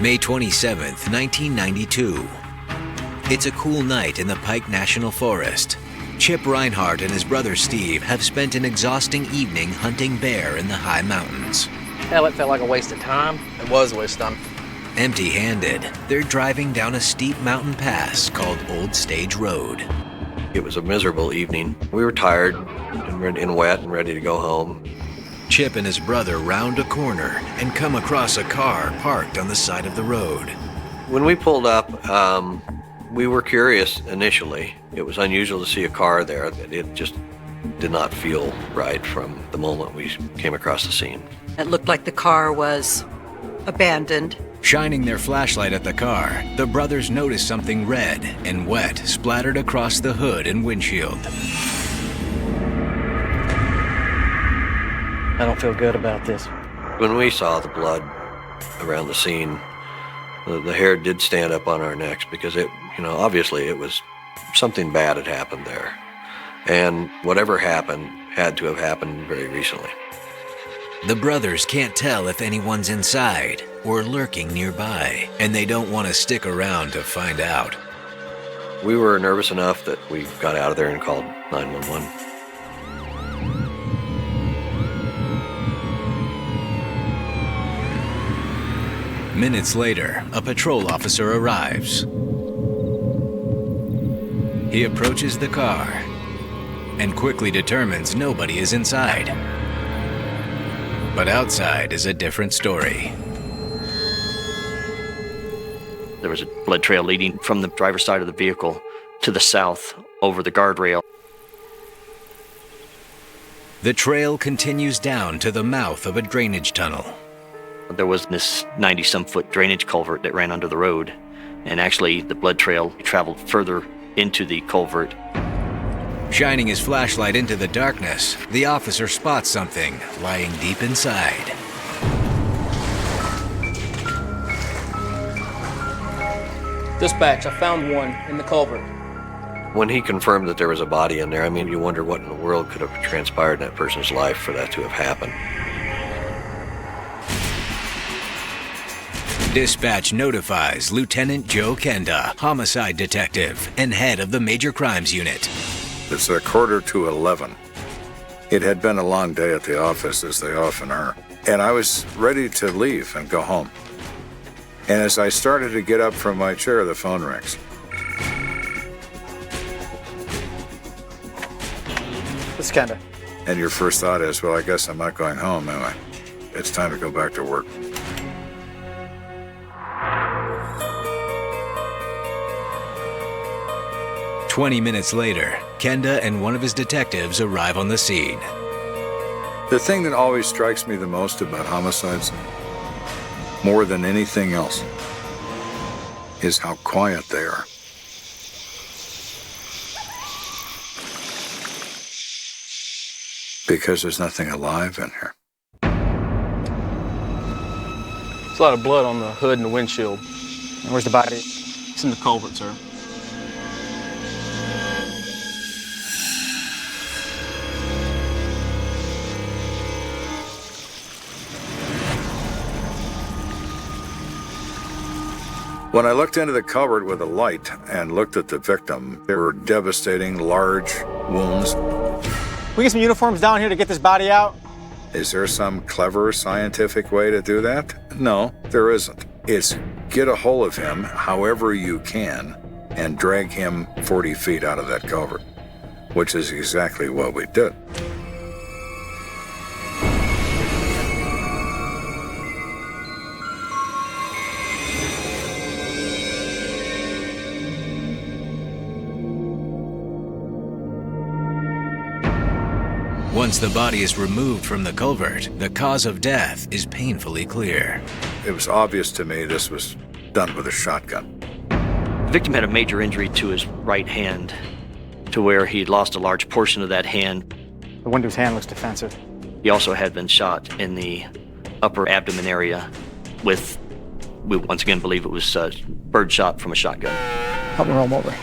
May 27th, 1992. It's a cool night in the Pike National Forest. Chip Reinhardt and his brother Steve have spent an exhausting evening hunting bear in the high mountains. Hell, it felt like a waste of time. It was a waste of time. Empty-handed, they're driving down a steep mountain pass called Old Stage Road. It was a miserable evening. We were tired and wet and ready to go home. Chip and his brother round a corner and come across a car parked on the side of the road. When we pulled up, we were curious initially. It was unusual to see a car there. It just did not feel right from the moment we came across the scene. It looked like the car was abandoned. Shining their flashlight at the car, the brothers noticed something red and wet splattered across the hood and windshield. I don't feel good about this. When we saw the blood around the scene, the hair did stand up on our necks because obviously it was something bad had happened there. And whatever happened had to have happened very recently. The brothers can't tell if anyone's inside or lurking nearby, and they don't want to stick around to find out. We were nervous enough that we got out of there and called 911. Minutes later, a patrol officer arrives. He approaches the car and quickly determines nobody is inside. But outside is a different story. There was a blood trail leading from the driver's side of the vehicle to the south over the guardrail. The trail continues down to the mouth of a drainage tunnel. There was this 90-some foot drainage culvert that ran under the road, and actually the blood trail traveled further into the culvert. Shining his flashlight into the darkness, the officer spots something lying deep inside. Dispatch, I found one in the culvert. When he confirmed that there was a body in there, you wonder what in the world could have transpired in that person's life for that to have happened. Dispatch notifies Lt.Joe Kenda, homicide detective and head of the Major Crimes Unit. It's 11:15. It had been a long day at the office, as they often are, and I was ready to leave and go home. And as I started to get up from my chair, the phone rings. It's Kenda. And your first thought is, well, I guess I'm not going home, am I? It's time to go back to work. "20 minutes later, Kenda and one of his detectives arrive on the scene. The thing that always strikes me the most about homicides, more than anything else, is how quiet they are. Because there's nothing alive in here. There's a lot of blood on the hood and the windshield. And where's the body? It's in the culvert, sir. When I looked into the culvert with a light and looked at the victim, there were devastating, large wounds. We get some uniforms down here to get this body out? Is there some clever scientific way to do that? No, there isn't. It's get a hold of him however you can and drag him 40 feet out of that culvert, which is exactly what we did. Once the body is removed from the culvert, the cause of death is painfully clear. It was obvious to me this was done with a shotgun. The victim had a major injury to his right hand, to where he lost a large portion of that hand. The one whose hand looks defensive. He also had been shot in the upper abdomen area with, we once again believe it was bird shot from a shotgun. Help me roll him over.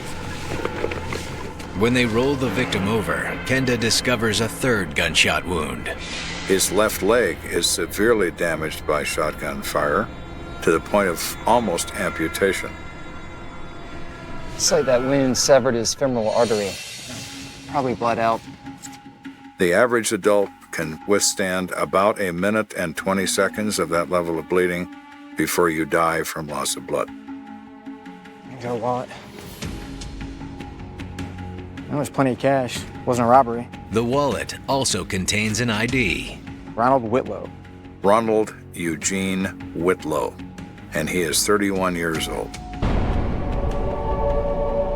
When they roll the victim over, Kenda discovers a third gunshot wound. His left leg is severely damaged by shotgun fire to the point of almost amputation. It's like that wind severed his femoral artery. Probably bled out. The average adult can withstand about 1 minute and 20 seconds of that level of bleeding before you die from loss of blood. I got a lot. There was plenty of cash. Wasn't a robbery. The wallet also contains an ID. Ronald Whitlow. Ronald Eugene Whitlow, and he is 31 years old.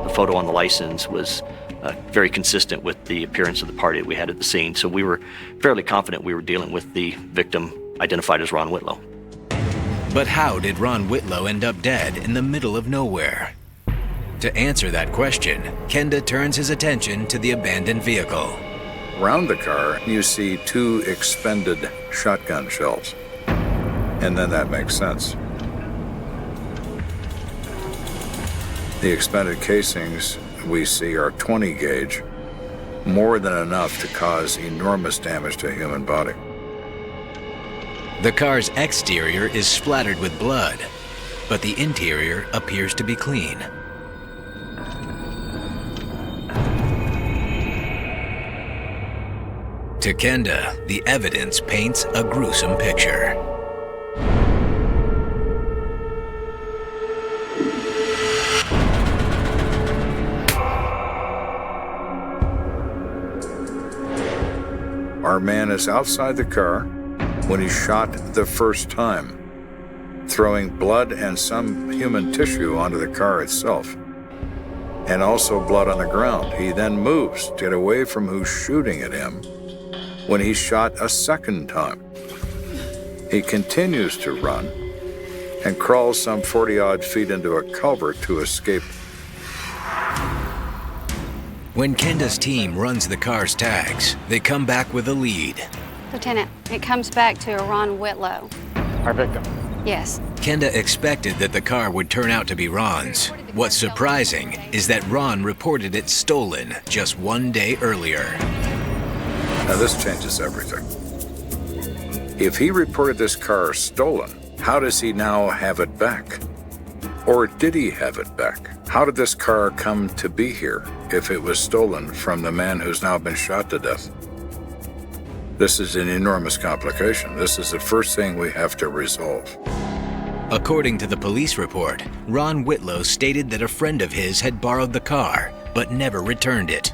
The photo on the license was very consistent with the appearance of the party that we had at the scene, so we were fairly confident we were dealing with the victim identified as Ron Whitlow. But how did Ron Whitlow end up dead in the middle of nowhere? To answer that question, Kenda turns his attention to the abandoned vehicle. Around the car, you see 2 expended shotgun shells. And then that makes sense. The expended casings we see are 20 gauge, more than enough to cause enormous damage to a human body. The car's exterior is splattered with blood, but the interior appears to be clean. To Kenda, the evidence paints a gruesome picture. Our man is outside the car when he's shot the first time, throwing blood and some human tissue onto the car itself, and also blood on the ground. He then moves to get away from who's shooting at him when he's shot a second time. He continues to run and crawls some 40-odd feet into a culvert to escape. When Kenda's team runs the car's tags, they come back with a lead. Lieutenant, it comes back to a Ron Whitlow. Our victim. Yes. Kenda expected that the car would turn out to be Ron's. What's surprising is that Ron reported it stolen just 1 day earlier. Now this changes everything. If he reported this car stolen, how does he now have it back? Or did he have it back? How did this car come to be here if it was stolen from the man who's now been shot to death? This is an enormous complication. This is the first thing we have to resolve. According to the police report, Ron Whitlow stated that a friend of his had borrowed the car, but never returned it.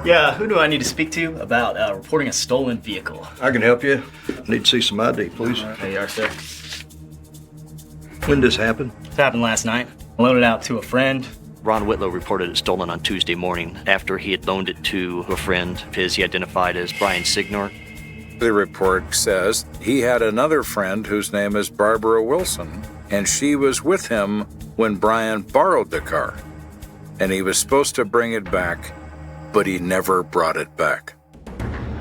Yeah, who do I need to speak to about reporting a stolen vehicle? I can help you. Need to see some ID, please. There you are, sir. When did this happen? It happened last night. I loaned it out to a friend. Ron Whitlow reported it stolen on Tuesday morning after he had loaned it to a friend of his he identified as Brian Signor. The report says he had another friend whose name is Barbara Wilson, and she was with him when Brian borrowed the car. And he was supposed to bring it back, but he never brought it back.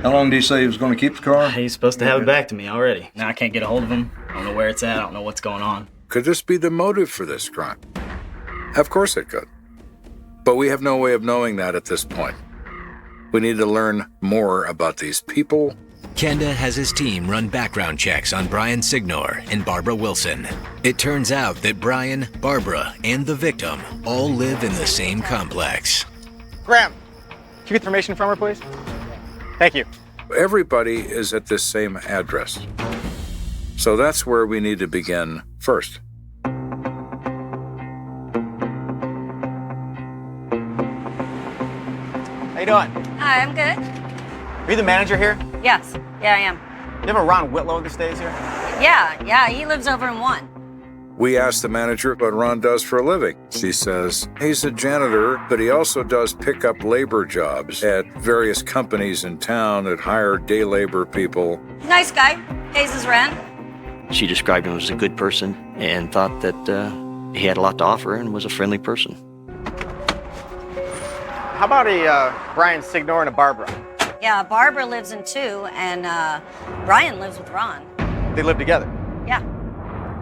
How long did he say he was going to keep the car? He's supposed to have it back to me already. Now I can't get a hold of him. I don't know where it's at. I don't know what's going on. Could this be the motive for this crime? Of course it could. But we have no way of knowing that at this point. We need to learn more about these people. Kenda has his team run background checks on Brian Signor and Barbara Wilson. It turns out that Brian, Barbara, and the victim all live in the same complex. Graham, can you get information from her, please? Thank you. Everybody is at this same address. So that's where we need to begin first. How you doing? Hi, I'm good. Are you the manager here? Yes. Yeah, I am. You have a Ron Whitlow that stays here? Yeah, he lives over in 1. We asked the manager what Ron does for a living. She says he's a janitor, but he also does pick-up labor jobs at various companies in town that hire day labor people. Nice guy. Pays his rent. She described him as a good person and thought that he had a lot to offer and was a friendly person. How about a Brian Signor and a Barbara? Yeah, Barbara lives in 2, and Brian lives with Ron. They live together? Yeah.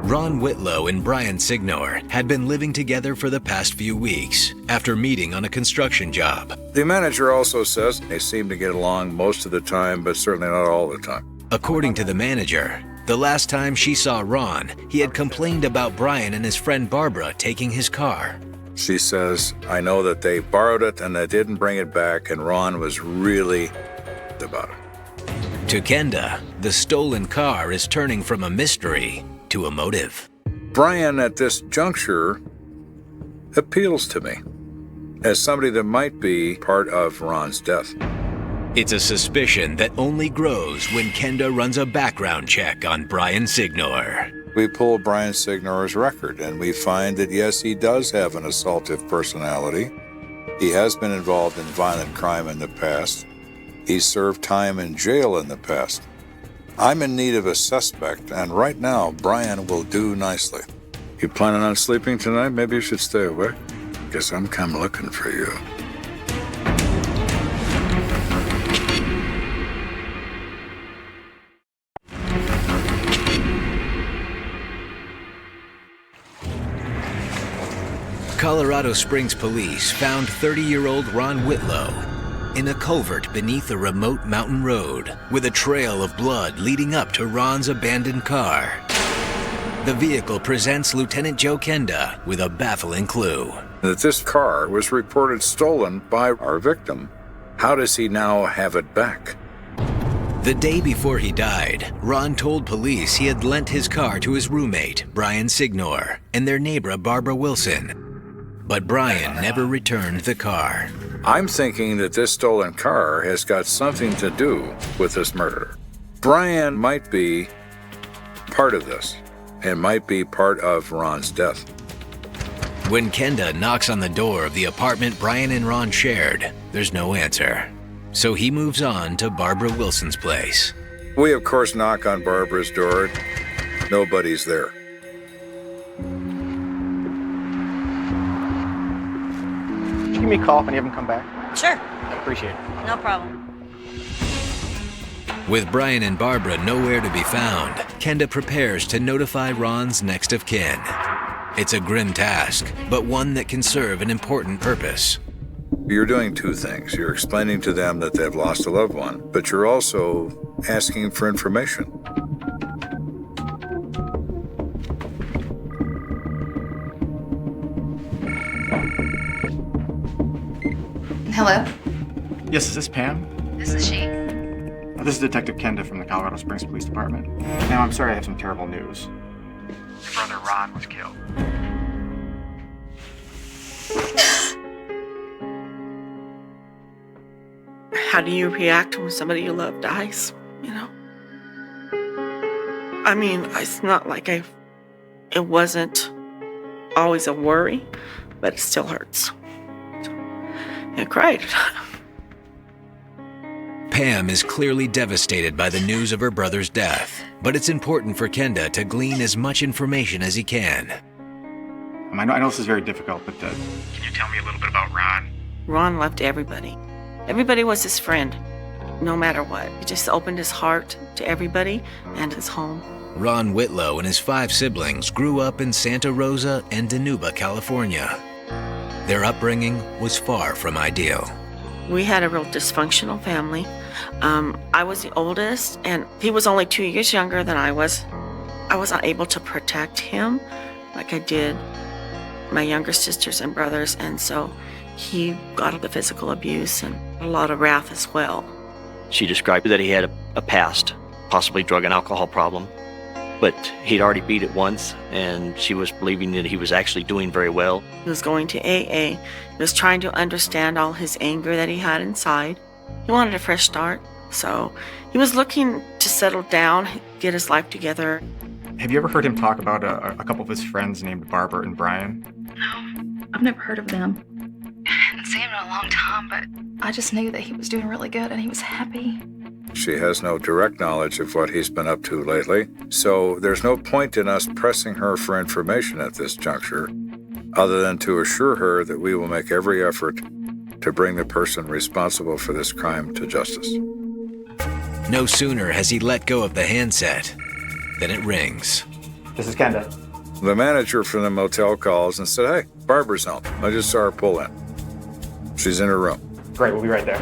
Ron Whitlow and Brian Signor had been living together for the past few weeks after meeting on a construction job. The manager also says they seem to get along most of the time, but certainly not all the time. According to the manager, The last time she saw Ron, he had complained about Brian and his friend Barbara taking his car. She says, I know that they borrowed it and they didn't bring it back, and Ron was really about it. To Kenda, the stolen car is turning from a mystery to a motive. Brian, at this juncture, appeals to me as somebody that might be part of Ron's death. It's a suspicion that only grows when Kenda runs a background check on Brian Signor. We pull Brian Signor's record, and we find that, yes, he does have an assaultive personality. He has been involved in violent crime in the past. He served time in jail in the past. I'm in need of a suspect, and right now, Brian will do nicely. You planning on sleeping tonight? Maybe you should stay awake. Guess I'm come looking for you. Colorado Springs police found 30-year-old Ron Whitlow in a culvert beneath a remote mountain road with a trail of blood leading up to Ron's abandoned car. The vehicle presents Lt.Joe Kenda with a baffling clue. That this car was reported stolen by our victim. How does he now have it back? The day before he died, Ron told police he had lent his car to his roommate, Brian Signor, and their neighbor, Barbara Wilson. But Brian never returned the car. I'm thinking that this stolen car has got something to do with this murder. Brian might be part of this, and might be part of Ron's death. When Kenda knocks on the door of the apartment Brian and Ron shared, there's no answer. So he moves on to Barbara Wilson's place. We, of course, knock on Barbara's door. Nobody's there. Could you give me a call if any of them come back? Sure. I appreciate it. No problem. With Brian and Barbara nowhere to be found, Kenda prepares to notify Ron's next of kin. It's a grim task, but one that can serve an important purpose. You're doing two things. You're explaining to them that they've lost a loved one, but you're also asking for information. Hello? Yes, is this Pam? This is she. This is Detective Kenda from the Colorado Springs Police Department. Now, I'm sorry I have some terrible news. Your brother Ron was killed. How do you react when somebody you love dies, you know? I mean, it's not like it wasn't always a worry, but it still hurts. I cried. Pam is clearly devastated by the news of her brother's death, but it's important for Kenda to glean as much information as he can. I know this is very difficult, but can you tell me a little bit about Ron? Ron loved everybody. Everybody was his friend, no matter what. He just opened his heart to everybody and his home. Ron Whitlow and his 5 siblings grew up in Santa Rosa and Dinuba, California. Their upbringing was far from ideal. We had a real dysfunctional family. I was the oldest, and he was only 2 years younger than I was. I was not able to protect him like I did my younger sisters and brothers, and so he got the physical abuse and a lot of wrath as well. She described that he had a past, possibly drug and alcohol problem, but he'd already beat it once, and she was believing that he was actually doing very well. He was going to AA. He was trying to understand all his anger that he had inside. He wanted a fresh start, so he was looking to settle down, get his life together. Have you ever heard him talk about a couple of his friends named Barbara and Brian? No, I've never heard of them. I hadn't seen him in a long time, but I just knew that he was doing really good and he was happy. She has no direct knowledge of what he's been up to lately, so there's no point in us pressing her for information at this juncture, other than to assure her that we will make every effort to bring the person responsible for this crime to justice. No sooner has he let go of the handset than it rings. This is Kenda. The manager from the motel calls and said, "Hey, Barbara's home. I just saw her pull in. She's in her room." Great, we'll be right there.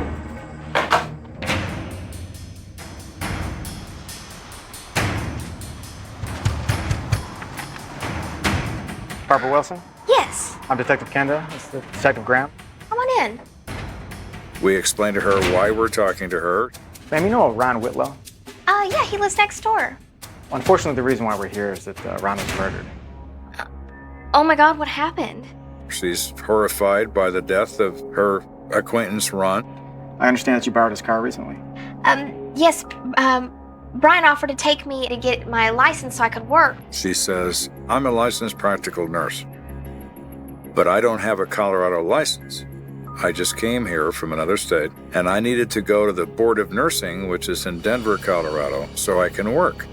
Barbara Wilson? Yes. I'm Detective Kenda. This is Detective Graham. Come on in. We explained to her why we're talking to her. Ma'am, you know Ron Whitlow? Yeah, he lives next door. Well, unfortunately, the reason why we're here is that Ron was murdered. Oh my God, what happened? She's horrified by the death of her acquaintance, Ron. I understand that you borrowed his car recently. Yes, Brian offered to take me to get my license so I could work. She says, I'm a licensed practical nurse, but I don't have a Colorado license. I just came here from another state, and I needed to go to the Board of Nursing, which is in Denver, Colorado, so I can work.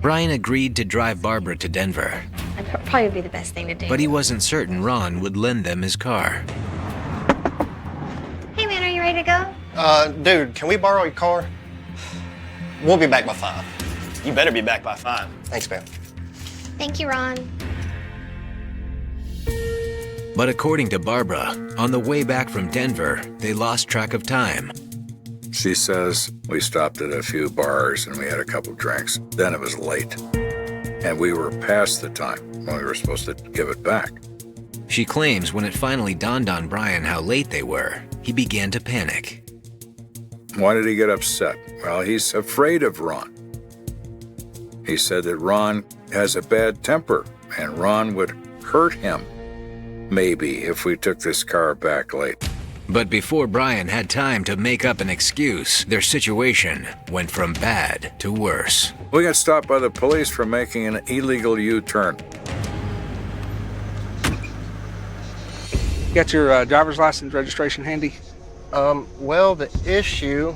Brian agreed to drive Barbara to Denver, That'd probably be the best thing to do. but he wasn't certain Ron would lend them his car. Hey man, are you ready to go? Dude, can we borrow your car? We'll be back by 5. You better be back by 5. Thanks, man. Thank you, Ron. But according to Barbara, on the way back from Denver, they lost track of time. She says, we stopped at a few bars and we had a couple drinks. Then it was late, and we were past the time when we were supposed to give it back. She claims when it finally dawned on Brian how late they were, he began to panic. Why did he get upset? Well, he's afraid of Ron. He said that Ron has a bad temper and Ron would hurt him, maybe, if we took this car back late. But before Brian had time to make up an excuse, their situation went from bad to worse. We got stopped by the police for making an illegal U-turn. Got your driver's license registration handy? Well, the issue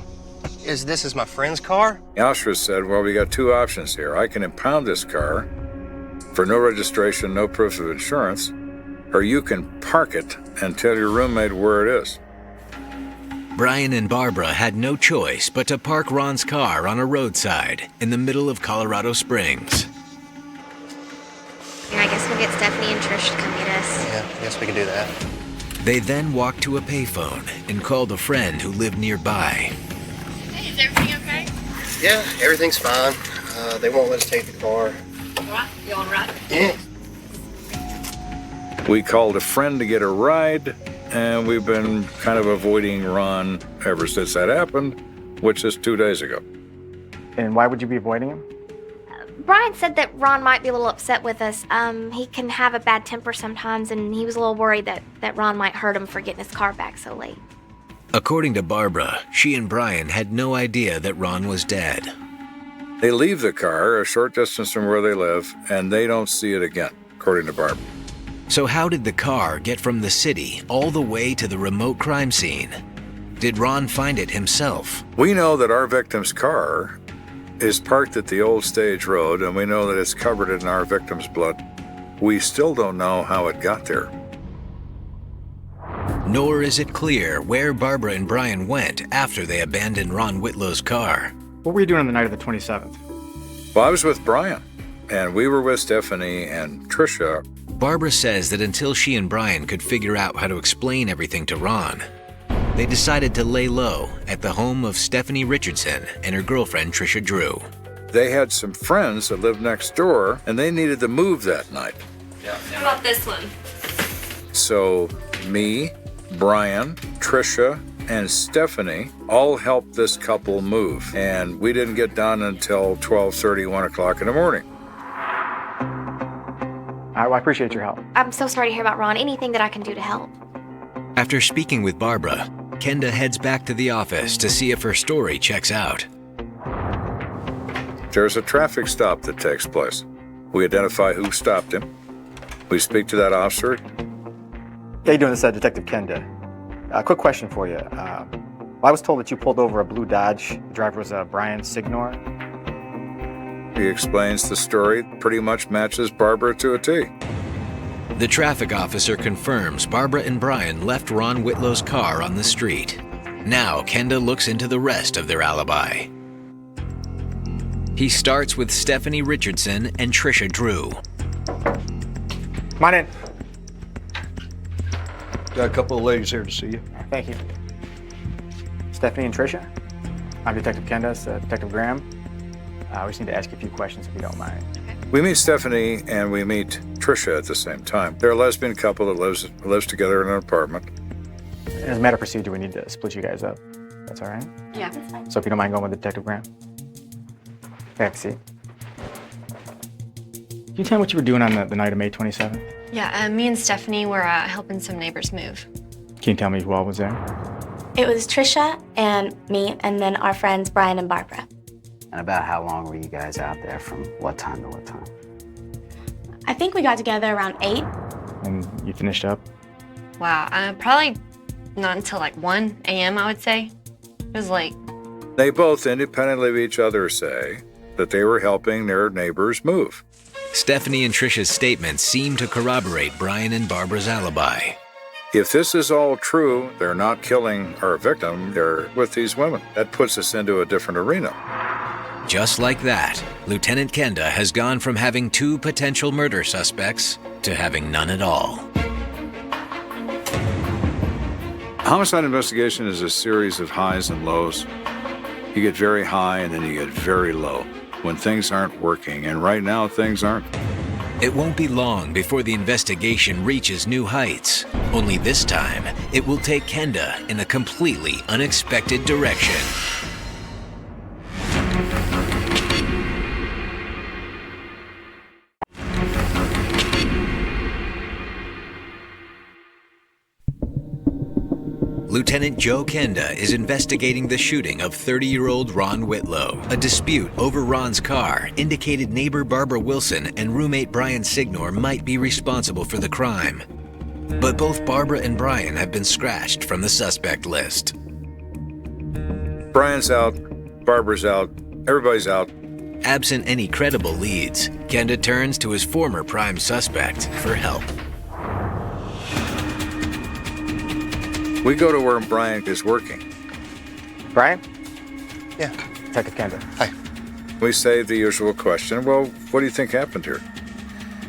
is this is my friend's car. The officer said, well, we got two options here. I can impound this car for no registration, no proof of insurance, or you can park it and tell your roommate where it is. Brian and Barbara had no choice but to park Ron's car on a roadside in the middle of Colorado Springs. Yeah, I guess we'll get Stephanie and Trish to come meet us. Yeah, I guess we can do that. They then walked to a payphone and called a friend who lived nearby. Hey, is everything okay? Yeah, everything's fine. They won't let us take the car. All right, you all right? Yeah. We called a friend to get a ride, and we've been kind of avoiding Ron ever since that happened, which is 2 days ago. And why would you be avoiding him? Brian said that Ron might be a little upset with us. He can have a bad temper sometimes, and he was a little worried that Ron might hurt him for getting his car back so late. According to Barbara, she and Brian had no idea that Ron was dead. They leave the car a short distance from where they live, and they don't see it again, according to Barbara. So how did the car get from the city all the way to the remote crime scene? Did Ron find it himself? We know that our victim's car is parked at the old stage road, and we know that it's covered in our victim's blood. We still don't know how it got there. Nor is it clear where Barbara and Brian went after they abandoned Ron Whitlow's car. What were you doing on the night of the 27th? Well, I was with Brian, and we were with Stephanie and Tricia. Barbara says that until she and Brian could figure out how to explain everything to Ron, they decided to lay low at the home of Stephanie Richardson and her girlfriend Tricia Drew. They had some friends that lived next door, and they needed to move that night. How about this one? So me, Brian, Tricia, and Stephanie all helped this couple move, and we didn't get done until 12:30, 1 o'clock in the morning. I appreciate your help. I'm so sorry to hear about Ron. Anything that I can do to help. After speaking with Barbara, Kenda heads back to the office to see if her story checks out. There's a traffic stop that takes place. We identify who stopped him. We speak to that officer. How you doing? This is Detective Kenda. Quick question for you. I was told that you pulled over a blue Dodge. The driver was Brian Signor. He explains the story, pretty much matches Barbara to a T. The traffic officer confirms Barbara and Brian left Ron Whitlow's car on the street. Now Kenda looks into the rest of their alibi. He starts with Stephanie Richardson and Tricia Drew. Come on in. Got a couple of ladies here to see you. Thank you. Stephanie and Tricia. I'm Detective Kenda, Detective Graham. We just need to ask you a few questions if you don't mind. We meet Stephanie and we meet Tricia at the same time. They're a lesbian couple that lives together in an apartment. As a matter of procedure, we need to split you guys up. That's all right? Yeah, that's fine. So if you don't mind going with Detective Graham. Have a seat. Can you tell me what you were doing on the night of May 27th? Yeah, me and Stephanie were helping some neighbors move. Can you tell me who all was there? It was Trisha and me, and then our friends Brian and Barbara. And about how long were you guys out there, from what time to what time? I think we got together around 8. And you finished up? Wow, probably not until like 1 a.m., I would say. It was like... They both independently of each other say that they were helping their neighbors move. Stephanie and Trisha's statements seem to corroborate Brian and Barbara's alibi. If this is all true, they're not killing our victim, they're with these women. That puts us into a different arena. Just like that, Lieutenant Kenda has gone from having 2 potential murder suspects to having none at all. Homicide investigation is a series of highs and lows. You get very high and then you get very low when things aren't working, and right now things aren't. It won't be long before the investigation reaches new heights. Only this time, it will take Kenda in a completely unexpected direction. Lt.Joe Kenda is investigating the shooting of 30-year-old Ron Whitlow. A dispute over Ron's car indicated neighbor Barbara Wilson and roommate Brian Signor might be responsible for the crime. But both Barbara and Brian have been scratched from the suspect list. Brian's out, Barbara's out, everybody's out. Absent any credible leads, Kenda turns to his former prime suspect for help. We go to where Brian is working. Brian? Yeah. Detective Kenda. Hi. We say the usual question, well, what do you think happened here?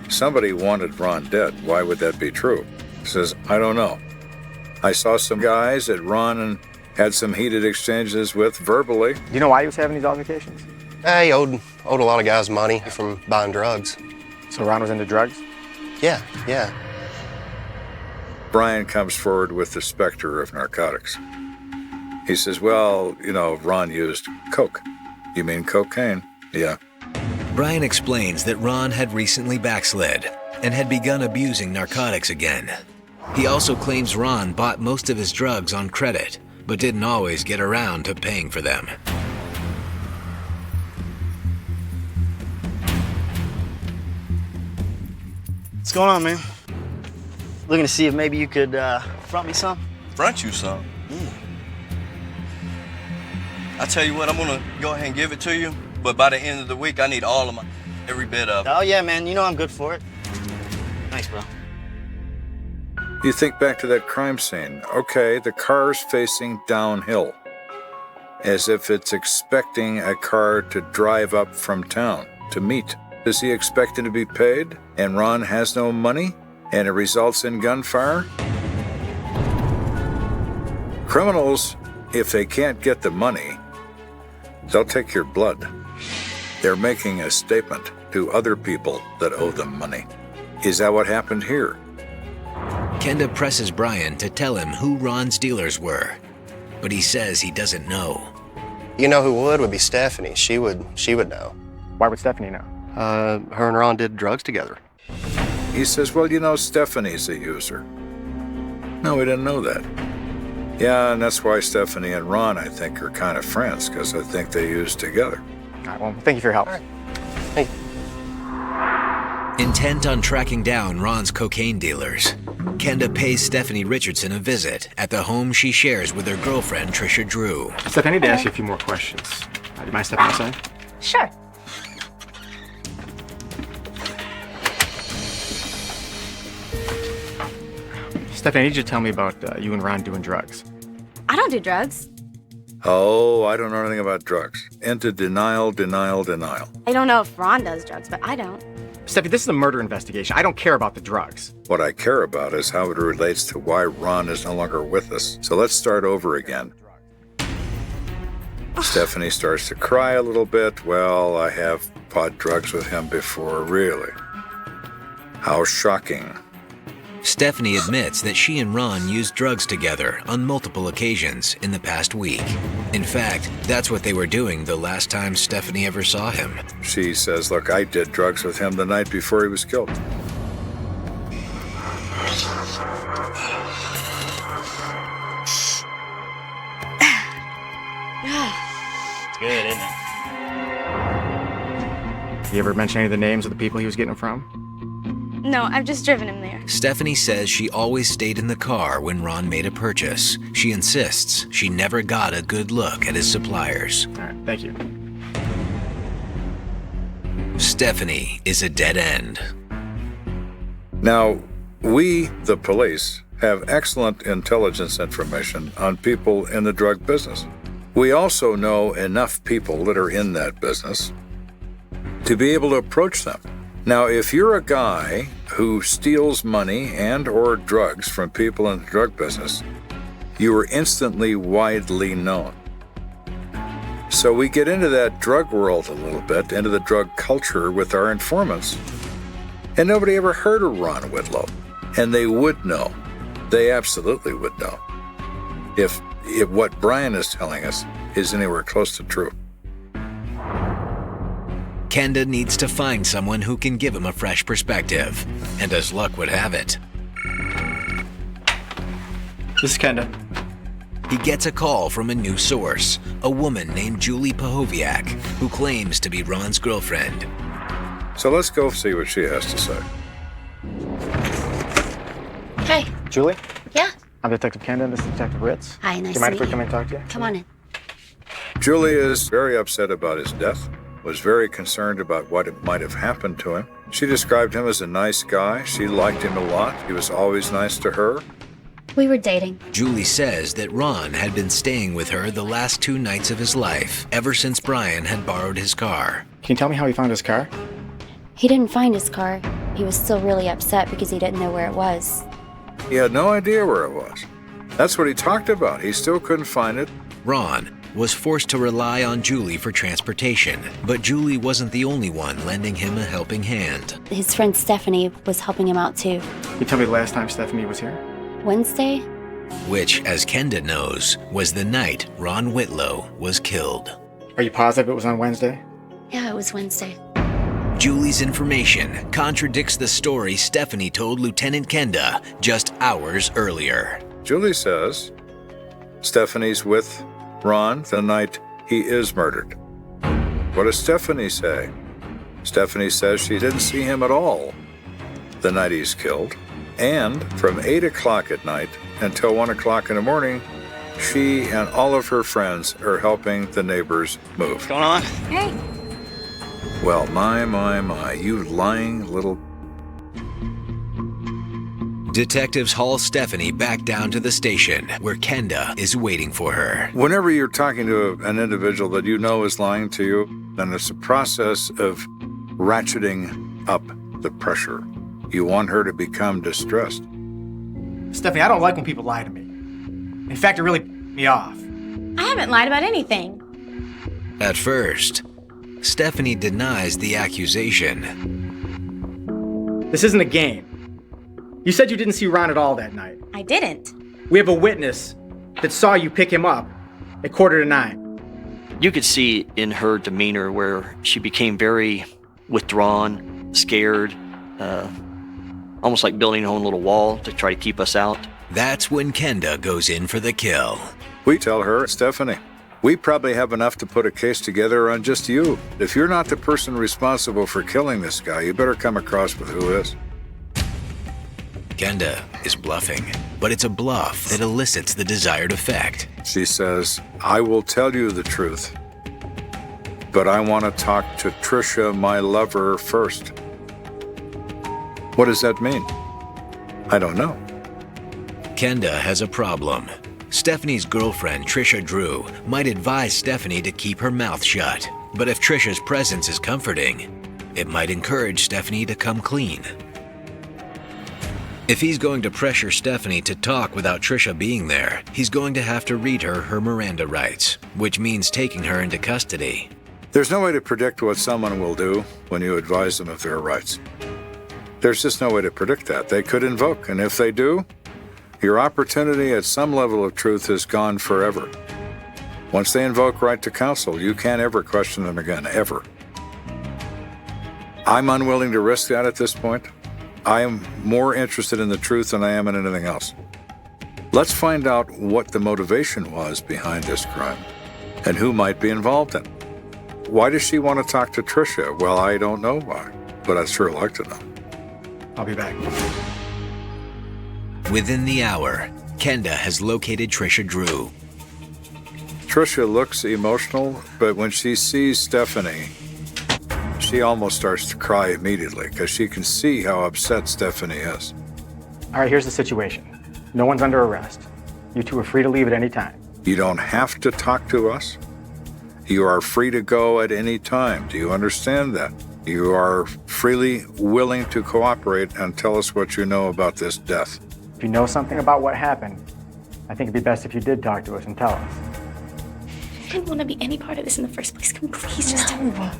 Somebody wanted Ron dead. Why would that be true? He says, I don't know. I saw some guys that Ron had some heated exchanges with verbally. Do you know why he was having these altercations? He owed a lot of guys money from buying drugs. So Ron was into drugs? Yeah. Brian comes forward with the specter of narcotics. He says, well, Ron used coke. You mean cocaine? Yeah. Brian explains that Ron had recently backslid and had begun abusing narcotics again. He also claims Ron bought most of his drugs on credit, but didn't always get around to paying for them. What's going on, man? Looking to see if maybe you could front me some? Front you some? I tell you what, I'm gonna go ahead and give it to you, but by the end of the week, I need all of every bit of it. Oh yeah, man, you know I'm good for it. Thanks, bro. You think back to that crime scene. Okay, the car's facing downhill, as if it's expecting a car to drive up from town to meet. Is he expecting to be paid, and Ron has no money, and it results in gunfire? Criminals, if they can't get the money, they'll take your blood. They're making a statement to other people that owe them money. Is that what happened here? Kenda presses Brian to tell him who Ron's dealers were, but he says he doesn't know. You know who would be Stephanie. She would know. Why would Stephanie know? Her and Ron did drugs together. He says, well, Stephanie's a user. No, we didn't know that. Yeah, and that's why Stephanie and Ron, I think, are kind of friends, because I think they use together. All right, well, thank you for your help. All right. Hey. Intent on tracking down Ron's cocaine dealers, Kenda pays Stephanie Richardson a visit at the home she shares with her girlfriend, Trisha Drew. Steph, I need to ask you a few more questions. Do you mind stepping outside? Sure. Stephanie, I need you to tell me about you and Ron doing drugs. I don't do drugs. Oh, I don't know anything about drugs. Into denial. I don't know if Ron does drugs, but I don't. Stephanie, this is a murder investigation. I don't care about the drugs. What I care about is how it relates to why Ron is no longer with us. So let's start over again. Stephanie starts to cry a little bit. Well, I have bought drugs with him before, really. How shocking. Stephanie admits that she and Ron used drugs together on multiple occasions in the past week. In fact, that's what they were doing the last time Stephanie ever saw him. She says, look, I did drugs with him the night before he was killed. It's good, isn't it? You ever mention any of the names of the people he was getting them from? No, I've just driven him there. Stephanie says she always stayed in the car when Ron made a purchase. She insists she never got a good look at his suppliers. All right, thank you. Stephanie is a dead end. Now, we, the police, have excellent intelligence information on people in the drug business. We also know enough people that are in that business to be able to approach them. Now, if you're a guy who steals money and or drugs from people in the drug business, you are instantly widely known. So we get into that drug world a little bit, into the drug culture with our informants, and nobody ever heard of Ron Whitlow. And they would know. They absolutely would know. If what Brian is telling us is anywhere close to true. Kenda needs to find someone who can give him a fresh perspective. And as luck would have it, This is Kenda. he gets a call from a new source, a woman named Julie Pahoviak, who claims to be Ron's girlfriend. So let's go see what she has to say. Hey. Julie? Yeah. I'm Detective Kenda, and this is Detective Ritz. Hi, nice Do you to mind if meet we come you. in and talk to you? Come on in. Julie is very upset about his death, was very concerned about what might have happened to him. She described him as a nice guy. She liked him a lot. He was always nice to her. We were dating. Julie says that Ron had been staying with her the last 2 nights of his life, ever since Brian had borrowed his car. Can you tell me how he found his car? He didn't find his car. He was still really upset because he didn't know where it was. He had no idea where it was. That's what he talked about. He still couldn't find it. Ron was forced to rely on Julie for transportation, but Julie wasn't the only one lending him a helping hand. His friend Stephanie was helping him out too. Can you tell me the last time Stephanie was here? Wednesday? Which, as Kenda knows, was the night Ron Whitlow was killed. Are you positive it was on Wednesday? Yeah, it was Wednesday. Julie's information contradicts the story Stephanie told Lieutenant Kenda just hours earlier. Julie says Stephanie's with Ron the night he is murdered. What does Stephanie say? Stephanie says she didn't see him at all the night he's killed. And from 8 o'clock at night until 1 o'clock in the morning, she and all of her friends are helping the neighbors move. What's going on? Hey. Well, my, you lying little... Detectives haul Stephanie back down to the station where Kenda is waiting for her. Whenever you're talking to an individual that you know is lying to you, then it's a process of ratcheting up the pressure. You want her to become distressed. Stephanie, I don't like when people lie to me. In fact, it really me off. I haven't lied about anything. At first, Stephanie denies the accusation. This isn't a game. You said you didn't see Ron at all that night. I didn't. We have a witness that saw you pick him up at 8:45. You could see in her demeanor where she became very withdrawn, scared, almost like building her own little wall to try to keep us out. That's when Kenda goes in for the kill. We tell her, Stephanie, we probably have enough to put a case together on just you. If you're not the person responsible for killing this guy, you better come across with who is. Kenda is bluffing, but it's a bluff that elicits the desired effect. She says, I will tell you the truth, but I want to talk to Trisha, my lover, first. What does that mean? I don't know. Kenda has a problem. Stephanie's girlfriend, Trisha Drew, might advise Stephanie to keep her mouth shut. But if Trisha's presence is comforting, it might encourage Stephanie to come clean. If he's going to pressure Stephanie to talk without Trisha being there, he's going to have to read her Miranda rights, which means taking her into custody. There's no way to predict what someone will do when you advise them of their rights. There's just no way to predict that. They could invoke, and if they do, your opportunity at some level of truth is gone forever. Once they invoke right to counsel, you can't ever question them again, ever. I'm unwilling to risk that at this point. I am more interested in the truth than I am in anything else. Let's find out what the motivation was behind this crime and who might be involved in it. Why does she want to talk to Tricia? Well, I don't know why, but I'd sure like to know. I'll be back. Within the hour, Kenda has located Tricia Drew. Tricia looks emotional, but when she sees Stephanie, she almost starts to cry immediately because she can see how upset Stephanie is. All right, here's the situation. No one's under arrest. You two are free to leave at any time. You don't have to talk to us. You are free to go at any time. Do you understand that? You are freely willing to cooperate and tell us what you know about this death. If you know something about what happened, I think it'd be best if you did talk to us and tell us. I didn't want to be any part of this in the first place. Can we please just tell me?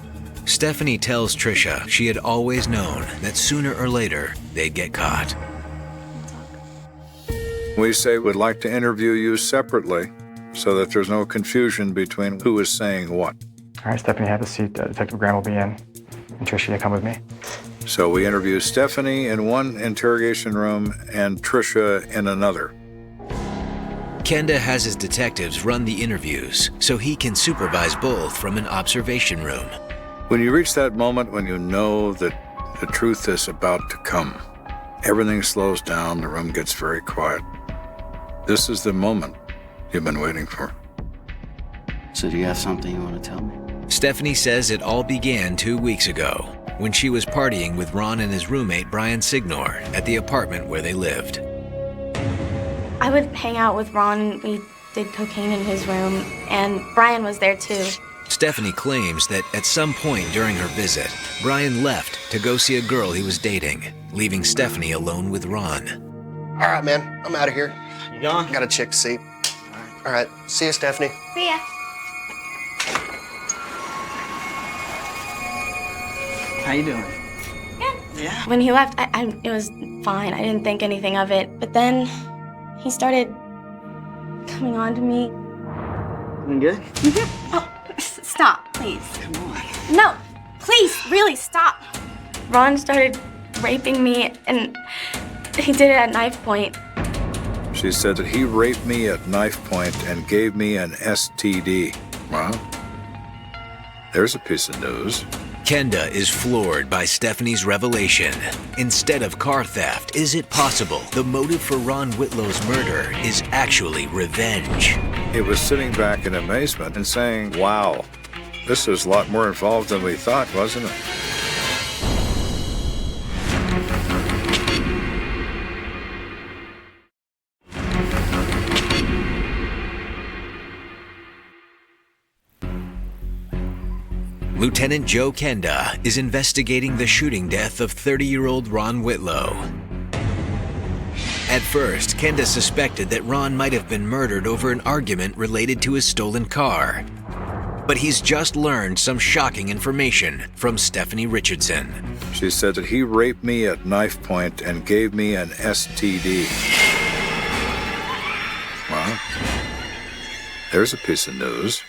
Stephanie tells Tricia she had always known that sooner or later they'd get caught. We say we'd like to interview you separately so that there's no confusion between who is saying what. All right, Stephanie, have a seat. Detective Graham will be in. And Tricia, you come with me. So we interview Stephanie in one interrogation room and Tricia in another. Kenda has his detectives run the interviews so he can supervise both from an observation room. When you reach that moment when you know that the truth is about to come, everything slows down, the room gets very quiet. This is the moment you've been waiting for. So do you have something you want to tell me? Stephanie says it all began 2 weeks ago when she was partying with Ron and his roommate Brian Signor at the apartment where they lived. I would hang out with Ron. We did cocaine in his room, and Brian was there too. Stephanie claims that at some point during her visit, Brian left to go see a girl he was dating, leaving Stephanie alone with Ron. All right, man. I'm out of here. You gone? Got a chick to see. All right. See you, Stephanie. See ya. How you doing? Good. Yeah. When he left, it was fine. I didn't think anything of it. But then he started coming on to me. Doing good? Oh, stop, please. Come on. No, please, really, stop. Ron started raping me, and he did it at knife point. She said that he raped me at knife point and gave me an STD. Well, there's a piece of news. Kenda is floored by Stephanie's revelation. Instead of car theft, is it possible the motive for Ron Whitlow's murder is actually revenge? It was sitting back in amazement and saying, wow, this is a lot more involved than we thought, wasn't it? Lt.Joe Kenda is investigating the shooting death of 30-year-old Ron Whitlow. At first, Kenda suspected that Ron might have been murdered over an argument related to his stolen car. But he's just learned some shocking information from Stephanie Richardson. She said that he raped me at knife point and gave me an STD. Well, there's a piece of news.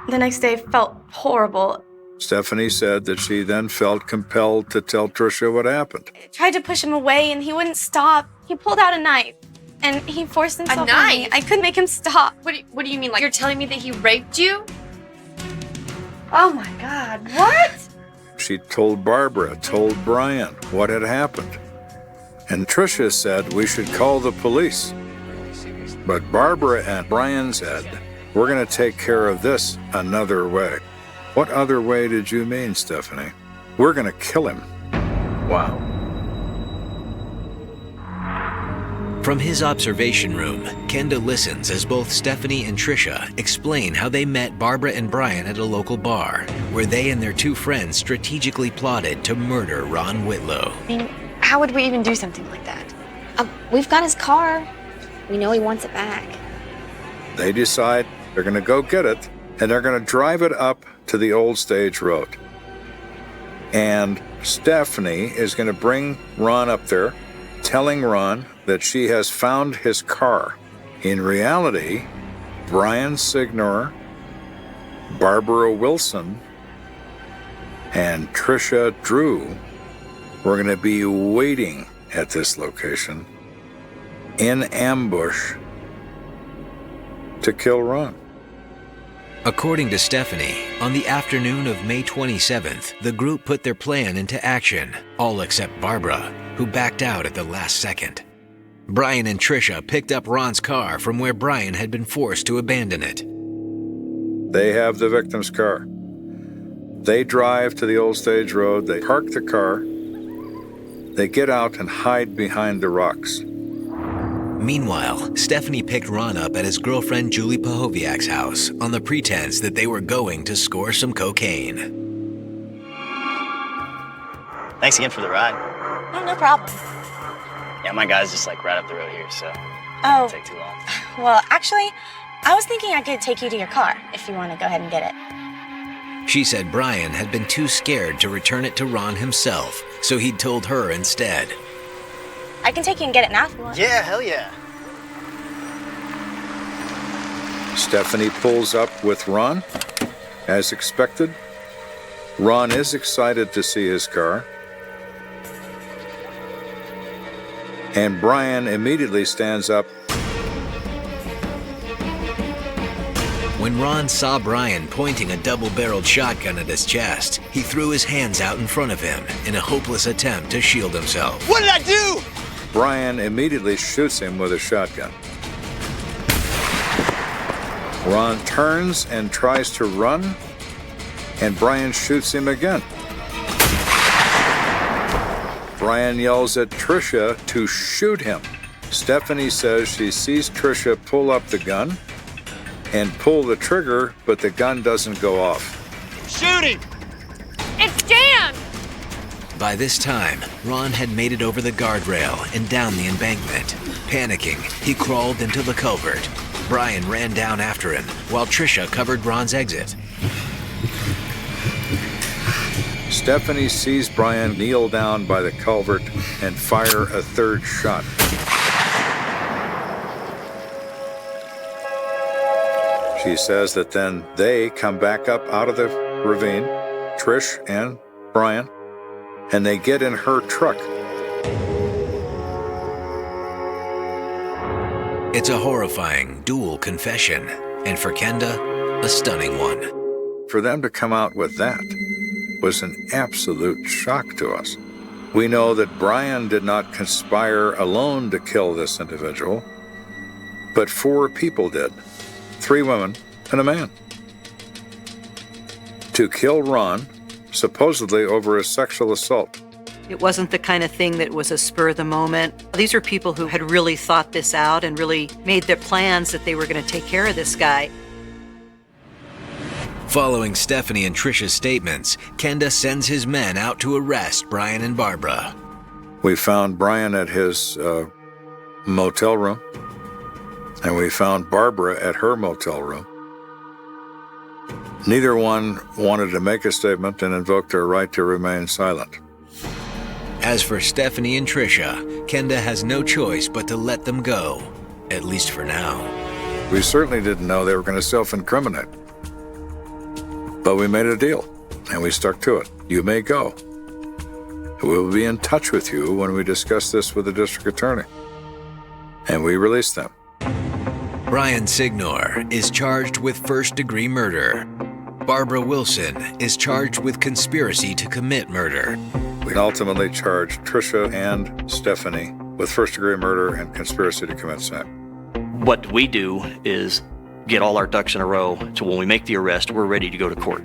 The next day felt horrible. Stephanie said that she then felt compelled to tell Tricia what happened. I tried to push him away, and he wouldn't stop. He pulled out a knife, and he forced himself on me. I couldn't make him stop. What do you mean? Like, you're telling me that he raped you? Oh my God, what? She told Barbara, told Brian what had happened. And Tricia said we should call the police. But Barbara and Brian said, we're going to take care of this another way. What other way did you mean, Stephanie? We're going to kill him. Wow. From his observation room, Kenda listens as both Stephanie and Tricia explain how they met Barbara and Brian at a local bar, where they and their two friends strategically plotted to murder Ron Whitlow. I mean, how would we even do something like that? We've got his car. We know he wants it back. They decide they're going to go get it and they're going to drive it up to the old stage road. And Stephanie is going to bring Ron up there, telling Ron that she has found his car. In reality, Brian Signor, Barbara Wilson, and Tricia Drew were going to be waiting at this location in ambush to kill Ron. According to Stephanie, on the afternoon of May 27th, the group put their plan into action, all except Barbara, who backed out at the last second. Brian and Tricia picked up Ron's car from where Brian had been forced to abandon it. They have the victim's car. They drive to the old stage road, they park the car, they get out and hide behind the rocks. Meanwhile, Stephanie picked Ron up at his girlfriend Julie Pahoviak's house on the pretense that they were going to score some cocaine. Thanks again for the ride. Oh, no problem. Yeah, my guy's just like right up the road here, so it Oh. won't take too long. Well, actually, I was thinking I could take you to your car if you want to go ahead and get it. She said Brian had been too scared to return it to Ron himself, so he'd told her instead. I can take you and get it now if you want. Yeah, hell yeah. Stephanie pulls up with Ron, as expected. Ron is excited to see his car. And Brian immediately stands up. When Ron saw Brian pointing a double-barreled shotgun at his chest, he threw his hands out in front of him in a hopeless attempt to shield himself. What did I do? Brian immediately shoots him with a shotgun. Ron turns and tries to run, and Brian shoots him again. Brian yells at Tricia to shoot him. Stephanie says she sees Tricia pull up the gun and pull the trigger, but the gun doesn't go off. Shooting! It's jammed! By this time, Ron had made it over the guardrail and down the embankment. Panicking, he crawled into the culvert. Brian ran down after him, while Tricia covered Ron's exit. Stephanie sees Brian kneel down by the culvert and fire a third shot. She says that then they come back up out of the ravine, Trish and Brian, and they get in her truck. It's a horrifying dual confession, and for Kenda, a stunning one. For them to come out with that was an absolute shock to us. We know that Brian did not conspire alone to kill this individual, but 4 people did. 3 women and a man. To kill Ron, supposedly over a sexual assault. It wasn't the kind of thing that was a spur of the moment. These are people who had really thought this out and really made their plans that they were going to take care of this guy. Following Stephanie and Tricia's statements, Kenda sends his men out to arrest Brian and Barbara. We found Brian at his motel room, and we found Barbara at her motel room. Neither one wanted to make a statement and invoked their right to remain silent. As for Stephanie and Tricia, Kenda has no choice but to let them go, at least for now. We certainly didn't know they were going to self-incriminate. But we made a deal, and we stuck to it. You may go. We'll be in touch with you when we discuss this with the district attorney. And we released them. Brian Signor is charged with first-degree murder. Barbara Wilson is charged with conspiracy to commit murder. We ultimately charged Tricia and Stephanie with first-degree murder and conspiracy to commit sex. What we do is get all our ducks in a row so when we make the arrest, we're ready to go to court.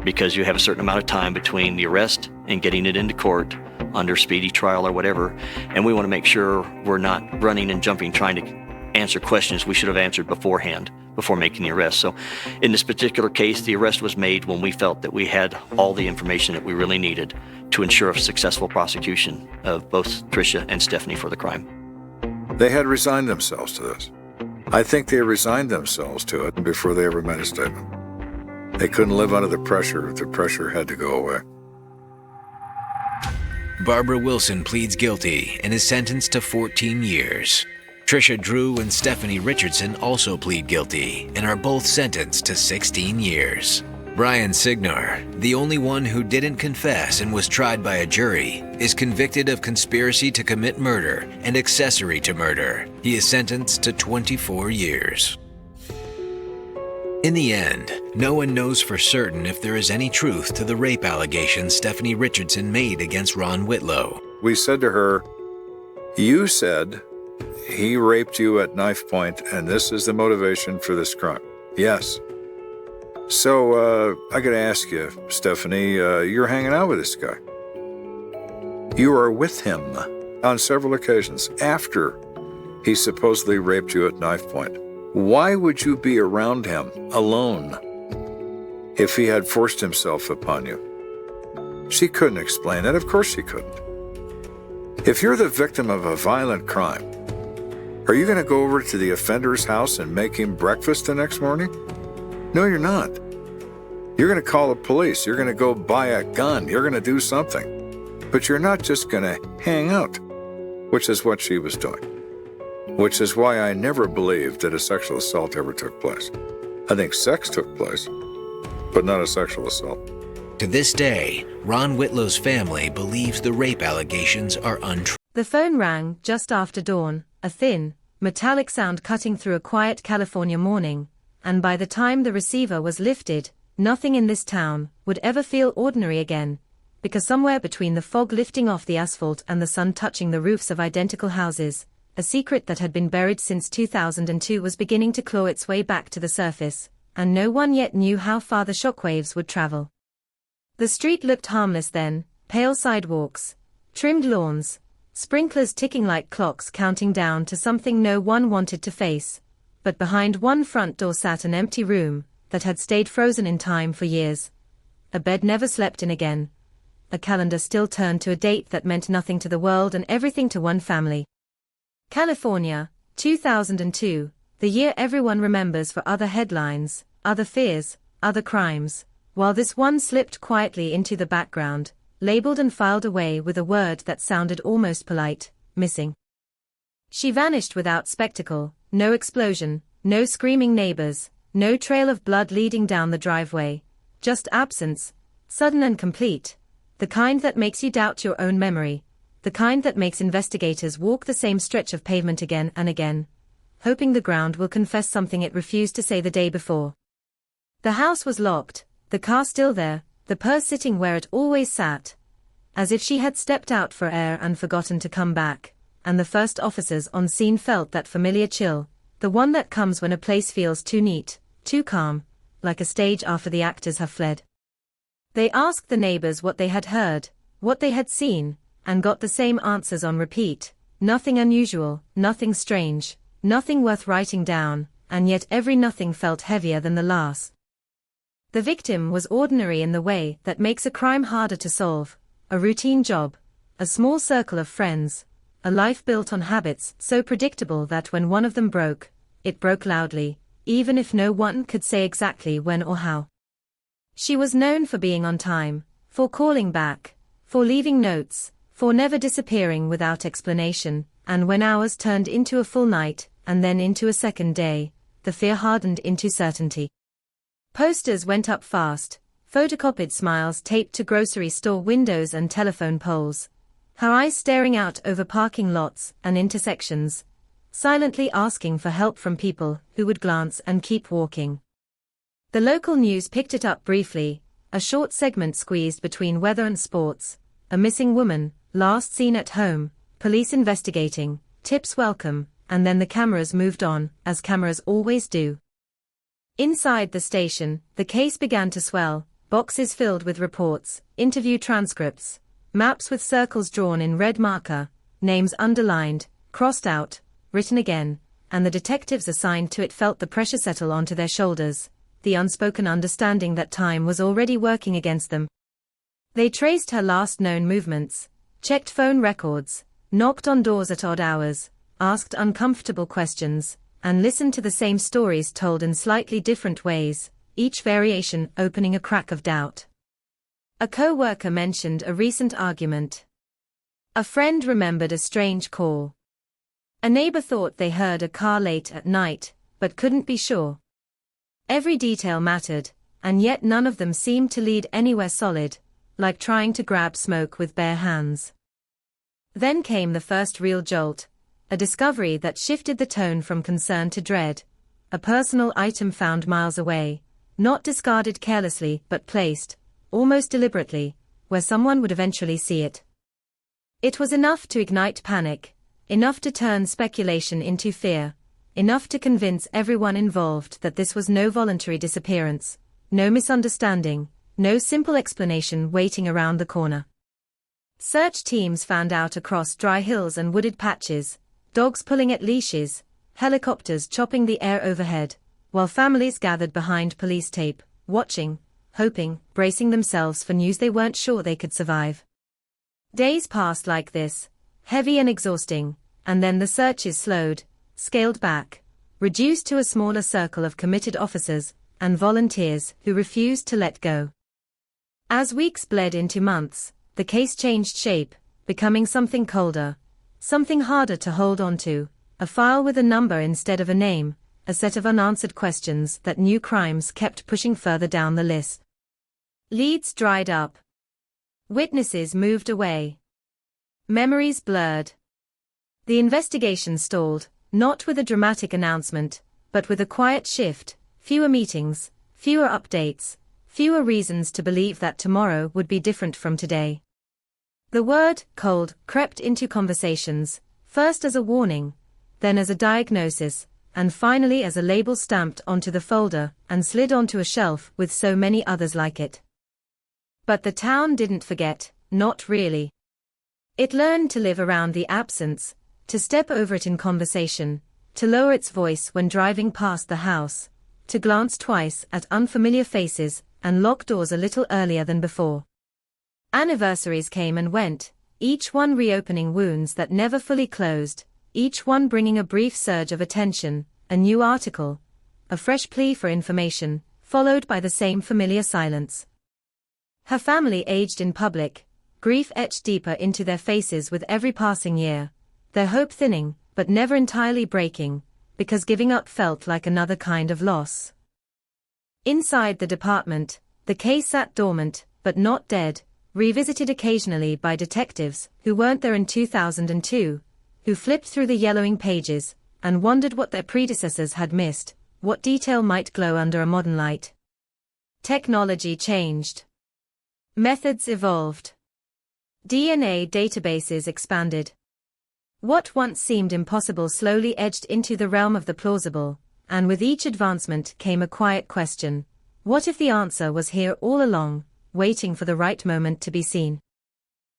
Because you have a certain amount of time between the arrest and getting it into court under speedy trial or whatever. And we want to make sure we're not running and jumping trying to answer questions we should have answered beforehand, before making the arrest. So in this particular case, the arrest was made when we felt that we had all the information that we really needed to ensure a successful prosecution of both Tricia and Stephanie for the crime. They had resigned themselves to this. I think they resigned themselves to it before they ever made a statement. They couldn't live under the pressure. The pressure had to go away. Barbara Wilson pleads guilty and is sentenced to 14 years. Trisha Drew and Stephanie Richardson also plead guilty and are both sentenced to 16 years. Brian Signar, the only one who didn't confess and was tried by a jury, is convicted of conspiracy to commit murder and accessory to murder. He is sentenced to 24 years. In the end, no one knows for certain if there is any truth to the rape allegations Stephanie Richardson made against Ron Whitlow. We said to her, "You said he raped you at knife point, and this is the motivation for this crime." "Yes." "So, I gotta ask you, Stephanie, you're hanging out with this guy. You are with him on several occasions after he supposedly raped you at knife point. Why would you be around him alone if he had forced himself upon you?" She couldn't explain that. Of course she couldn't. If you're the victim of a violent crime, are you going to go over to the offender's house and make him breakfast the next morning? No, you're not. You're going to call the police. You're going to go buy a gun. You're going to do something. But you're not just going to hang out, which is what she was doing. Which is why I never believed that a sexual assault ever took place. I think sex took place, but not a sexual assault. To this day, Ron Whitlow's family believes the rape allegations are untrue. The phone rang just after dawn, a thin, metallic sound cutting through a quiet California morning, and by the time the receiver was lifted, nothing in this town would ever feel ordinary again, because somewhere between the fog lifting off the asphalt and the sun touching the roofs of identical houses, a secret that had been buried since 2002 was beginning to claw its way back to the surface, and no one yet knew how far the shockwaves would travel. The street looked harmless then, pale sidewalks, trimmed lawns, sprinklers ticking like clocks counting down to something no one wanted to face. But behind one front door sat an empty room that had stayed frozen in time for years. A bed never slept in again. A calendar still turned to a date that meant nothing to the world and everything to one family. California, 2002, the year everyone remembers for other headlines, other fears, other crimes, while this one slipped quietly into the background, labeled and filed away with a word that sounded almost polite: missing. She vanished without spectacle, no explosion, no screaming neighbors, no trail of blood leading down the driveway, just absence, sudden and complete, the kind that makes you doubt your own memory, the kind that makes investigators walk the same stretch of pavement again and again, hoping the ground will confess something it refused to say the day before. The house was locked, the car still there, the purse sitting where it always sat, as if she had stepped out for air and forgotten to come back, and the first officers on scene felt that familiar chill, the one that comes when a place feels too neat, too calm, like a stage after the actors have fled. They asked the neighbors what they had heard, what they had seen, and got the same answers on repeat: nothing unusual, nothing strange, nothing worth writing down, and yet every nothing felt heavier than the last. The victim was ordinary in the way that makes a crime harder to solve: a routine job, a small circle of friends, a life built on habits so predictable that when one of them broke, it broke loudly, even if no one could say exactly when or how. She was known for being on time, for calling back, for leaving notes, for never disappearing without explanation, and when hours turned into a full night, and then into a second day, the fear hardened into certainty. Posters went up fast, photocopied smiles taped to grocery store windows and telephone poles, her eyes staring out over parking lots and intersections, silently asking for help from people who would glance and keep walking. The local news picked it up briefly, a short segment squeezed between weather and sports: a missing woman, last seen at home, police investigating, tips welcome, and then the cameras moved on, as cameras always do. Inside the station, the case began to swell, boxes filled with reports, interview transcripts, maps with circles drawn in red marker, names underlined, crossed out, written again, and the detectives assigned to it felt the pressure settle onto their shoulders, the unspoken understanding that time was already working against them. They traced her last known movements, checked phone records, knocked on doors at odd hours, asked uncomfortable questions, and listened to the same stories told in slightly different ways, each variation opening a crack of doubt. A co-worker mentioned a recent argument. A friend remembered a strange call. A neighbor thought they heard a car late at night, but couldn't be sure. Every detail mattered, and yet none of them seemed to lead anywhere solid, like trying to grab smoke with bare hands. Then came the first real jolt, a discovery that shifted the tone from concern to dread. A personal item found miles away, not discarded carelessly but placed, almost deliberately, where someone would eventually see it. It was enough to ignite panic, enough to turn speculation into fear, enough to convince everyone involved that this was no voluntary disappearance, no misunderstanding, no simple explanation waiting around the corner. Search teams fanned out across dry hills and wooded patches, dogs pulling at leashes, helicopters chopping the air overhead, while families gathered behind police tape, watching, hoping, bracing themselves for news they weren't sure they could survive. Days passed like this, heavy and exhausting, and then the searches slowed, scaled back, reduced to a smaller circle of committed officers and volunteers who refused to let go. As weeks bled into months, the case changed shape, becoming something colder, something harder to hold on to, a file with a number instead of a name, a set of unanswered questions that new crimes kept pushing further down the list. Leads dried up. Witnesses moved away. Memories blurred. The investigation stalled, not with a dramatic announcement, but with a quiet shift, fewer meetings, fewer updates, fewer reasons to believe that tomorrow would be different from today. The word, cold, crept into conversations, first as a warning, then as a diagnosis, and finally as a label stamped onto the folder and slid onto a shelf with so many others like it. But the town didn't forget, not really. It learned to live around the absence, to step over it in conversation, to lower its voice when driving past the house, to glance twice at unfamiliar faces and lock doors a little earlier than before. Anniversaries came and went, each one reopening wounds that never fully closed, each one bringing a brief surge of attention, a new article, a fresh plea for information, followed by the same familiar silence. Her family aged in public, grief etched deeper into their faces with every passing year, their hope thinning, but never entirely breaking, because giving up felt like another kind of loss. Inside the department, the case sat dormant, but not dead, revisited occasionally by detectives who weren't there in 2002, who flipped through the yellowing pages and wondered what their predecessors had missed, what detail might glow under a modern light. Technology changed. Methods evolved. DNA databases expanded. What once seemed impossible slowly edged into the realm of the plausible, and with each advancement came a quiet question: what if the answer was here all along, waiting for the right moment to be seen?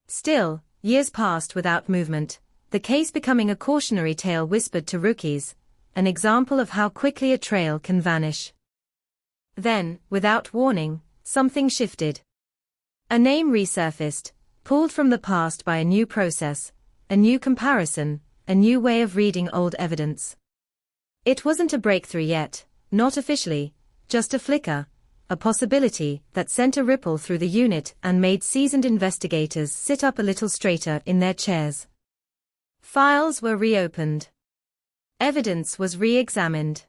Still, years passed without movement, the case becoming a cautionary tale whispered to rookies, an example of how quickly a trail can vanish. Then, without warning, something shifted. A name resurfaced, pulled from the past by a new process, a new comparison, a new way of reading old evidence. It wasn't a breakthrough yet, not officially, just a flicker, a possibility that sent a ripple through the unit and made seasoned investigators sit up a little straighter in their chairs. Files were reopened. Evidence was re-examined.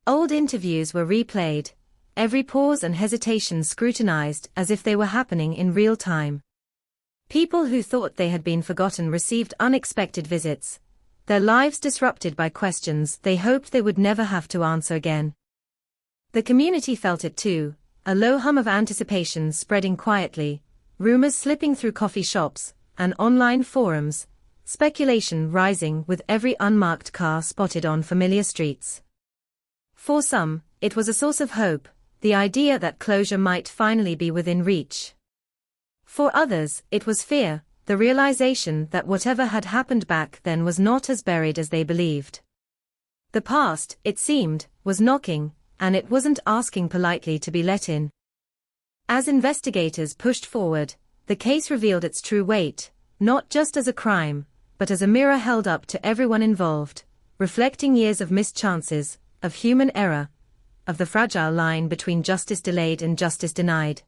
Old interviews were replayed, every pause and hesitation scrutinized as if they were happening in real time. People who thought they had been forgotten received unexpected visits, their lives disrupted by questions they hoped they would never have to answer again. The community felt it too, a low hum of anticipation spreading quietly, rumors slipping through coffee shops and online forums, speculation rising with every unmarked car spotted on familiar streets. For some, it was a source of hope, the idea that closure might finally be within reach. For others, it was fear, the realization that whatever had happened back then was not as buried as they believed. The past, it seemed, was knocking, and it wasn't asking politely to be let in. As investigators pushed forward, the case revealed its true weight, not just as a crime, but as a mirror held up to everyone involved, reflecting years of missed chances, of human error, of the fragile line between justice delayed and justice denied.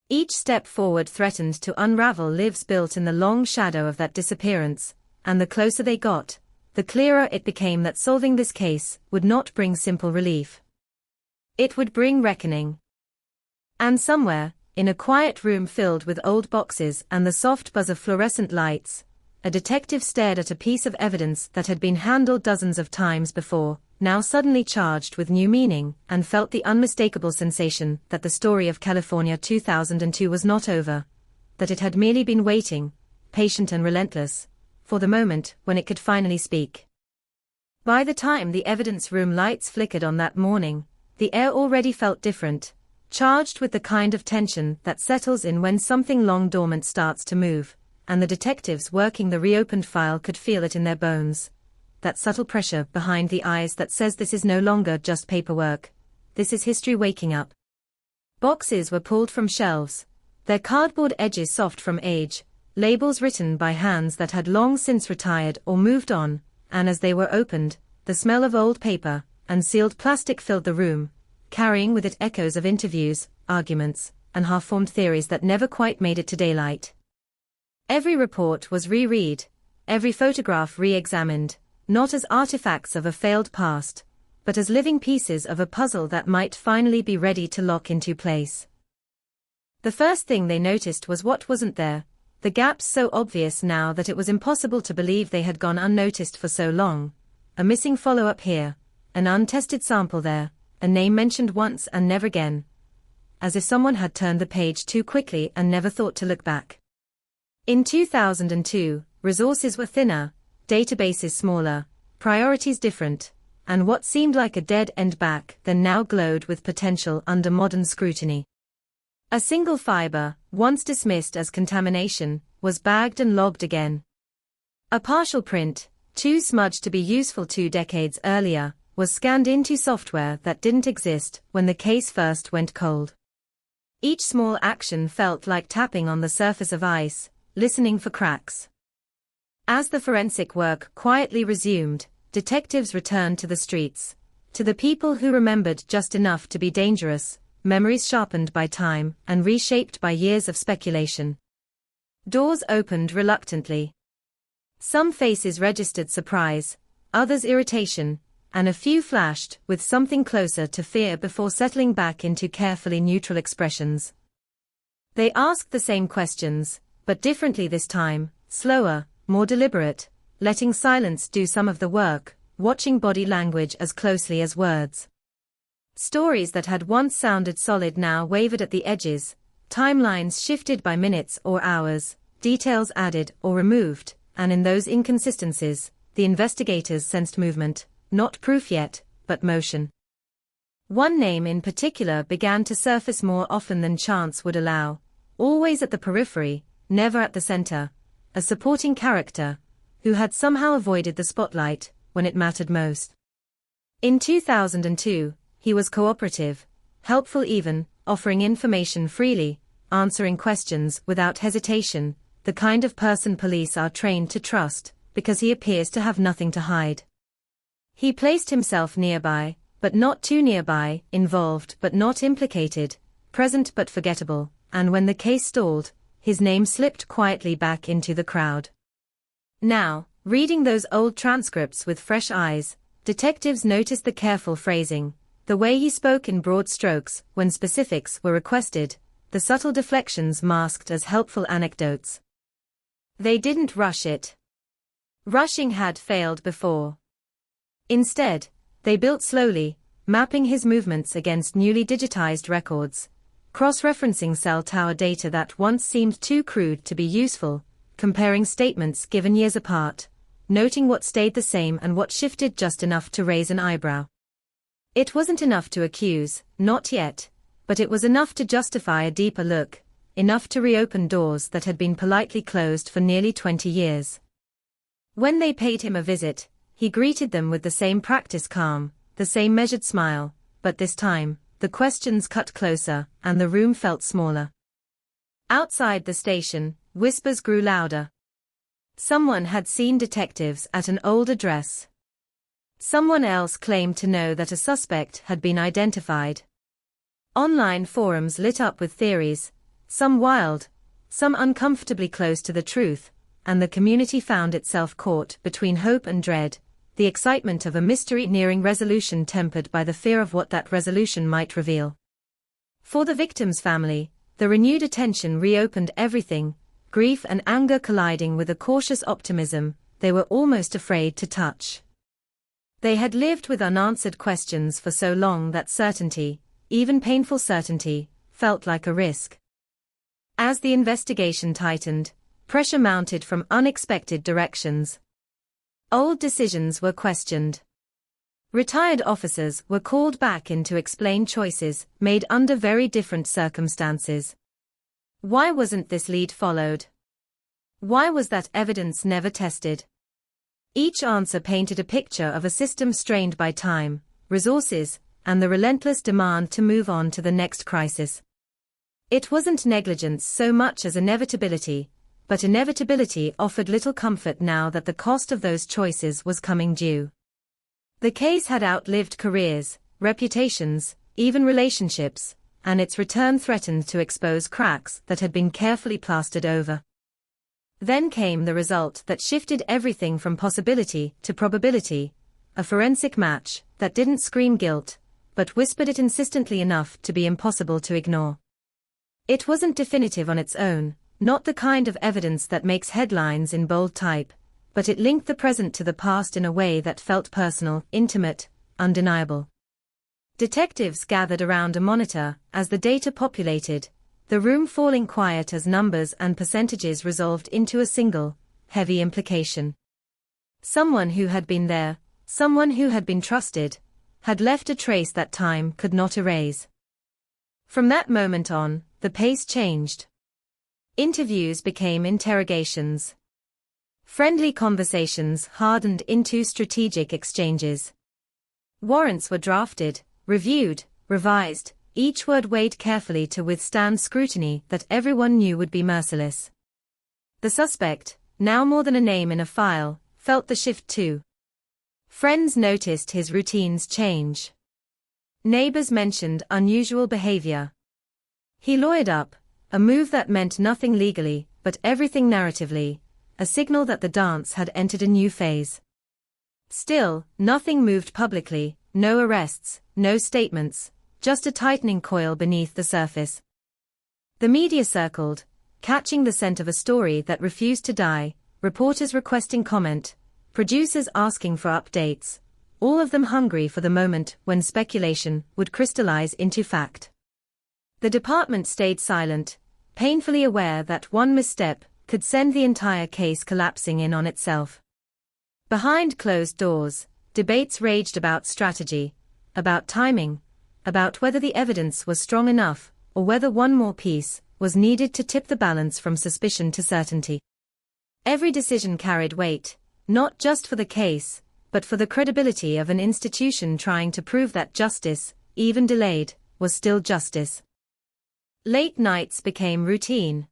Each step forward threatened to unravel lives built in the long shadow of that disappearance, and the closer they got, the clearer it became that solving this case would not bring simple relief. It would bring reckoning. And somewhere, in a quiet room filled with old boxes and the soft buzz of fluorescent lights, a detective stared at a piece of evidence that had been handled dozens of times before, now suddenly charged with new meaning, and felt the unmistakable sensation that the story of California 2002 was not over, that it had merely been waiting, patient and relentless, for the moment when it could finally speak. By the time the evidence room lights flickered on that morning, the air already felt different, charged with the kind of tension that settles in when something long dormant starts to move, and the detectives working the reopened file could feel it in their bones. That subtle pressure behind the eyes that says this is no longer just paperwork. This is history waking up. Boxes were pulled from shelves, their cardboard edges soft from age, labels written by hands that had long since retired or moved on, and as they were opened, the smell of old paper and sealed plastic filled the room, carrying with it echoes of interviews, arguments, and half-formed theories that never quite made it to daylight. Every report was reread, every photograph re-examined, not as artifacts of a failed past, but as living pieces of a puzzle that might finally be ready to lock into place. The first thing they noticed was what wasn't there, the gaps so obvious now that it was impossible to believe they had gone unnoticed for so long, a missing follow-up here, an untested sample there, a name mentioned once and never again, as if someone had turned the page too quickly and never thought to look back. In 2002, resources were thinner, databases smaller, priorities different, and what seemed like a dead end back then now glowed with potential under modern scrutiny. A single fiber, once dismissed as contamination, was bagged and logged again. A partial print, too smudged to be useful 2 decades earlier, was scanned into software that didn't exist when the case first went cold. Each small action felt like tapping on the surface of ice, listening for cracks. As the forensic work quietly resumed, detectives returned to the streets, to the people who remembered just enough to be dangerous, memories sharpened by time and reshaped by years of speculation. Doors opened reluctantly. Some faces registered surprise, others irritation, and a few flashed with something closer to fear before settling back into carefully neutral expressions. They asked the same questions, but differently this time, slower, more deliberate, letting silence do some of the work, watching body language as closely as words. Stories that had once sounded solid now wavered at the edges, timelines shifted by minutes or hours, details added or removed, and in those inconsistencies, the investigators sensed movement, not proof yet, but motion. One name in particular began to surface more often than chance would allow, always at the periphery, never at the center, a supporting character, who had somehow avoided the spotlight when it mattered most. In 2002, he was cooperative, helpful even, offering information freely, answering questions without hesitation, the kind of person police are trained to trust, because he appears to have nothing to hide. He placed himself nearby, but not too nearby, involved but not implicated, present but forgettable, and when the case stalled, his name slipped quietly back into the crowd. Now, reading those old transcripts with fresh eyes, detectives noticed the careful phrasing, the way he spoke in broad strokes when specifics were requested, the subtle deflections masked as helpful anecdotes. They didn't rush it. Rushing had failed before. Instead, they built slowly, mapping his movements against newly digitized records, cross-referencing cell tower data that once seemed too crude to be useful, comparing statements given years apart, noting what stayed the same and what shifted just enough to raise an eyebrow. It wasn't enough to accuse, not yet, but it was enough to justify a deeper look, enough to reopen doors that had been politely closed for nearly 20 years. When they paid him a visit, he greeted them with the same practiced calm, the same measured smile, but this time, the questions cut closer, and the room felt smaller. Outside the station, whispers grew louder. Someone had seen detectives at an old address. Someone else claimed to know that a suspect had been identified. Online forums lit up with theories, some wild, some uncomfortably close to the truth, and the community found itself caught between hope and dread, the excitement of a mystery nearing resolution tempered by the fear of what that resolution might reveal. For the victim's family, the renewed attention reopened everything, grief and anger colliding with a cautious optimism they were almost afraid to touch. They had lived with unanswered questions for so long that certainty, even painful certainty, felt like a risk. As the investigation tightened, pressure mounted from unexpected directions. Old decisions were questioned. Retired officers were called back in to explain choices made under very different circumstances. Why wasn't this lead followed? Why was that evidence never tested? Each answer painted a picture of a system strained by time, resources, and the relentless demand to move on to the next crisis. It wasn't negligence so much as inevitability, but inevitability offered little comfort now that the cost of those choices was coming due. The case had outlived careers, reputations, even relationships, and its return threatened to expose cracks that had been carefully plastered over. Then came the result that shifted everything from possibility to probability, a forensic match that didn't scream guilt, but whispered it insistently enough to be impossible to ignore. It wasn't definitive on its own, not the kind of evidence that makes headlines in bold type, but it linked the present to the past in a way that felt personal, intimate, undeniable. Detectives gathered around a monitor as the data populated, the room falling quiet as numbers and percentages resolved into a single, heavy implication. Someone who had been there, someone who had been trusted, had left a trace that time could not erase. From that moment on, the pace changed. Interviews became interrogations. Friendly conversations hardened into strategic exchanges. Warrants were drafted, reviewed, revised, each word weighed carefully to withstand scrutiny that everyone knew would be merciless. The suspect, now more than a name in a file, felt the shift too. Friends noticed his routines change. Neighbors mentioned unusual behavior. He lawyered up, a move that meant nothing legally, but everything narratively, a signal that the dance had entered a new phase. Still, nothing moved publicly, no arrests, no statements, just a tightening coil beneath the surface. The media circled, catching the scent of a story that refused to die, reporters requesting comment, producers asking for updates, all of them hungry for the moment when speculation would crystallize into fact. The department stayed silent, painfully aware that one misstep could send the entire case collapsing in on itself. Behind closed doors, debates raged about strategy, about timing, about whether the evidence was strong enough, or whether one more piece was needed to tip the balance from suspicion to certainty. Every decision carried weight, not just for the case, but for the credibility of an institution trying to prove that justice, even delayed, was still justice. Late nights became routine.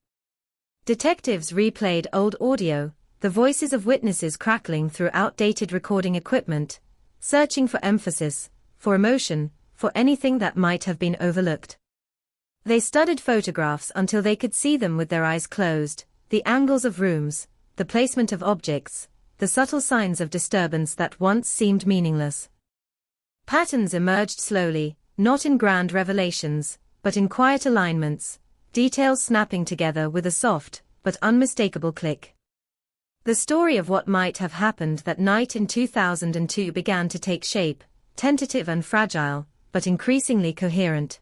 Detectives replayed old audio, the voices of witnesses crackling through outdated recording equipment, searching for emphasis, for emotion, for anything that might have been overlooked. They studied photographs until they could see them with their eyes closed, the angles of rooms, the placement of objects, the subtle signs of disturbance that once seemed meaningless. Patterns emerged slowly, not in grand revelations, but in quiet alignments, details snapping together with a soft, but unmistakable click. The story of what might have happened that night in 2002 began to take shape, tentative and fragile, but increasingly coherent.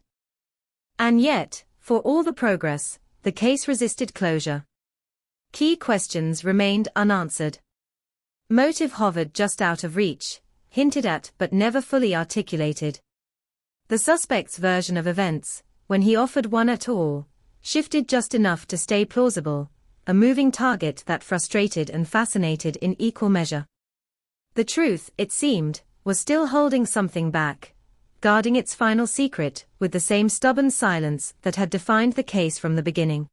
And yet, for all the progress, the case resisted closure. Key questions remained unanswered. Motive hovered just out of reach, hinted at but never fully articulated. The suspect's version of events, when he offered one at all, shifted just enough to stay plausible, a moving target that frustrated and fascinated in equal measure. The truth, it seemed, was still holding something back, guarding its final secret with the same stubborn silence that had defined the case from the beginning.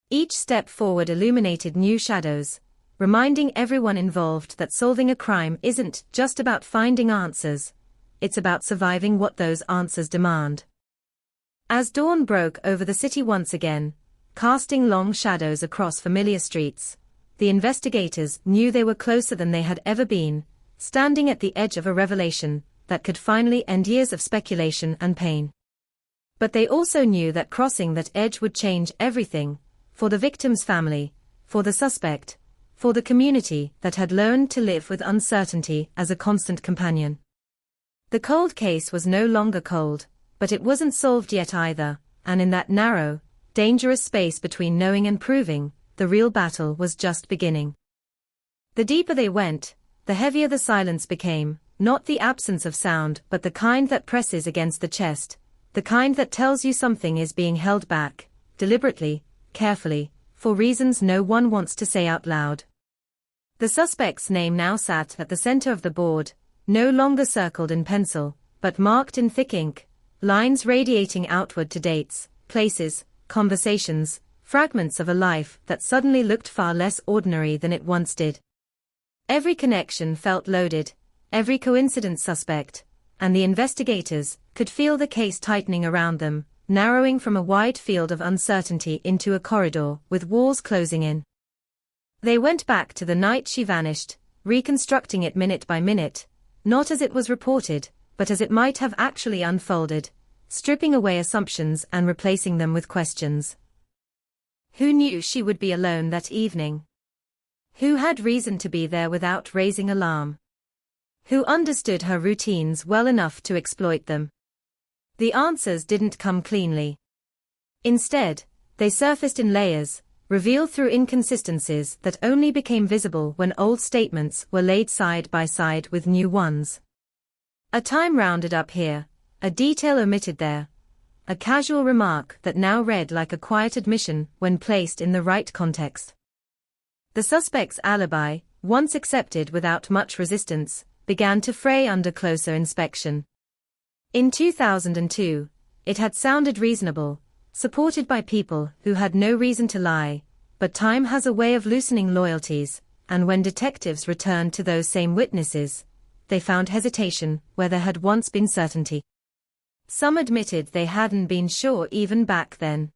Each step forward illuminated new shadows, reminding everyone involved that solving a crime isn't just about finding answers, it's about surviving what those answers demand. As dawn broke over the city once again, casting long shadows across familiar streets, the investigators knew they were closer than they had ever been, standing at the edge of a revelation that could finally end years of speculation and pain. But they also knew that crossing that edge would change everything, for the victim's family, for the suspect, for the community that had learned to live with uncertainty as a constant companion. The cold case was no longer cold, but it wasn't solved yet either, and in that narrow, dangerous space between knowing and proving, the real battle was just beginning. The deeper they went, the heavier the silence became, not the absence of sound but the kind that presses against the chest, the kind that tells you something is being held back, deliberately, carefully, for reasons no one wants to say out loud. The suspect's name now sat at the center of the board, no longer circled in pencil, but marked in thick ink, lines radiating outward to dates, places, conversations, fragments of a life that suddenly looked far less ordinary than it once did. Every connection felt loaded, every coincidence suspect, and the investigators could feel the case tightening around them, narrowing from a wide field of uncertainty into a corridor with walls closing in. They went back to the night she vanished, reconstructing it minute by minute, not as it was reported, but as it might have actually unfolded, stripping away assumptions and replacing them with questions. Who knew she would be alone that evening? Who had reason to be there without raising alarm? Who understood her routines well enough to exploit them? The answers didn't come cleanly. Instead, they surfaced in layers, revealed through inconsistencies that only became visible when old statements were laid side by side with new ones. A time rounded up here, a detail omitted there, a casual remark that now read like a quiet admission when placed in the right context. The suspect's alibi, once accepted without much resistance, began to fray under closer inspection. In 2002, it had sounded reasonable, supported by people who had no reason to lie, but time has a way of loosening loyalties, and when detectives returned to those same witnesses, they found hesitation where there had once been certainty. Some admitted they hadn't been sure even back then.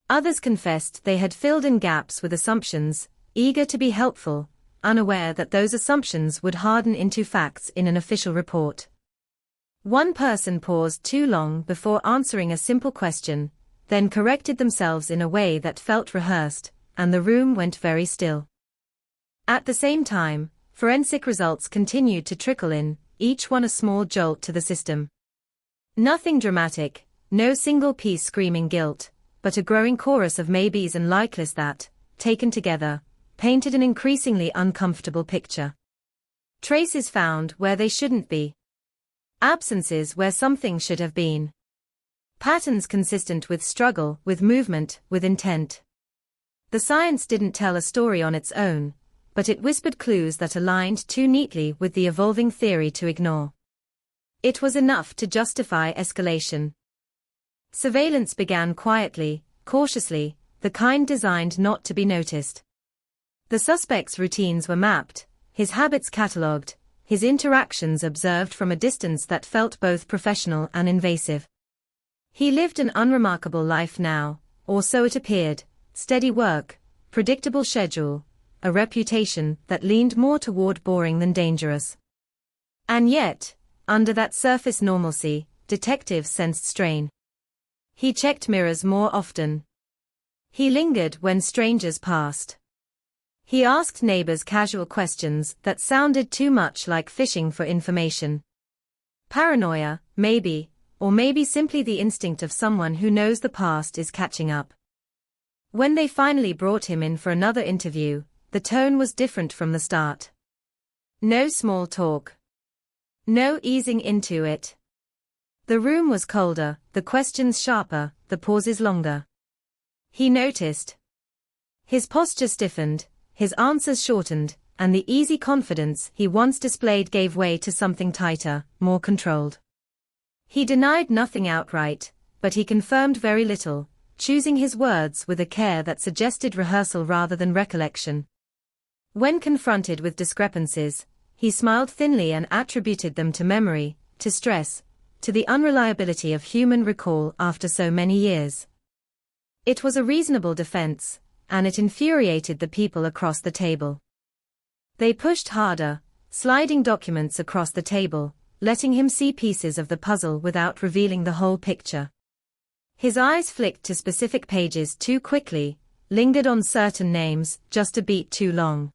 Others confessed they had filled in gaps with assumptions, eager to be helpful, unaware that those assumptions would harden into facts in an official report. One person paused too long before answering a simple question, then corrected themselves in a way that felt rehearsed, and the room went very still. At the same time, forensic results continued to trickle in, each one a small jolt to the system. Nothing dramatic, no single piece screaming guilt, but a growing chorus of maybes and likeless that, taken together, painted an increasingly uncomfortable picture. Traces found where they shouldn't be. Absences where something should have been. Patterns consistent with struggle, with movement, with intent. The science didn't tell a story on its own, but it whispered clues that aligned too neatly with the evolving theory to ignore. It was enough to justify escalation. Surveillance began quietly, cautiously, the kind designed not to be noticed. The suspect's routines were mapped, his habits catalogued, his interactions observed from a distance that felt both professional and invasive. He lived an unremarkable life now, or so it appeared, steady work, predictable schedule, a reputation that leaned more toward boring than dangerous. And yet, under that surface normalcy, detectives sensed strain. He checked mirrors more often. He lingered when strangers passed. He asked neighbors casual questions that sounded too much like fishing for information. Paranoia, maybe, or maybe simply the instinct of someone who knows the past is catching up. When they finally brought him in for another interview, the tone was different from the start. No small talk. No easing into it. The room was colder, the questions sharper, the pauses longer. He noticed. His posture stiffened, his answers shortened, and the easy confidence he once displayed gave way to something tighter, more controlled. He denied nothing outright, but he confirmed very little, choosing his words with a care that suggested rehearsal rather than recollection. When confronted with discrepancies, he smiled thinly and attributed them to memory, to stress, to the unreliability of human recall after so many years. It was a reasonable defense, and it infuriated the people across the table. They pushed harder, sliding documents across the table, letting him see pieces of the puzzle without revealing the whole picture. His eyes flicked to specific pages too quickly, lingered on certain names just a beat too long.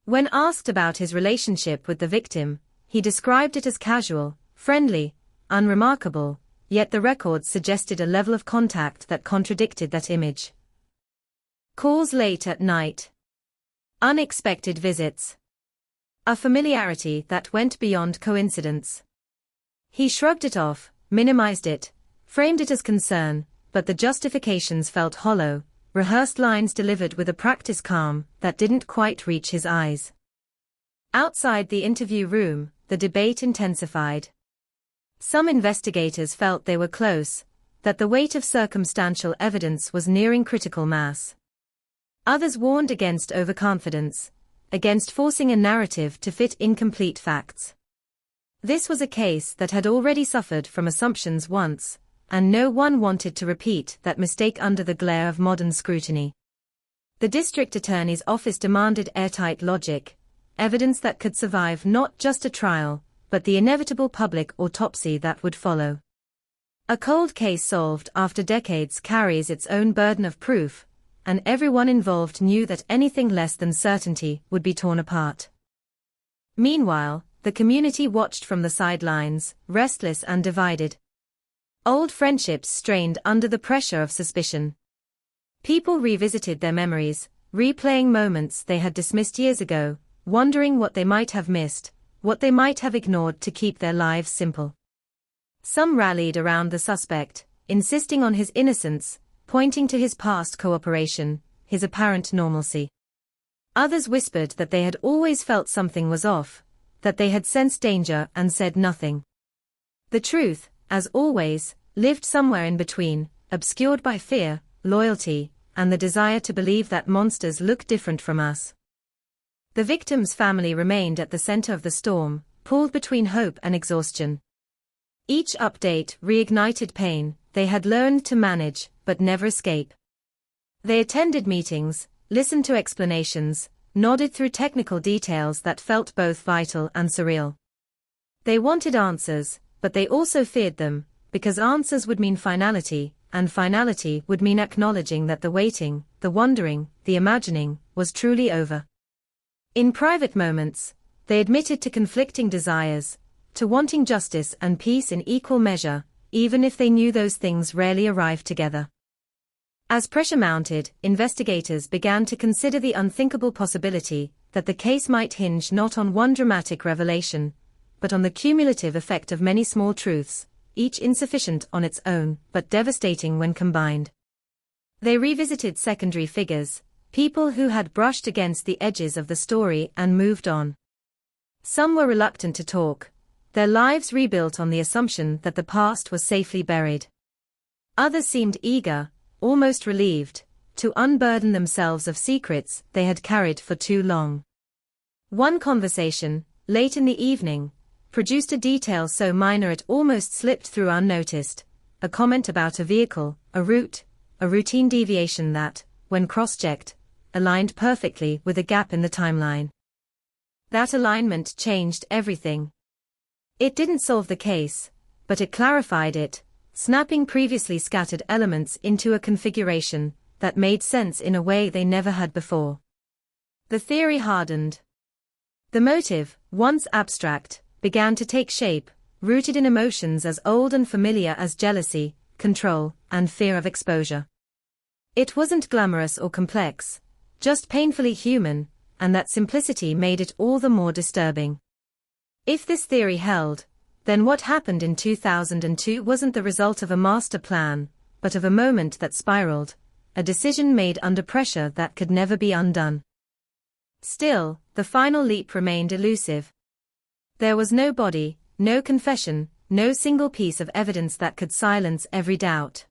When asked about his relationship with the victim, he described it as casual, friendly, unremarkable, yet the records suggested a level of contact that contradicted that image. Calls late at night. Unexpected visits. A familiarity that went beyond coincidence. He shrugged it off, minimized it, framed it as concern, but the justifications felt hollow, rehearsed lines delivered with a practice calm that didn't quite reach his eyes. Outside the interview room, the debate intensified. Some investigators felt they were close, that the weight of circumstantial evidence was nearing critical mass. Others warned against overconfidence, against forcing a narrative to fit incomplete facts. This was a case that had already suffered from assumptions once, and no one wanted to repeat that mistake under the glare of modern scrutiny. The district attorney's office demanded airtight logic, evidence that could survive not just a trial, but the inevitable public autopsy that would follow. A cold case solved after decades carries its own burden of proof, and everyone involved knew that anything less than certainty would be torn apart. Meanwhile, the community watched from the sidelines, restless and divided. Old friendships strained under the pressure of suspicion. People revisited their memories, replaying moments they had dismissed years ago, wondering what they might have missed, what they might have ignored to keep their lives simple. Some rallied around the suspect, insisting on his innocence, pointing to his past cooperation, his apparent normalcy. Others whispered that they had always felt something was off, that they had sensed danger and said nothing. The truth, as always, lived somewhere in between, obscured by fear, loyalty, and the desire to believe that monsters look different from us. The victim's family remained at the center of the storm, pulled between hope and exhaustion. Each update reignited pain they had learned to manage, but never escape. They attended meetings, listened to explanations, nodded through technical details that felt both vital and surreal. They wanted answers, but they also feared them, because answers would mean finality, and finality would mean acknowledging that the waiting, the wondering, the imagining, was truly over. In private moments, they admitted to conflicting desires, to wanting justice and peace in equal measure, even if they knew those things rarely arrived together. As pressure mounted, investigators began to consider the unthinkable possibility that the case might hinge not on one dramatic revelation, but on the cumulative effect of many small truths, each insufficient on its own, but devastating when combined. They revisited secondary figures, people who had brushed against the edges of the story and moved on. Some were reluctant to talk, their lives rebuilt on the assumption that the past was safely buried. Others seemed eager, almost relieved, to unburden themselves of secrets they had carried for too long. One conversation, late in the evening, produced a detail so minor it almost slipped through unnoticed, a comment about a vehicle, a route, a routine deviation that, when cross-checked, aligned perfectly with a gap in the timeline. That alignment changed everything. It didn't solve the case, but it clarified it, snapping previously scattered elements into a configuration that made sense in a way they never had before. The theory hardened. The motive, once abstract, began to take shape, rooted in emotions as old and familiar as jealousy, control, and fear of exposure. It wasn't glamorous or complex, just painfully human, and that simplicity made it all the more disturbing. If this theory held, then what happened in 2002 wasn't the result of a master plan, but of a moment that spiraled, a decision made under pressure that could never be undone. Still, the final leap remained elusive. There was no body, no confession, no single piece of evidence that could silence every doubt.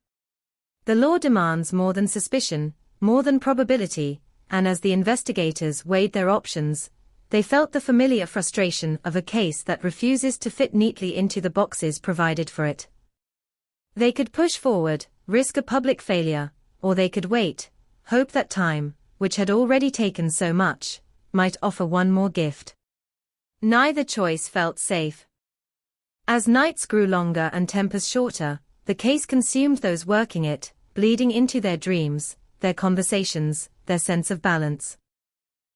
The law demands more than suspicion, more than probability, and as the investigators weighed their options, they felt the familiar frustration of a case that refuses to fit neatly into the boxes provided for it. They could push forward, risk a public failure, or they could wait, hope that time, which had already taken so much, might offer one more gift. Neither choice felt safe. As nights grew longer and tempers shorter, the case consumed those working it, bleeding into their dreams, their conversations, their sense of balance.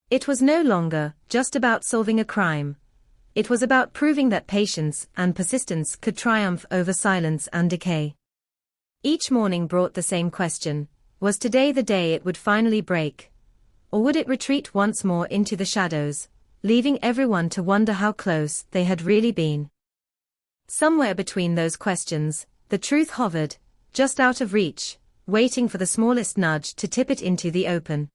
It was no longer just about solving a crime. It was about proving that patience and persistence could triumph over silence and decay. Each morning brought the same question: was today the day it would finally break? Or would it retreat once more into the shadows, leaving everyone to wonder how close they had really been? Somewhere between those questions, the truth hovered, just out of reach, waiting for the smallest nudge to tip it into the open.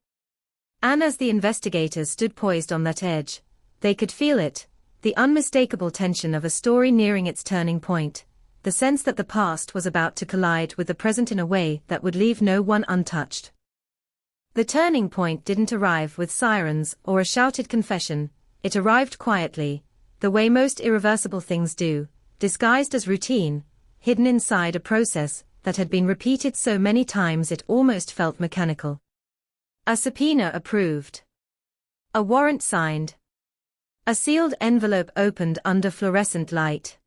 And as the investigators stood poised on that edge, they could feel it, the unmistakable tension of a story nearing its turning point, the sense that the past was about to collide with the present in a way that would leave no one untouched. The turning point didn't arrive with sirens or a shouted confession, it arrived quietly, the way most irreversible things do, disguised as routine, hidden inside a process that had been repeated so many times it almost felt mechanical. A subpoena approved. A warrant signed. A sealed envelope opened under fluorescent light.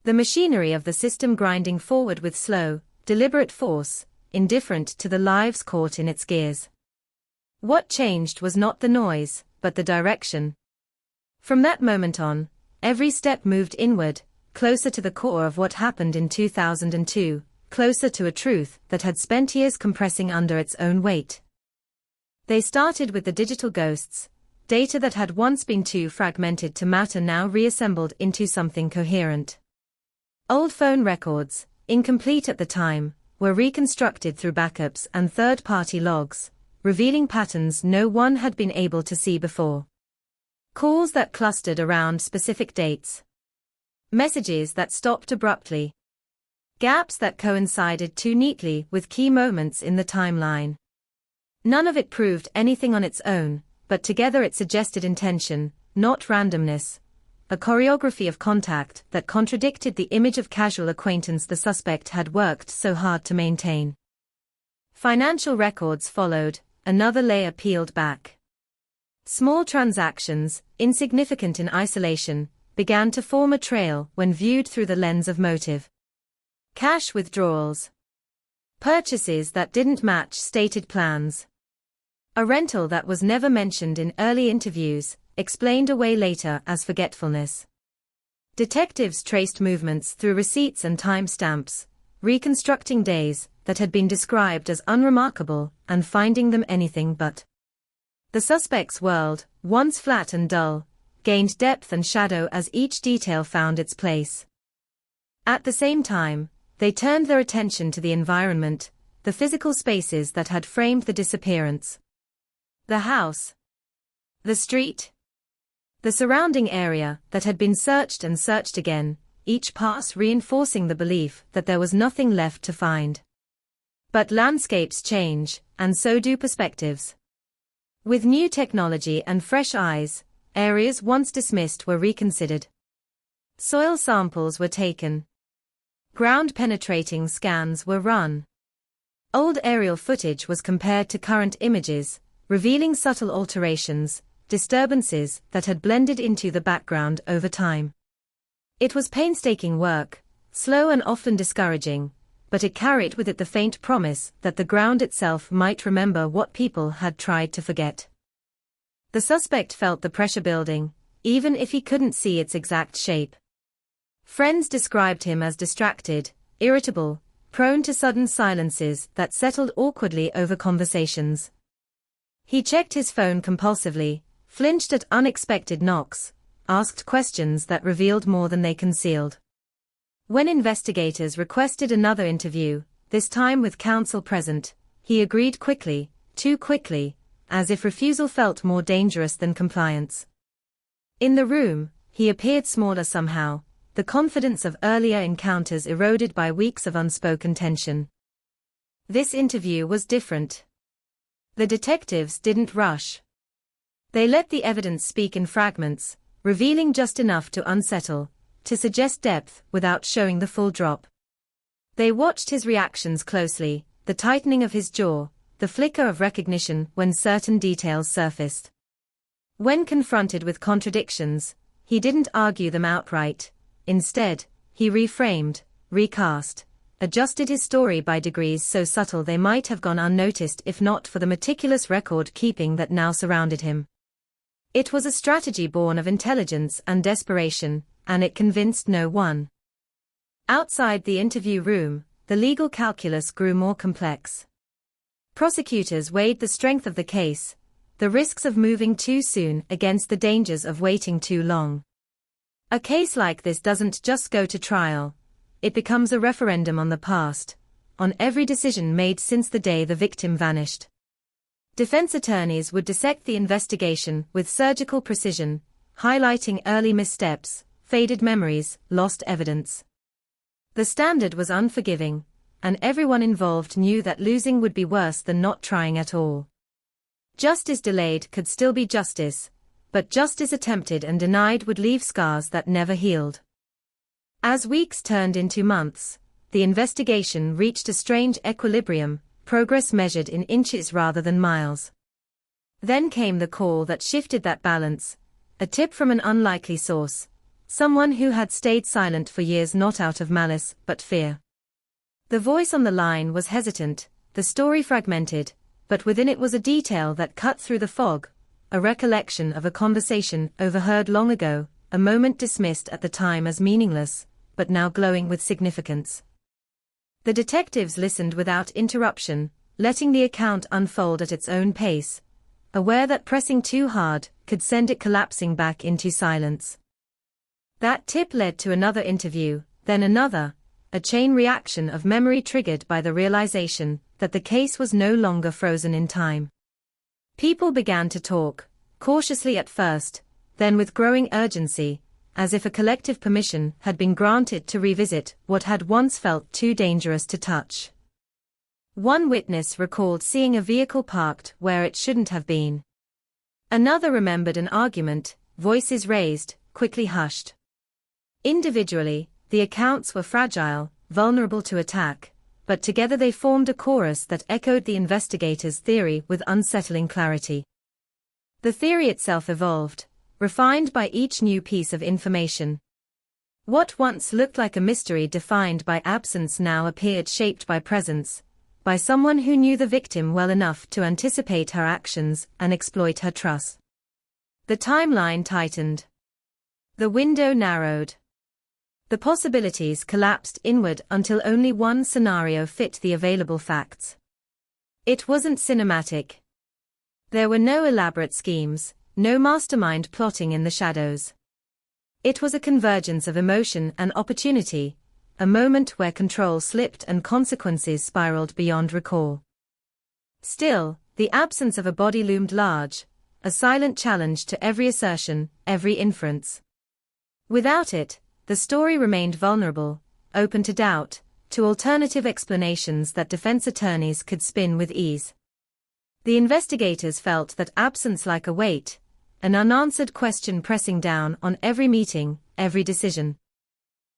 The machinery of the system grinding forward with slow, deliberate force, indifferent to the lives caught in its gears. What changed was not the noise, but the direction. From that moment on, every step moved inward, closer to the core of what happened in 2002, closer to a truth that had spent years compressing under its own weight. They started with the digital ghosts, data that had once been too fragmented to matter now reassembled into something coherent. Old phone records, incomplete at the time, were reconstructed through backups and third-party logs, revealing patterns no one had been able to see before. Calls that clustered around specific dates. Messages that stopped abruptly. Gaps that coincided too neatly with key moments in the timeline. None of it proved anything on its own, but together it suggested intention, not randomness. A choreography of contact that contradicted the image of casual acquaintance the suspect had worked so hard to maintain. Financial records followed, another layer peeled back. Small transactions, insignificant in isolation, began to form a trail when viewed through the lens of motive. Cash withdrawals. Purchases that didn't match stated plans. A rental that was never mentioned in early interviews, explained away later as forgetfulness. Detectives traced movements through receipts and timestamps, reconstructing days that had been described as unremarkable and finding them anything but. The suspect's world, once flat and dull, gained depth and shadow as each detail found its place. At the same time, they turned their attention to the environment, the physical spaces that had framed the disappearance. The house. The street. The surrounding area that had been searched and searched again, each pass reinforcing the belief that there was nothing left to find. But landscapes change, and so do perspectives. With new technology and fresh eyes, areas once dismissed were reconsidered. Soil samples were taken. Ground-penetrating scans were run. Old aerial footage was compared to current images, revealing subtle alterations, disturbances that had blended into the background over time. It was painstaking work, slow and often discouraging, but it carried with it the faint promise that the ground itself might remember what people had tried to forget. The suspect felt the pressure building, even if he couldn't see its exact shape. Friends described him as distracted, irritable, prone to sudden silences that settled awkwardly over conversations. He checked his phone compulsively, flinched at unexpected knocks, asked questions that revealed more than they concealed. When investigators requested another interview, this time with counsel present, he agreed quickly, too quickly, as if refusal felt more dangerous than compliance. In the room, he appeared smaller somehow, the confidence of earlier encounters eroded by weeks of unspoken tension. This interview was different. The detectives didn't rush. They let the evidence speak in fragments, revealing just enough to unsettle, to suggest depth without showing the full drop. They watched his reactions closely, the tightening of his jaw, the flicker of recognition when certain details surfaced. When confronted with contradictions, he didn't argue them outright. Instead, he reframed, recast, adjusted his story by degrees so subtle they might have gone unnoticed if not for the meticulous record-keeping that now surrounded him. It was a strategy born of intelligence and desperation, and it convinced no one. Outside the interview room, the legal calculus grew more complex. Prosecutors weighed the strength of the case, the risks of moving too soon against the dangers of waiting too long. A case like this doesn't just go to trial, it becomes a referendum on the past, on every decision made since the day the victim vanished. Defense attorneys would dissect the investigation with surgical precision, highlighting early missteps, faded memories, lost evidence. The standard was unforgiving, and everyone involved knew that losing would be worse than not trying at all. Justice delayed could still be justice, but justice attempted and denied would leave scars that never healed. As weeks turned into months, the investigation reached a strange equilibrium, progress measured in inches rather than miles. Then came the call that shifted that balance, a tip from an unlikely source, someone who had stayed silent for years not out of malice but fear. The voice on the line was hesitant, the story fragmented, but within it was a detail that cut through the fog, a recollection of a conversation overheard long ago, a moment dismissed at the time as meaningless, but now glowing with significance. The detectives listened without interruption, letting the account unfold at its own pace, aware that pressing too hard could send it collapsing back into silence. That tip led to another interview, then another, a chain reaction of memory triggered by the realization that the case was no longer frozen in time. People began to talk, cautiously at first, then with growing urgency, as if a collective permission had been granted to revisit what had once felt too dangerous to touch. One witness recalled seeing a vehicle parked where it shouldn't have been. Another remembered an argument, voices raised, quickly hushed. Individually, the accounts were fragile, vulnerable to attack, but together they formed a chorus that echoed the investigators' theory with unsettling clarity. The theory itself evolved, refined by each new piece of information. What once looked like a mystery defined by absence now appeared shaped by presence, by someone who knew the victim well enough to anticipate her actions and exploit her trust. The timeline tightened. The window narrowed. The possibilities collapsed inward until only one scenario fit the available facts. It wasn't cinematic. There were no elaborate schemes, no mastermind plotting in the shadows. It was a convergence of emotion and opportunity, a moment where control slipped and consequences spiraled beyond recall. Still, the absence of a body loomed large, a silent challenge to every assertion, every inference. Without it, the story remained vulnerable, open to doubt, to alternative explanations that defense attorneys could spin with ease. The investigators felt that absence like a weight, an unanswered question pressing down on every meeting, every decision.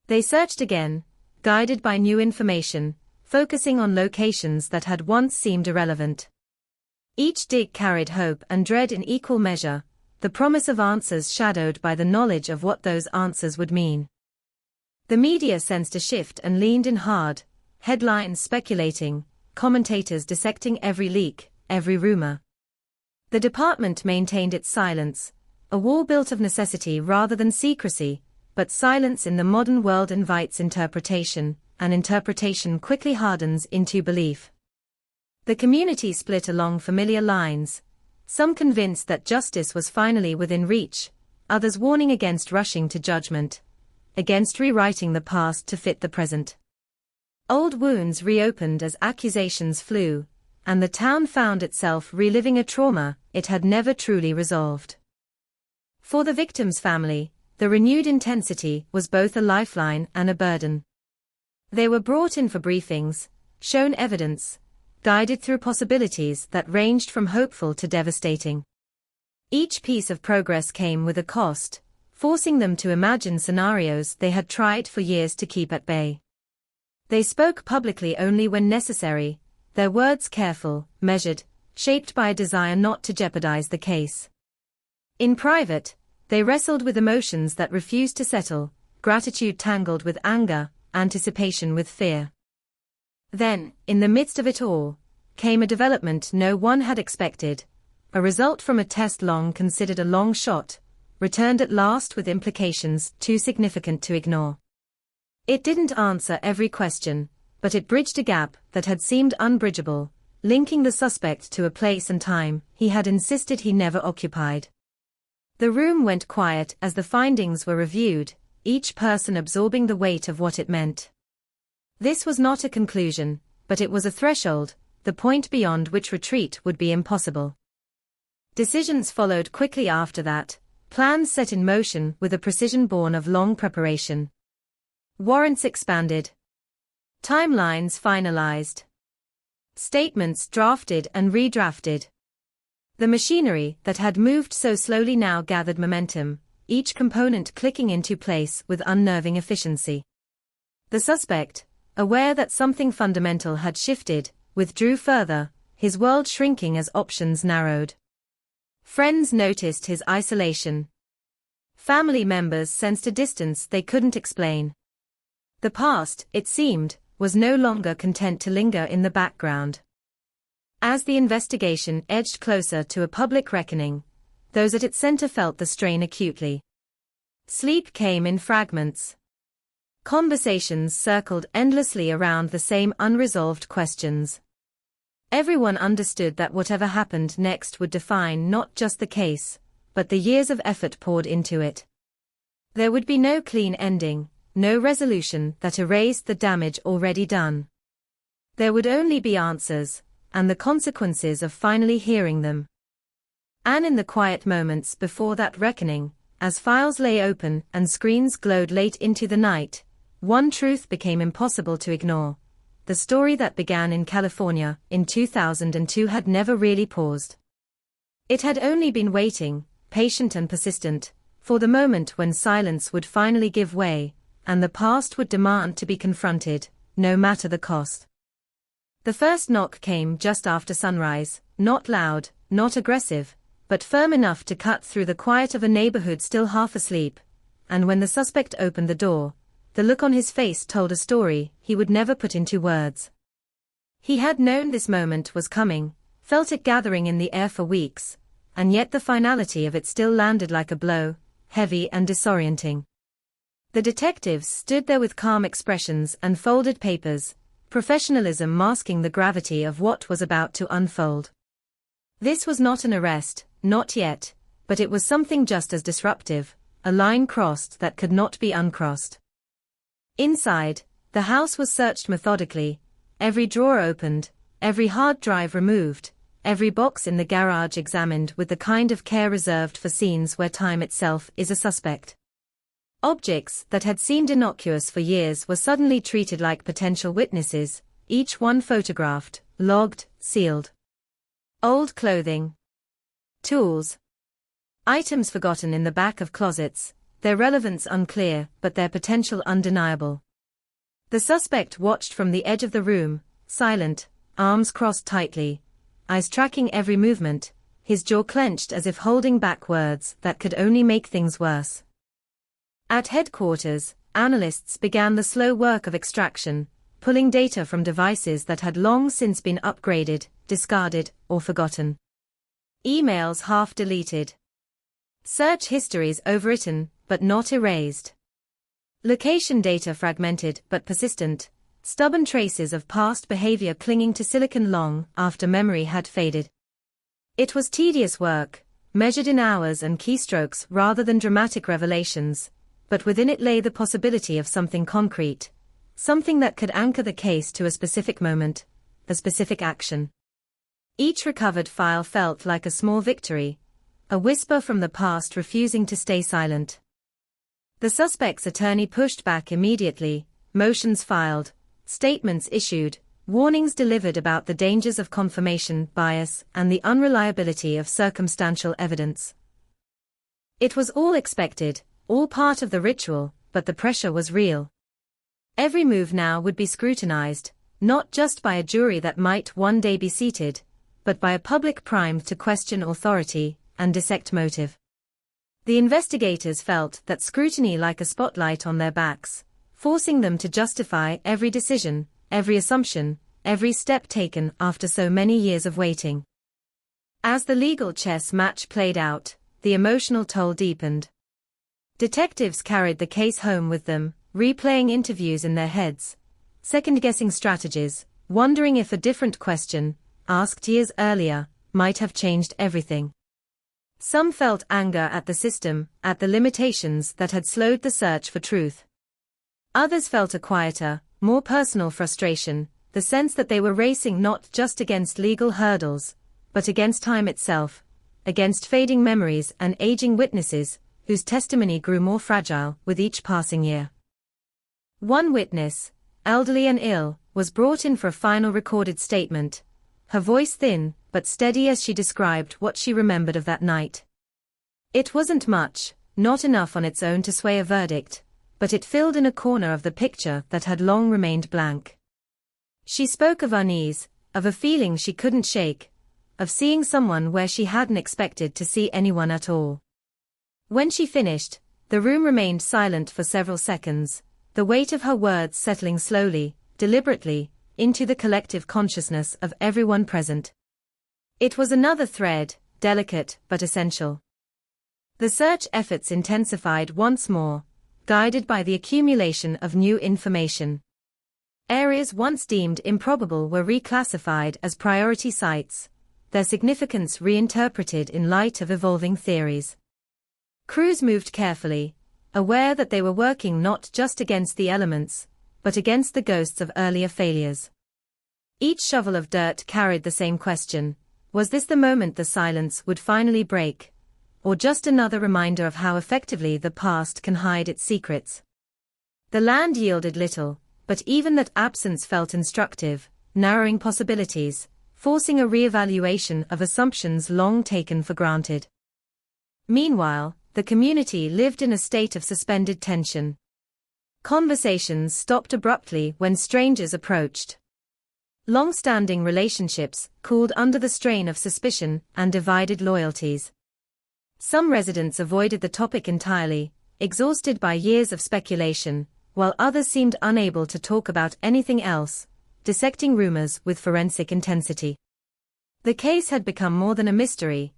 They searched again, guided by new information, focusing on locations that had once seemed irrelevant. Each dig carried hope and dread in equal measure, the promise of answers shadowed by the knowledge of what those answers would mean. The media sensed a shift and leaned in hard, headlines speculating, commentators dissecting every leak, every rumor. The department maintained its silence, a wall built of necessity rather than secrecy, but silence in the modern world invites interpretation, and interpretation quickly hardens into belief. The community split along familiar lines, some convinced that justice was finally within reach, others warning against rushing to judgment, against rewriting the past to fit the present. Old wounds reopened as accusations flew, and the town found itself reliving a trauma it had never truly resolved. For the victim's family, the renewed intensity was both a lifeline and a burden. They were brought in for briefings, shown evidence, guided through possibilities that ranged from hopeful to devastating. Each piece of progress came with a cost, forcing them to imagine scenarios they had tried for years to keep at bay. They spoke publicly only when necessary, their words careful, measured, shaped by a desire not to jeopardize the case. In private, they wrestled with emotions that refused to settle, gratitude tangled with anger, anticipation with fear. Then, in the midst of it all, came a development no one had expected, a result from a test long considered a long shot, returned at last with implications too significant to ignore. It didn't answer every question, but it bridged a gap that had seemed unbridgeable, linking the suspect to a place and time he had insisted he never occupied. The room went quiet as the findings were reviewed, each person absorbing the weight of what it meant. This was not a conclusion, but it was a threshold, the point beyond which retreat would be impossible. Decisions followed quickly after that, plans set in motion with a precision born of long preparation. Warrants expanded. Timelines finalized. Statements drafted and redrafted. The machinery that had moved so slowly now gathered momentum, each component clicking into place with unnerving efficiency. The suspect, aware that something fundamental had shifted, withdrew further, his world shrinking as options narrowed. Friends noticed his isolation. Family members sensed a distance they couldn't explain. The past, it seemed, was no longer content to linger in the background. As the investigation edged closer to a public reckoning, those at its center felt the strain acutely. Sleep came in fragments. Conversations circled endlessly around the same unresolved questions. Everyone understood that whatever happened next would define not just the case, but the years of effort poured into it. There would be no clean ending, no resolution that erased the damage already done. There would only be answers, and the consequences of finally hearing them. And in the quiet moments before that reckoning, as files lay open and screens glowed late into the night, one truth became impossible to ignore. The story that began in California in 2002 had never really paused. It had only been waiting, patient and persistent, for the moment when silence would finally give way, and the past would demand to be confronted, no matter the cost. The first knock came just after sunrise, not loud, not aggressive, but firm enough to cut through the quiet of a neighborhood still half asleep, and when the suspect opened the door, the look on his face told a story he would never put into words. He had known this moment was coming, felt it gathering in the air for weeks, and yet the finality of it still landed like a blow, heavy and disorienting. The detectives stood there with calm expressions and folded papers, professionalism masking the gravity of what was about to unfold. This was not an arrest, not yet, but it was something just as disruptive, a line crossed that could not be uncrossed. Inside, the house was searched methodically, every drawer opened, every hard drive removed, every box in the garage examined with the kind of care reserved for scenes where time itself is a suspect. Objects that had seemed innocuous for years were suddenly treated like potential witnesses, each one photographed, logged, sealed. Old clothing. Tools. Items forgotten in the back of closets, their relevance unclear but their potential undeniable. The suspect watched from the edge of the room, silent, arms crossed tightly, eyes tracking every movement, his jaw clenched as if holding back words that could only make things worse. At headquarters, analysts began the slow work of extraction, pulling data from devices that had long since been upgraded, discarded, or forgotten. Emails half deleted. Search histories overwritten, but not erased. Location data fragmented but persistent, stubborn traces of past behavior clinging to silicon long after memory had faded. It was tedious work, measured in hours and keystrokes rather than dramatic revelations, but within it lay the possibility of something concrete, something that could anchor the case to a specific moment, a specific action. Each recovered file felt like a small victory, a whisper from the past refusing to stay silent. The suspect's attorney pushed back immediately, motions filed, statements issued, warnings delivered about the dangers of confirmation bias and the unreliability of circumstantial evidence. It was all expected, all part of the ritual, but the pressure was real. Every move now would be scrutinized, not just by a jury that might one day be seated, but by a public primed to question authority and dissect motive. The investigators felt that scrutiny like a spotlight on their backs, forcing them to justify every decision, every assumption, every step taken after so many years of waiting. As the legal chess match played out, the emotional toll deepened. Detectives carried the case home with them, replaying interviews in their heads, second-guessing strategies, wondering if a different question, asked years earlier, might have changed everything. Some felt anger at the system, at the limitations that had slowed the search for truth. Others felt a quieter, more personal frustration, the sense that they were racing not just against legal hurdles, but against time itself, against fading memories and aging witnesses, whose testimony grew more fragile with each passing year. One witness, elderly and ill, was brought in for a final recorded statement, her voice thin but steady as she described what she remembered of that night. It wasn't much, not enough on its own to sway a verdict, but it filled in a corner of the picture that had long remained blank. She spoke of unease, of a feeling she couldn't shake, of seeing someone where she hadn't expected to see anyone at all. When she finished, the room remained silent for several seconds, the weight of her words settling slowly, deliberately, into the collective consciousness of everyone present. It was another thread, delicate but essential. The search efforts intensified once more, guided by the accumulation of new information. Areas once deemed improbable were reclassified as priority sites, their significance reinterpreted in light of evolving theories. Crews moved carefully, aware that they were working not just against the elements, but against the ghosts of earlier failures. Each shovel of dirt carried the same question: was this the moment the silence would finally break, or just another reminder of how effectively the past can hide its secrets? The land yielded little, but even that absence felt instructive, narrowing possibilities, forcing a re-evaluation of assumptions long taken for granted. Meanwhile, the community lived in a state of suspended tension. Conversations stopped abruptly when strangers approached. Long-standing relationships cooled under the strain of suspicion and divided loyalties. Some residents avoided the topic entirely, exhausted by years of speculation, while others seemed unable to talk about anything else, dissecting rumors with forensic intensity. The case had become more than a mystery.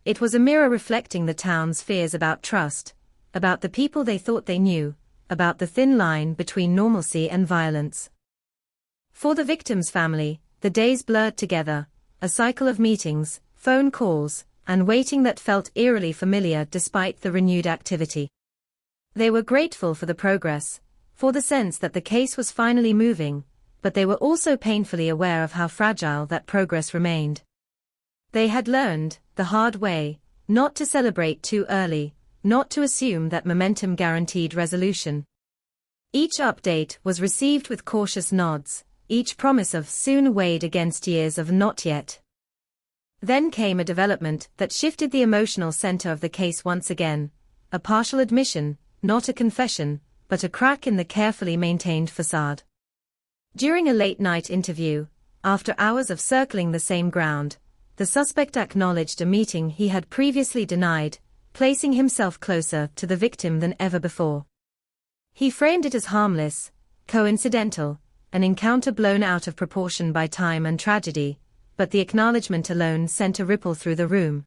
It was a mirror reflecting the town's fears about trust, about the people they thought they knew, about the thin line between normalcy and violence. For the victim's family, the days blurred together, a cycle of meetings, phone calls, and waiting that felt eerily familiar despite the renewed activity. They were grateful for the progress, for the sense that the case was finally moving, but they were also painfully aware of how fragile that progress remained. They had learned, the hard way, not to celebrate too early, not to assume that momentum guaranteed resolution. Each update was received with cautious nods, each promise of soon weighed against years of not yet. Then came a development that shifted the emotional center of the case once again, a partial admission, not a confession, but a crack in the carefully maintained facade. During a late-night interview, after hours of circling the same ground, the suspect acknowledged a meeting he had previously denied, placing himself closer to the victim than ever before. He framed it as harmless, coincidental, an encounter blown out of proportion by time and tragedy, but the acknowledgement alone sent a ripple through the room.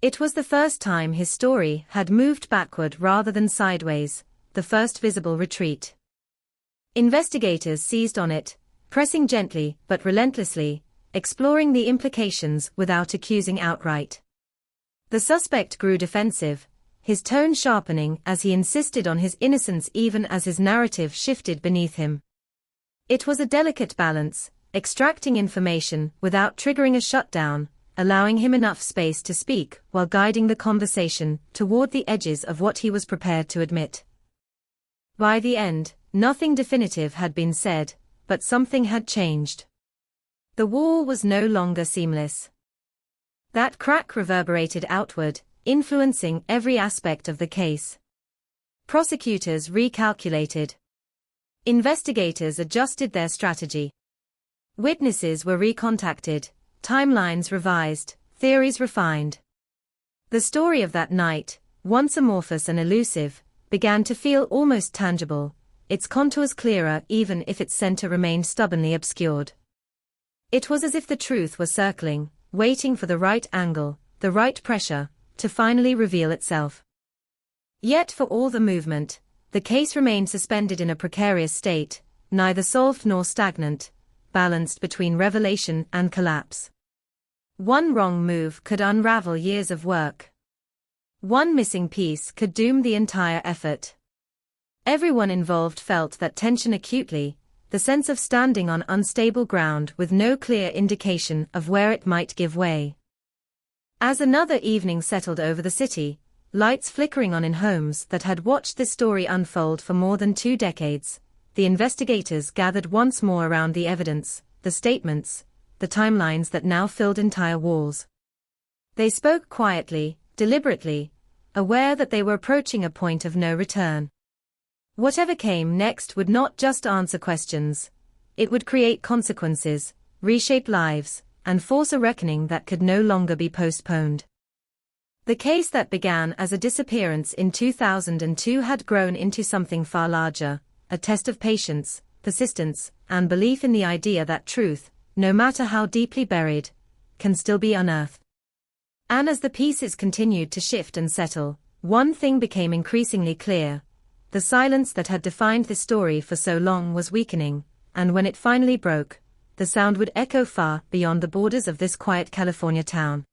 It was the first time his story had moved backward rather than sideways, the first visible retreat. Investigators seized on it, pressing gently but relentlessly, exploring the implications without accusing outright. The suspect grew defensive, his tone sharpening as he insisted on his innocence even as his narrative shifted beneath him. It was a delicate balance, extracting information without triggering a shutdown, allowing him enough space to speak while guiding the conversation toward the edges of what he was prepared to admit. By the end, nothing definitive had been said, but something had changed. The wall was no longer seamless. That crack reverberated outward, influencing every aspect of the case. Prosecutors recalculated. Investigators adjusted their strategy. Witnesses were recontacted, timelines revised, theories refined. The story of that night, once amorphous and elusive, began to feel almost tangible, its contours clearer even if its center remained stubbornly obscured. It was as if the truth was circling, waiting for the right angle, the right pressure, to finally reveal itself. Yet for all the movement, the case remained suspended in a precarious state, neither solved nor stagnant, balanced between revelation and collapse. One wrong move could unravel years of work. One missing piece could doom the entire effort. Everyone involved felt that tension acutely, the sense of standing on unstable ground with no clear indication of where it might give way. As another evening settled over the city, lights flickering on in homes that had watched this story unfold for more than 2 decades, the investigators gathered once more around the evidence, the statements, the timelines that now filled entire walls. They spoke quietly, deliberately, aware that they were approaching a point of no return. Whatever came next would not just answer questions, it would create consequences, reshape lives, and force a reckoning that could no longer be postponed. The case that began as a disappearance in 2002 had grown into something far larger, a test of patience, persistence, and belief in the idea that truth, no matter how deeply buried, can still be unearthed. And as the pieces continued to shift and settle, one thing became increasingly clear. The silence that had defined this story for so long was weakening, and when it finally broke, the sound would echo far beyond the borders of this quiet California town.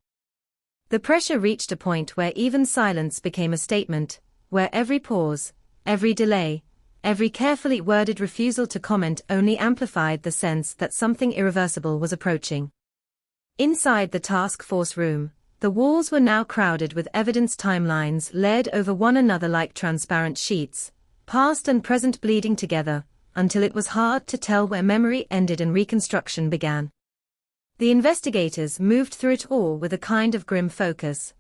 The pressure reached a point where even silence became a statement, where every pause, every delay, every carefully worded refusal to comment only amplified the sense that something irreversible was approaching. Inside the task force room, the walls were now crowded with evidence timelines layered over one another like transparent sheets, past and present bleeding together, until it was hard to tell where memory ended and reconstruction began. The investigators moved through it all with a kind of grim focus,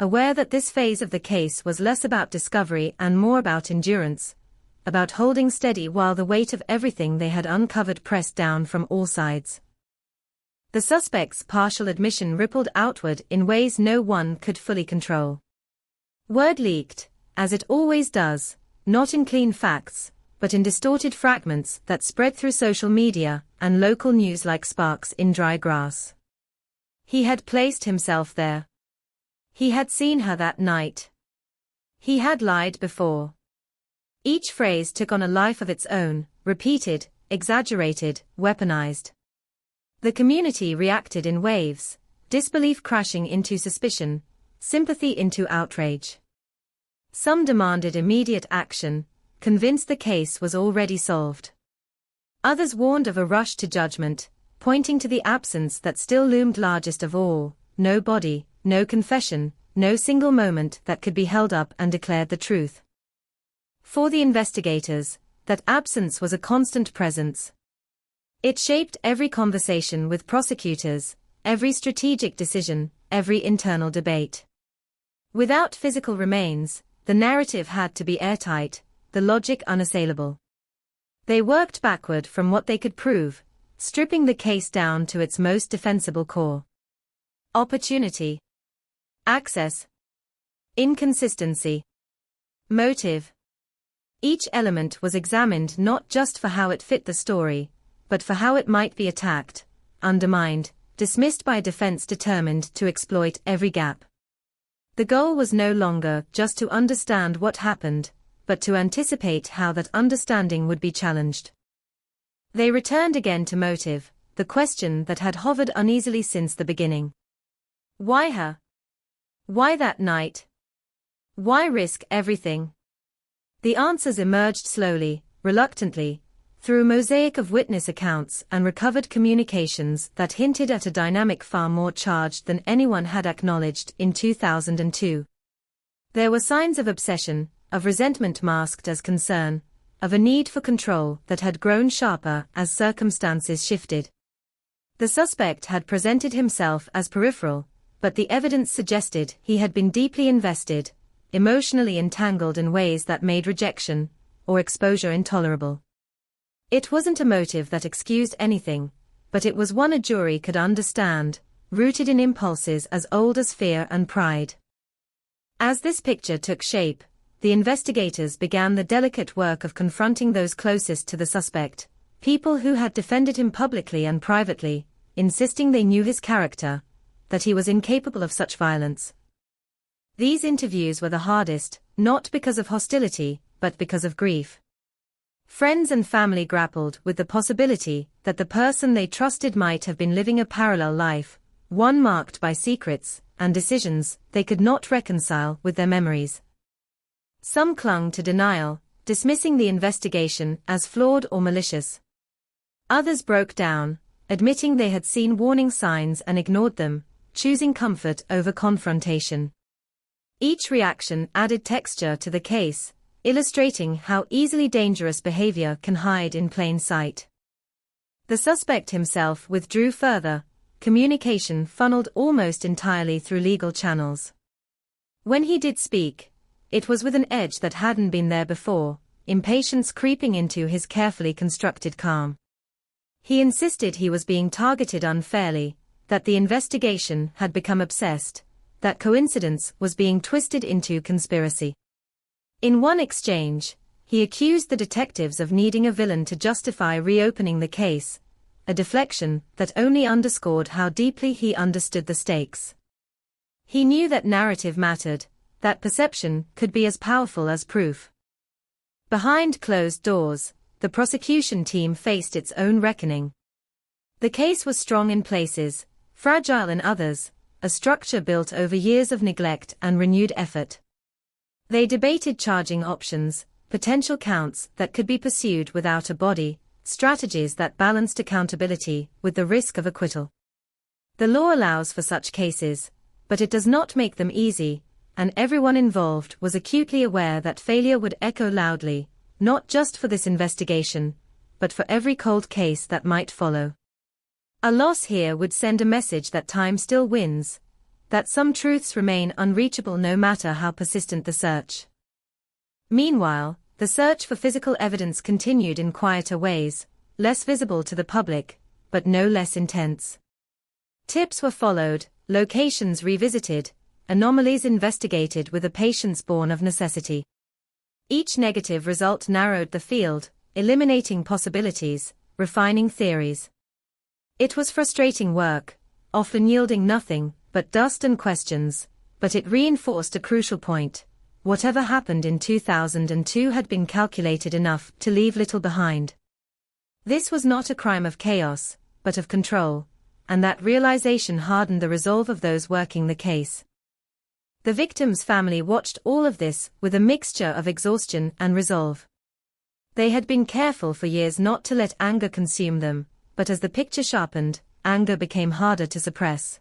aware that this phase of the case was less about discovery and more about endurance, about holding steady while the weight of everything they had uncovered pressed down from all sides. The suspect's partial admission rippled outward in ways no one could fully control. Word leaked, as it always does, not in clean facts, but in distorted fragments that spread through social media and local news like sparks in dry grass. He had placed himself there. He had seen her that night. He had lied before. Each phrase took on a life of its own, repeated, exaggerated, weaponized. The community reacted in waves, disbelief crashing into suspicion, sympathy into outrage. Some demanded immediate action, convinced the case was already solved. Others warned of a rush to judgment, pointing to the absence that still loomed largest of all: no body, no confession, no single moment that could be held up and declared the truth. For the investigators, that absence was a constant presence. It shaped every conversation with prosecutors, every strategic decision, every internal debate. Without physical remains, the narrative had to be airtight, the logic unassailable. They worked backward from what they could prove, stripping the case down to its most defensible core. Opportunity. Access. Inconsistency. Motive. Each element was examined not just for how it fit the story, but for how it might be attacked, undermined, dismissed by a defense determined to exploit every gap. The goal was no longer just to understand what happened, but to anticipate how that understanding would be challenged. They returned again to motive, the question that had hovered uneasily since the beginning. Why her? Why that night? Why risk everything? The answers emerged slowly, reluctantly, through a mosaic of witness accounts and recovered communications that hinted at a dynamic far more charged than anyone had acknowledged in 2002. There were signs of obsession, of resentment masked as concern, of a need for control that had grown sharper as circumstances shifted. The suspect had presented himself as peripheral, but the evidence suggested he had been deeply invested, emotionally entangled in ways that made rejection or exposure intolerable. It wasn't a motive that excused anything, but it was one a jury could understand, rooted in impulses as old as fear and pride. As this picture took shape, the investigators began the delicate work of confronting those closest to the suspect, people who had defended him publicly and privately, insisting they knew his character, that he was incapable of such violence. These interviews were the hardest, not because of hostility, but because of grief. Friends and family grappled with the possibility that the person they trusted might have been living a parallel life, one marked by secrets and decisions they could not reconcile with their memories. Some clung to denial, dismissing the investigation as flawed or malicious. Others broke down, admitting they had seen warning signs and ignored them, choosing comfort over confrontation. Each reaction added texture to the case, illustrating how easily dangerous behavior can hide in plain sight. The suspect himself withdrew further, communication funneled almost entirely through legal channels. When he did speak, it was with an edge that hadn't been there before, impatience creeping into his carefully constructed calm. He insisted he was being targeted unfairly, that the investigation had become obsessed, that coincidence was being twisted into conspiracy. In one exchange, he accused the detectives of needing a villain to justify reopening the case, a deflection that only underscored how deeply he understood the stakes. He knew that narrative mattered, that perception could be as powerful as proof. Behind closed doors, the prosecution team faced its own reckoning. The case was strong in places, fragile in others, a structure built over years of neglect and renewed effort. They debated charging options, potential counts that could be pursued without a body, strategies that balanced accountability with the risk of acquittal. The law allows for such cases, but it does not make them easy, and everyone involved was acutely aware that failure would echo loudly, not just for this investigation, but for every cold case that might follow. A loss here would send a message that time still wins, that some truths remain unreachable no matter how persistent the search. Meanwhile, the search for physical evidence continued in quieter ways, less visible to the public, but no less intense. Tips were followed, locations revisited, anomalies investigated with a patience born of necessity. Each negative result narrowed the field, eliminating possibilities, refining theories. It was frustrating work, often yielding nothing but dust and questions, but it reinforced a crucial point. Whatever happened in 2002 had been calculated enough to leave little behind. This was not a crime of chaos, but of control, and that realization hardened the resolve of those working the case. The victim's family watched all of this with a mixture of exhaustion and resolve. They had been careful for years not to let anger consume them, but as the picture sharpened, anger became harder to suppress.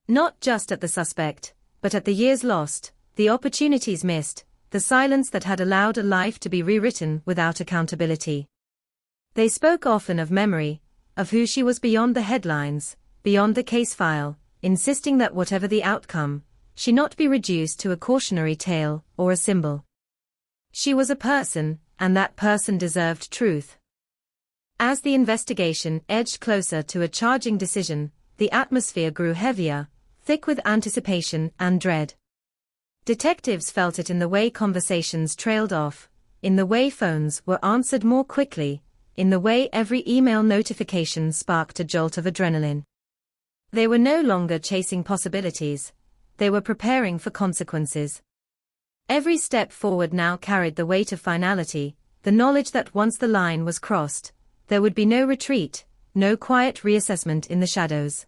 Not just at the suspect, but at the years lost, the opportunities missed, the silence that had allowed a life to be rewritten without accountability. They spoke often of memory, of who she was beyond the headlines, beyond the case file, insisting that whatever the outcome, she not be reduced to a cautionary tale or a symbol. She was a person, and that person deserved truth. As the investigation edged closer to a charging decision, the atmosphere grew heavier, thick with anticipation and dread. Detectives felt it in the way conversations trailed off, in the way phones were answered more quickly, in the way every email notification sparked a jolt of adrenaline. They were no longer chasing possibilities, they were preparing for consequences. Every step forward now carried the weight of finality, the knowledge that once the line was crossed, there would be no retreat, no quiet reassessment in the shadows.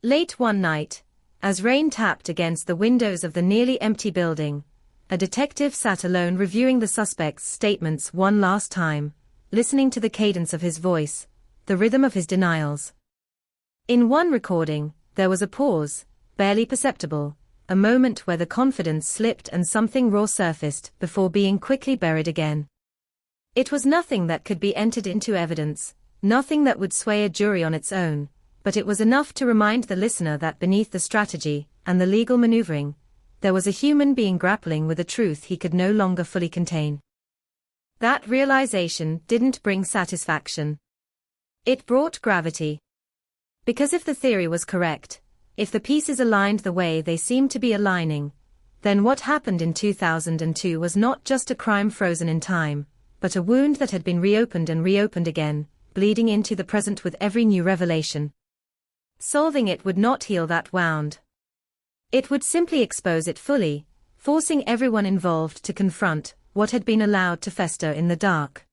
Late one night, as rain tapped against the windows of the nearly empty building, a detective sat alone reviewing the suspect's statements one last time, listening to the cadence of his voice, the rhythm of his denials. In one recording, there was a pause, barely perceptible, a moment where the confidence slipped and something raw surfaced before being quickly buried again. It was nothing that could be entered into evidence, nothing that would sway a jury on its own, but it was enough to remind the listener that beneath the strategy and the legal maneuvering, there was a human being grappling with a truth he could no longer fully contain. That realization didn't bring satisfaction. It brought gravity. Because if the theory was correct, if the pieces aligned the way they seemed to be aligning, then what happened in 2002 was not just a crime frozen in time, but a wound that had been reopened and reopened again, bleeding into the present with every new revelation. Solving it would not heal that wound. It would simply expose it fully, forcing everyone involved to confront what had been allowed to fester in the dark.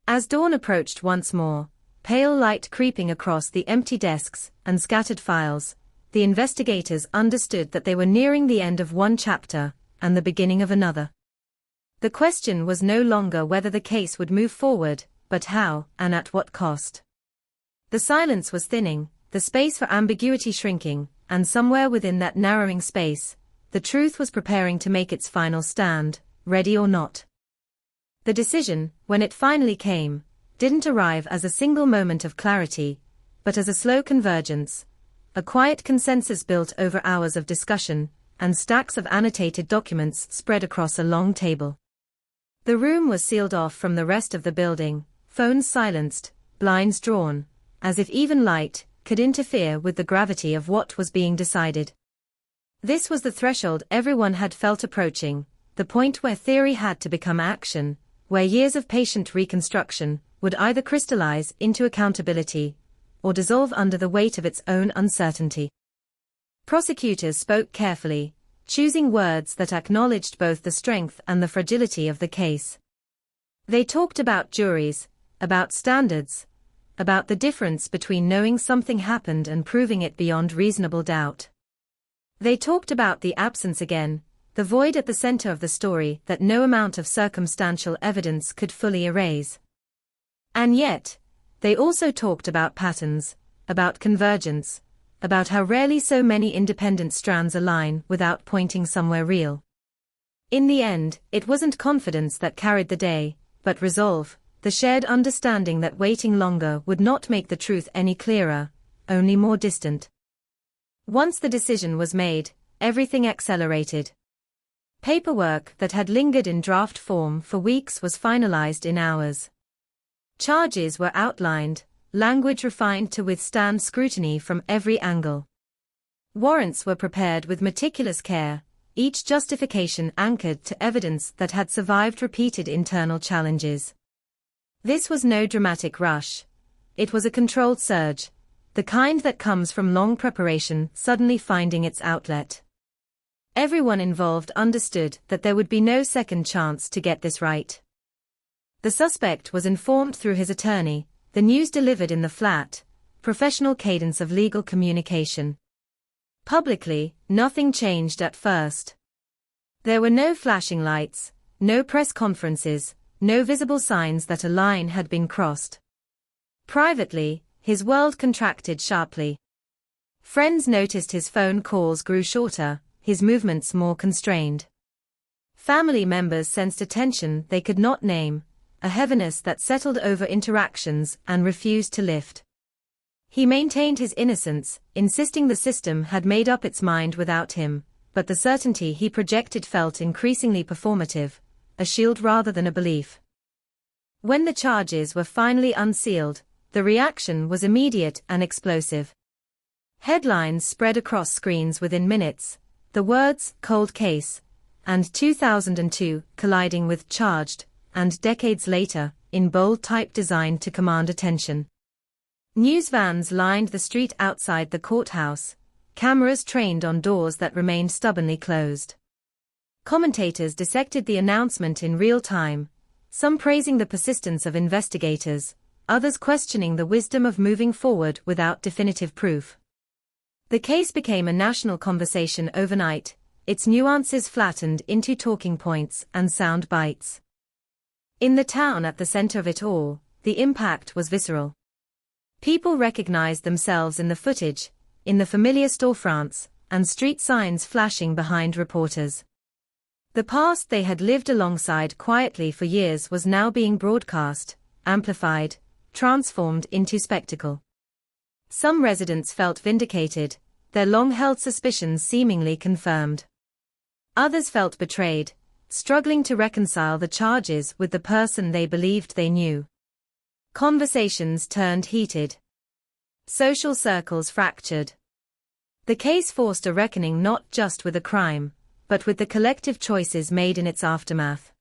As dawn approached once more, pale light creeping across the empty desks and scattered files, the investigators understood that they were nearing the end of one chapter and the beginning of another. The question was no longer whether the case would move forward, but how and at what cost. The silence was thinning, the space for ambiguity shrinking, and somewhere within that narrowing space, the truth was preparing to make its final stand, ready or not. The decision, when it finally came, didn't arrive as a single moment of clarity, but as a slow convergence, a quiet consensus built over hours of discussion, and stacks of annotated documents spread across a long table. The room was sealed off from the rest of the building, phones silenced, blinds drawn, as if even light could interfere with the gravity of what was being decided. This was the threshold everyone had felt approaching, the point where theory had to become action, where years of patient reconstruction would either crystallize into accountability or dissolve under the weight of its own uncertainty. Prosecutors spoke carefully, choosing words that acknowledged both the strength and the fragility of the case. They talked about juries, about standards, about the difference between knowing something happened and proving it beyond reasonable doubt. They talked about the absence again, the void at the center of the story that no amount of circumstantial evidence could fully erase. And yet, they also talked about patterns, about convergence, about how rarely so many independent strands align without pointing somewhere real. In the end, it wasn't confidence that carried the day, but resolve, the shared understanding that waiting longer would not make the truth any clearer, only more distant. Once the decision was made, everything accelerated. Paperwork that had lingered in draft form for weeks was finalized in hours. Charges were outlined, language refined to withstand scrutiny from every angle. Warrants were prepared with meticulous care, each justification anchored to evidence that had survived repeated internal challenges. This was no dramatic rush. It was a controlled surge, the kind that comes from long preparation suddenly finding its outlet. Everyone involved understood that there would be no second chance to get this right. The suspect was informed through his attorney, the news delivered in the flat, professional cadence of legal communication. Publicly, nothing changed at first. There were no flashing lights, no press conferences, no visible signs that a line had been crossed. Privately, his world contracted sharply. Friends noticed his phone calls grew shorter, his movements more constrained. Family members sensed a tension they could not name, a heaviness that settled over interactions and refused to lift. He maintained his innocence, insisting the system had made up its mind without him, but the certainty he projected felt increasingly performative, a shield rather than a belief. When the charges were finally unsealed, the reaction was immediate and explosive. Headlines spread across screens within minutes, the words "cold case" and 2002 colliding with "charged," and decades later, in bold type designed to command attention. News vans lined the street outside the courthouse, cameras trained on doors that remained stubbornly closed. Commentators dissected the announcement in real time, some praising the persistence of investigators, others questioning the wisdom of moving forward without definitive proof. The case became a national conversation overnight, its nuances flattened into talking points and sound bites. In the town at the center of it all, the impact was visceral. People recognized themselves in the footage, in the familiar storefronts, and street signs flashing behind reporters. The past they had lived alongside quietly for years was now being broadcast, amplified, transformed into spectacle. Some residents felt vindicated, their long-held suspicions seemingly confirmed. Others felt betrayed, struggling to reconcile the charges with the person they believed they knew. Conversations turned heated. Social circles fractured. The case forced a reckoning not just with the crime, but with the collective choices made in its aftermath.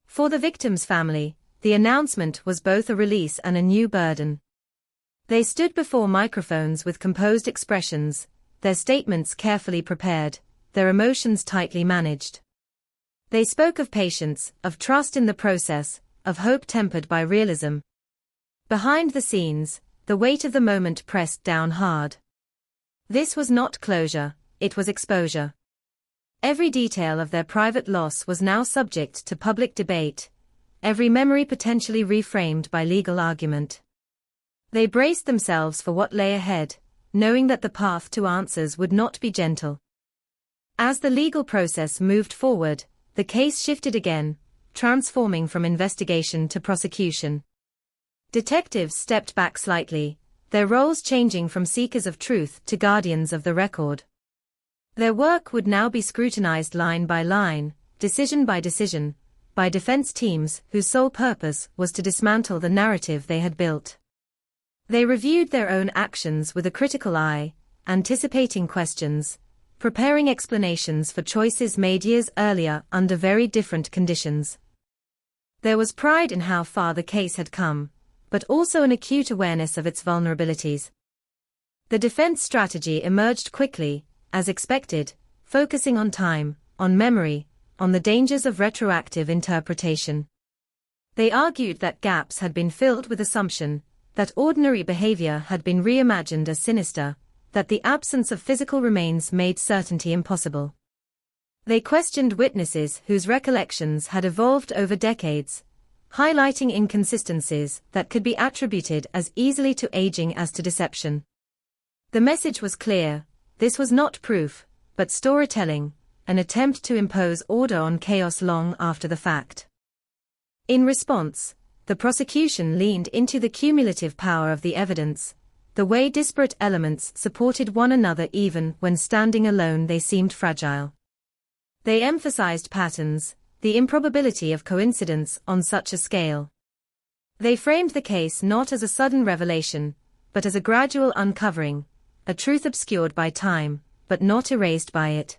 For the victim's family, the announcement was both a release and a new burden. They stood before microphones with composed expressions, their statements carefully prepared, their emotions tightly managed. They spoke of patience, of trust in the process, of hope tempered by realism. Behind the scenes, the weight of the moment pressed down hard. This was not closure, it was exposure. Every detail of their private loss was now subject to public debate, every memory potentially reframed by legal argument. They braced themselves for what lay ahead, knowing that the path to answers would not be gentle. As the legal process moved forward, the case shifted again, transforming from investigation to prosecution. Detectives stepped back slightly, their roles changing from seekers of truth to guardians of the record. Their work would now be scrutinized line by line, decision by decision, by defense teams whose sole purpose was to dismantle the narrative they had built. They reviewed their own actions with a critical eye, anticipating questions, preparing explanations for choices made years earlier under very different conditions. There was pride in how far the case had come, but also an acute awareness of its vulnerabilities. The defense strategy emerged quickly, as expected, focusing on time, on memory, on the dangers of retroactive interpretation. They argued that gaps had been filled with assumption, that ordinary behavior had been reimagined as sinister, that the absence of physical remains made certainty impossible. They questioned witnesses whose recollections had evolved over decades, highlighting inconsistencies that could be attributed as easily to aging as to deception. The message was clear: this was not proof, but storytelling, an attempt to impose order on chaos long after the fact. In response, the prosecution leaned into the cumulative power of the evidence, the way disparate elements supported one another even when standing alone they seemed fragile. They emphasized patterns, the improbability of coincidence on such a scale. They framed the case not as a sudden revelation, but as a gradual uncovering, a truth obscured by time, but not erased by it.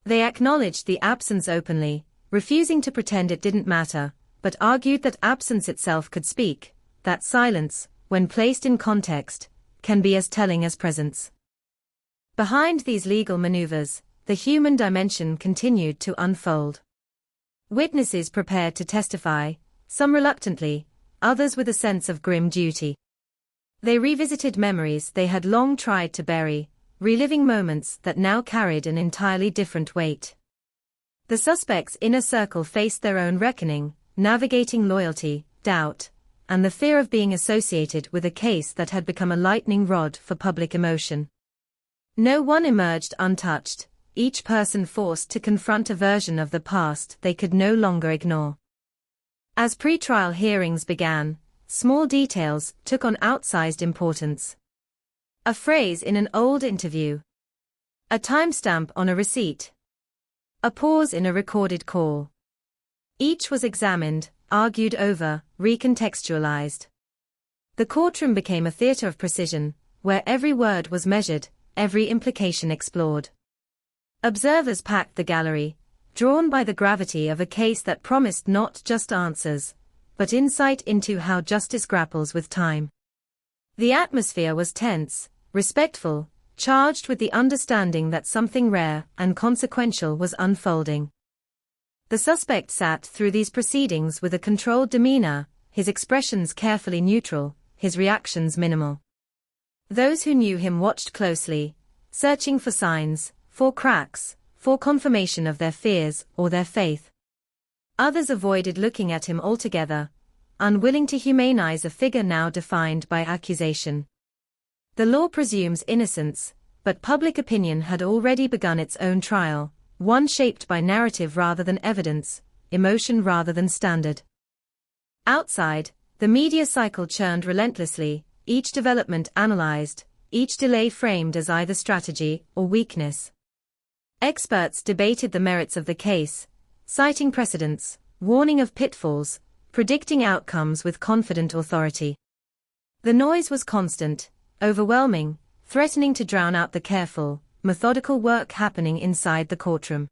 They acknowledged the absence openly, refusing to pretend it didn't matter, but argued that absence itself could speak, that silence, when placed in context, can be as telling as presence. Behind these legal maneuvers, the human dimension continued to unfold. Witnesses prepared to testify, some reluctantly, others with a sense of grim duty. They revisited memories they had long tried to bury, reliving moments that now carried an entirely different weight. The suspects' inner circle faced their own reckoning, navigating loyalty, doubt, and the fear of being associated with a case that had become a lightning rod for public emotion. No one emerged untouched, each person forced to confront a version of the past they could no longer ignore. As pre-trial hearings began, small details took on outsized importance. A phrase in an old interview. A timestamp on a receipt. A pause in a recorded call. Each was examined, argued over, recontextualized. The courtroom became a theater of precision, where every word was measured, every implication explored. Observers packed the gallery, drawn by the gravity of a case that promised not just answers, but insight into how justice grapples with time. The atmosphere was tense, respectful, charged with the understanding that something rare and consequential was unfolding. The suspect sat through these proceedings with a controlled demeanor, his expressions carefully neutral, his reactions minimal. Those who knew him watched closely, searching for signs, for cracks, for confirmation of their fears or their faith. Others avoided looking at him altogether, unwilling to humanize a figure now defined by accusation. The law presumes innocence, but public opinion had already begun its own trial, one shaped by narrative rather than evidence, emotion rather than standard. Outside, The media cycle churned relentlessly, each development analyzed, each delay framed as either strategy or weakness. Experts debated the merits of the case, citing precedents, warning of pitfalls, predicting outcomes with confident authority. The noise was constant, overwhelming, threatening to drown out the careful, methodical work happening inside the courtroom.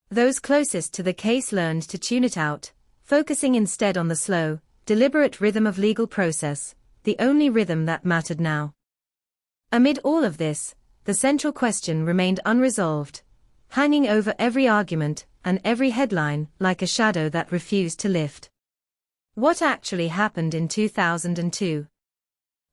Those closest to the case learned to tune it out, focusing instead on the slow, deliberate rhythm of legal process, the only rhythm that mattered now. Amid all of this, the central question remained unresolved, hanging over every argument and every headline like a shadow that refused to lift. What actually happened in 2002?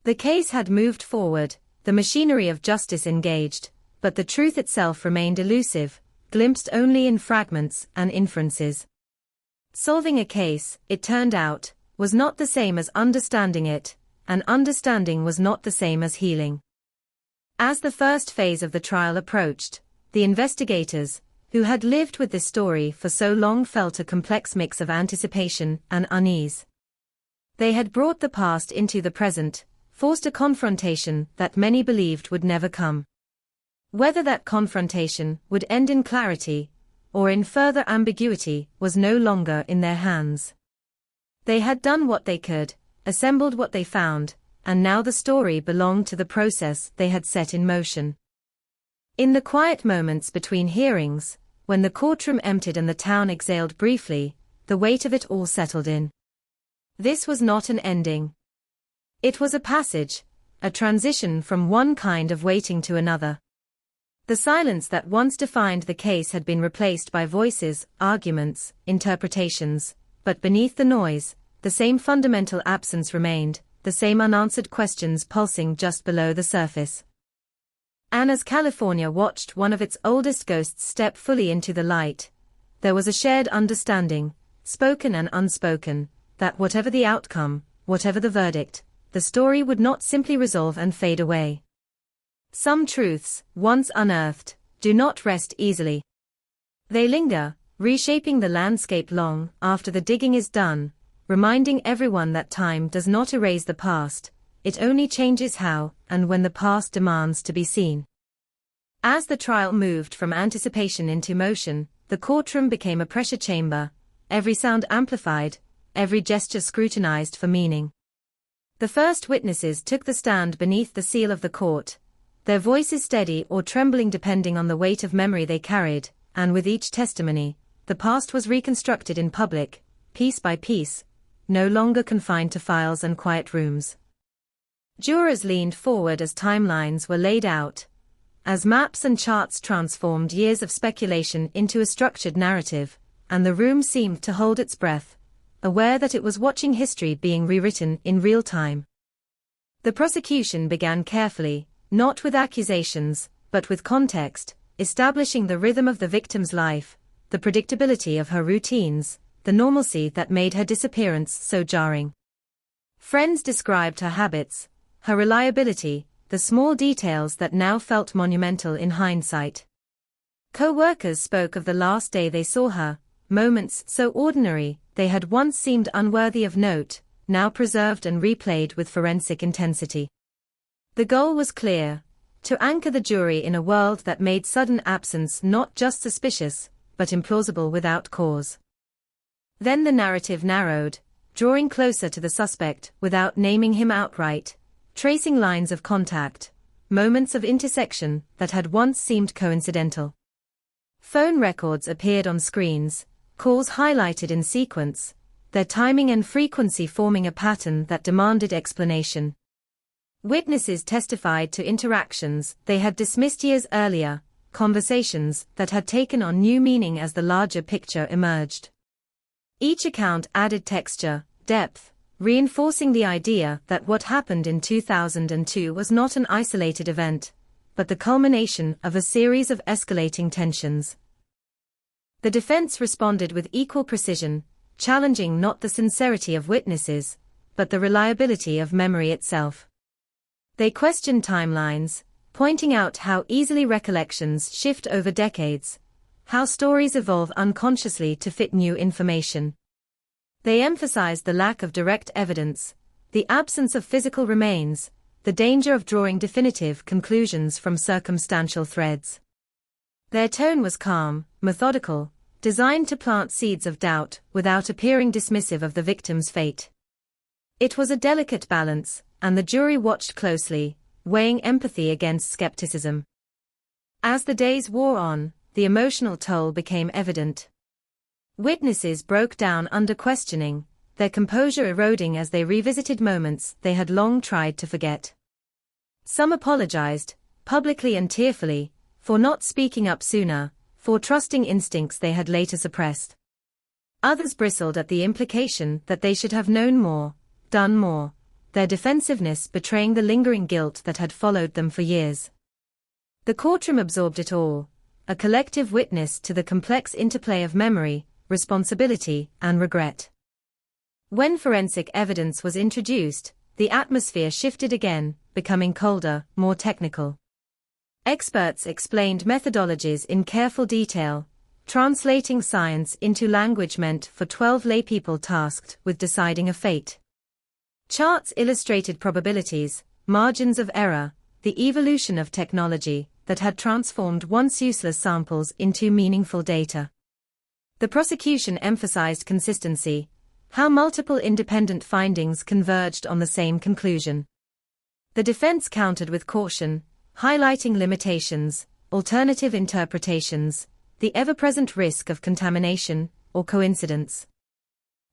The case had moved forward, the machinery of justice engaged, but the truth itself remained elusive, glimpsed only in fragments and inferences. Solving a case, it turned out, was not the same as understanding it, and understanding was not the same as healing. As the first phase of the trial approached, the investigators, who had lived with this story for so long, felt a complex mix of anticipation and unease. They had brought the past into the present, forced a confrontation that many believed would never come. Whether that confrontation would end in clarity, or in further ambiguity, was no longer in their hands. They had done what they could, assembled what they found, and now the story belonged to the process they had set in motion. In the quiet moments between hearings, when the courtroom emptied and the town exhaled briefly, the weight of it all settled in. This was not an ending. It was a passage, a transition from one kind of waiting to another. The silence that once defined the case had been replaced by voices, arguments, interpretations, but beneath the noise, the same fundamental absence remained, the same unanswered questions pulsing just below the surface. And as California watched one of its oldest ghosts step fully into the light, there was a shared understanding, spoken and unspoken, that whatever the outcome, whatever the verdict, the story would not simply resolve and fade away. Some truths, once unearthed, do not rest easily. They linger, reshaping the landscape long after the digging is done, reminding everyone that time does not erase the past, it only changes how and when the past demands to be seen. As the trial moved from anticipation into motion, the courtroom became a pressure chamber, every sound amplified, every gesture scrutinized for meaning. The first witnesses took the stand beneath the seal of the court, their voices steady or trembling depending on the weight of memory they carried, and with each testimony, the past was reconstructed in public, piece by piece, no longer confined to files and quiet rooms. Jurors leaned forward as timelines were laid out, as maps and charts transformed years of speculation into a structured narrative, and the room seemed to hold its breath, aware that it was watching history being rewritten in real time. The prosecution began carefully, not with accusations, but with context, establishing the rhythm of the victim's life, the predictability of her routines, the normalcy that made her disappearance so jarring. Friends described her habits, her reliability, the small details that now felt monumental in hindsight. Co-workers spoke of the last day they saw her, moments so ordinary they had once seemed unworthy of note, now preserved and replayed with forensic intensity. The goal was clear: to anchor the jury in a world that made sudden absence not just suspicious, but implausible without cause. Then the narrative narrowed, drawing closer to the suspect without naming him outright, tracing lines of contact, moments of intersection that had once seemed coincidental. Phone records appeared on screens, calls highlighted in sequence, their timing and frequency forming a pattern that demanded explanation. Witnesses testified to interactions they had dismissed years earlier, conversations that had taken on new meaning as the larger picture emerged. Each account added texture, depth, reinforcing the idea that what happened in 2002 was not an isolated event, but the culmination of a series of escalating tensions. The defense responded with equal precision, challenging not the sincerity of witnesses, but the reliability of memory itself. They questioned timelines, pointing out how easily recollections shift over decades, how stories evolve unconsciously to fit new information. They emphasized the lack of direct evidence, the absence of physical remains, the danger of drawing definitive conclusions from circumstantial threads. Their tone was calm, methodical, designed to plant seeds of doubt without appearing dismissive of the victim's fate. It was a delicate balance, and the jury watched closely, weighing empathy against skepticism. As the days wore on, the emotional toll became evident. Witnesses broke down under questioning, their composure eroding as they revisited moments they had long tried to forget. Some apologized, publicly and tearfully, for not speaking up sooner, for trusting instincts they had later suppressed. Others bristled at the implication that they should have known more, done more, their defensiveness betraying the lingering guilt that had followed them for years. The courtroom absorbed it all, a collective witness to the complex interplay of memory, responsibility, and regret. When forensic evidence was introduced, the atmosphere shifted again, becoming colder, more technical. Experts explained methodologies in careful detail, translating science into language meant for 12 laypeople tasked with deciding a fate. Charts illustrated probabilities, margins of error, the evolution of technology that had transformed once useless samples into meaningful data. The prosecution emphasized consistency, how multiple independent findings converged on the same conclusion. The defense countered with caution, highlighting limitations, alternative interpretations, the ever-present risk of contamination or coincidence.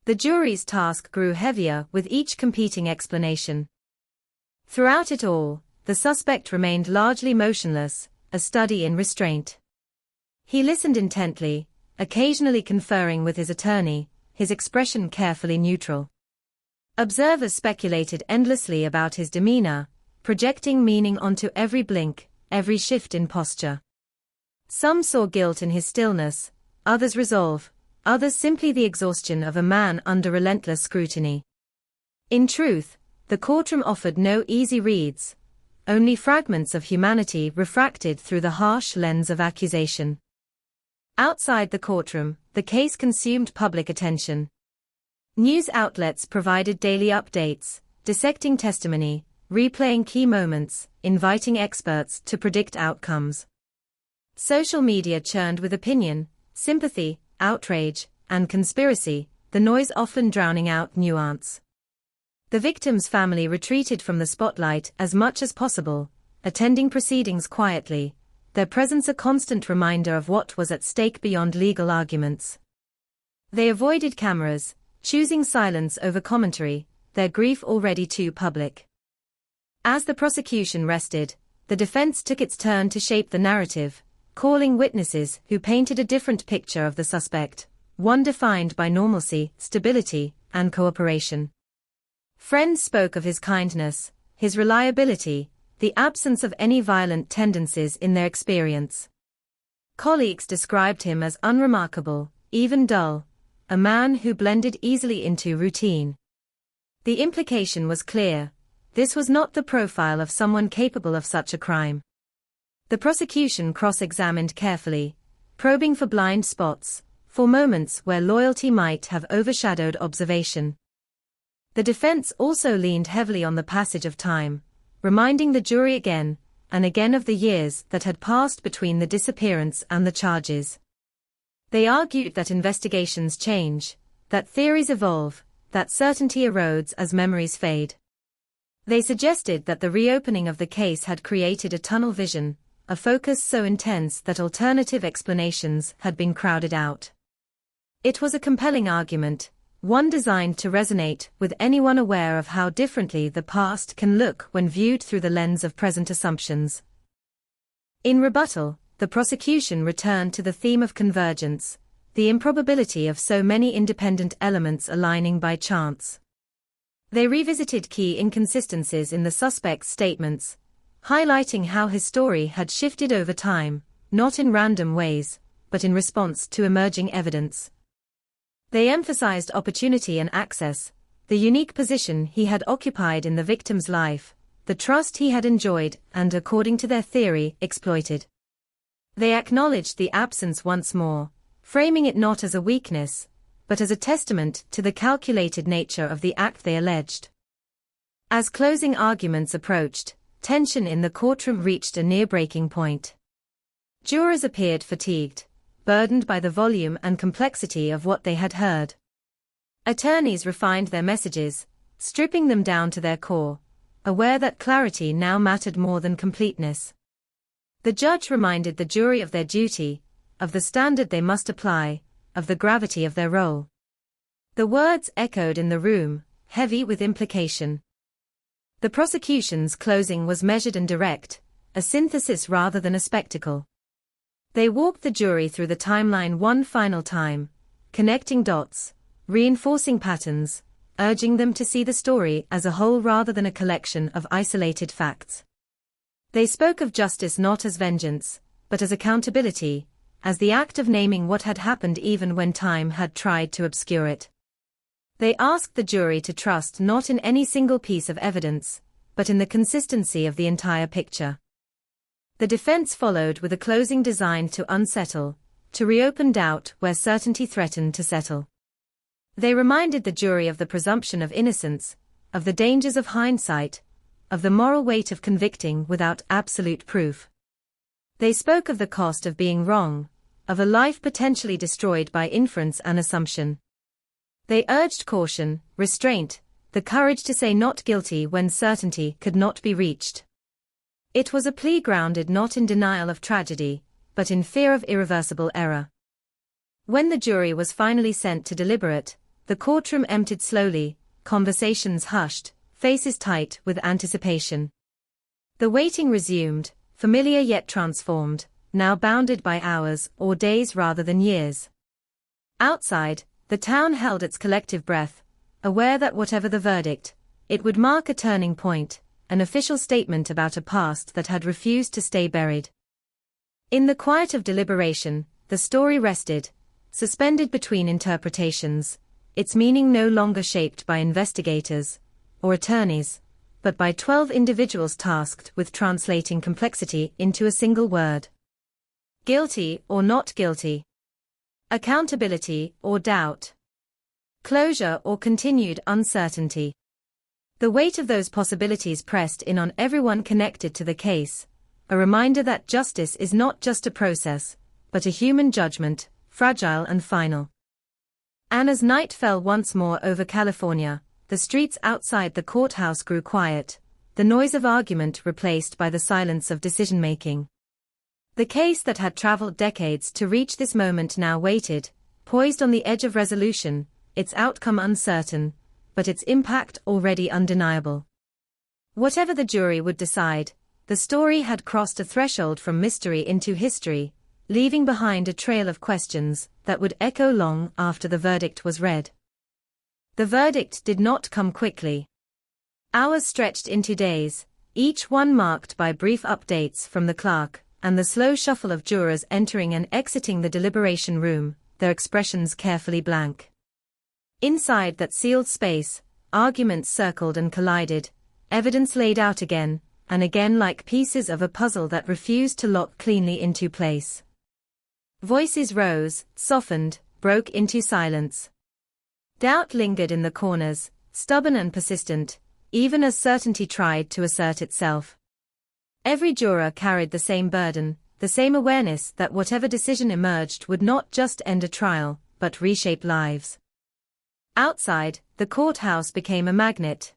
The jury's task grew heavier with each competing explanation. Throughout it all, the suspect remained largely motionless, a study in restraint. He listened intently, occasionally conferring with his attorney, his expression carefully neutral. Observers speculated endlessly about his demeanor, projecting meaning onto every blink, every shift in posture. Some saw guilt in his stillness, others resolve, others simply the exhaustion of a man under relentless scrutiny. In truth, the courtroom offered no easy reads, only fragments of humanity refracted through the harsh lens of accusation. Outside the courtroom, the case consumed public attention. News outlets provided daily updates, dissecting testimony, replaying key moments, inviting experts to predict outcomes. Social media churned with opinion, sympathy, outrage, and conspiracy, the noise often drowning out nuance. The victim's family retreated from the spotlight as much as possible, attending proceedings quietly, their presence a constant reminder of what was at stake beyond legal arguments. They avoided cameras, choosing silence over commentary, their grief already too public. As the prosecution rested, the defense took its turn to shape the narrative, calling witnesses who painted a different picture of the suspect, one defined by normalcy, stability, and cooperation. Friends spoke of his kindness, his reliability, the absence of any violent tendencies in their experience. Colleagues described him as unremarkable, even dull, a man who blended easily into routine. The implication was clear. This was not the profile of someone capable of such a crime. The prosecution cross-examined carefully, probing for blind spots, for moments where loyalty might have overshadowed observation. The defense also leaned heavily on the passage of time, reminding the jury again and again of the years that had passed between the disappearance and the charges. They argued that investigations change, that theories evolve, that certainty erodes as memories fade. They suggested that the reopening of the case had created a tunnel vision, a focus so intense that alternative explanations had been crowded out. It was a compelling argument, one designed to resonate with anyone aware of how differently the past can look when viewed through the lens of present assumptions. In rebuttal, the prosecution returned to the theme of convergence, the improbability of so many independent elements aligning by chance. They revisited key inconsistencies in the suspect's statements, highlighting how his story had shifted over time, not in random ways, but in response to emerging evidence. They emphasized opportunity and access, the unique position he had occupied in the victim's life, the trust he had enjoyed and, according to their theory, exploited. They acknowledged the absence once more, framing it not as a weakness, but as a testament to the calculated nature of the act they alleged. As closing arguments approached, tension in the courtroom reached a near breaking point. Jurors appeared fatigued, burdened by the volume and complexity of what they had heard. Attorneys refined their messages, stripping them down to their core, aware that clarity now mattered more than completeness. The judge reminded the jury of their duty, of the standard they must apply, of the gravity of their role. The words echoed in the room, heavy with implication. The prosecution's closing was measured and direct, a synthesis rather than a spectacle. They walked the jury through the timeline one final time, connecting dots, reinforcing patterns, urging them to see the story as a whole rather than a collection of isolated facts. They spoke of justice not as vengeance, but as accountability, as the act of naming what had happened even when time had tried to obscure it. They asked the jury to trust not in any single piece of evidence, but in the consistency of the entire picture. The defense followed with a closing designed to unsettle, to reopen doubt where certainty threatened to settle. They reminded the jury of the presumption of innocence, of the dangers of hindsight, of the moral weight of convicting without absolute proof. They spoke of the cost of being wrong, of a life potentially destroyed by inference and assumption. They urged caution, restraint, the courage to say not guilty when certainty could not be reached. It was a plea grounded not in denial of tragedy, but in fear of irreversible error. When the jury was finally sent to deliberate, the courtroom emptied slowly, conversations hushed, faces tight with anticipation. The waiting resumed, familiar yet transformed, now bounded by hours or days rather than years. Outside, the town held its collective breath, aware that whatever the verdict, it would mark a turning point, an official statement about a past that had refused to stay buried. In the quiet of deliberation, the story rested, suspended between interpretations, its meaning no longer shaped by investigators or attorneys, but by 12 individuals tasked with translating complexity into a single word. Guilty or not guilty. Accountability or doubt. Closure or continued uncertainty. The weight of those possibilities pressed in on everyone connected to the case, a reminder that justice is not just a process, but a human judgment, fragile and final. And as night fell once more over California, the streets outside the courthouse grew quiet, the noise of argument replaced by the silence of decision-making. The case that had traveled decades to reach this moment now waited, poised on the edge of resolution, its outcome uncertain, but its impact already undeniable. Whatever the jury would decide, the story had crossed a threshold from mystery into history, leaving behind a trail of questions that would echo long after the verdict was read. The verdict did not come quickly. Hours stretched into days, each one marked by brief updates from the clerk, and the slow shuffle of jurors entering and exiting the deliberation room, their expressions carefully blank. Inside that sealed space, arguments circled and collided, evidence laid out again, and again like pieces of a puzzle that refused to lock cleanly into place. Voices rose, softened, broke into silence. Doubt lingered in the corners, stubborn and persistent, even as certainty tried to assert itself. Every juror carried the same burden, the same awareness that whatever decision emerged would not just end a trial, but reshape lives. Outside, the courthouse became a magnet.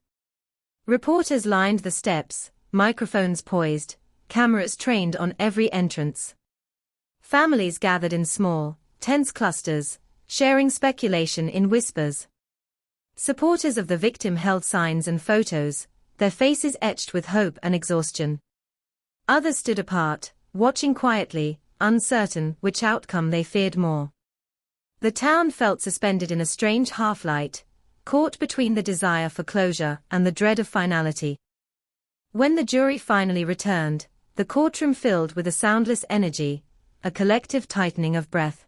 Reporters lined the steps, microphones poised, cameras trained on every entrance. Families gathered in small, tense clusters, sharing speculation in whispers. Supporters of the victim held signs and photos, their faces etched with hope and exhaustion. Others stood apart, watching quietly, uncertain which outcome they feared more. The town felt suspended in a strange half-light, caught between the desire for closure and the dread of finality. When the jury finally returned, the courtroom filled with a soundless energy, a collective tightening of breath.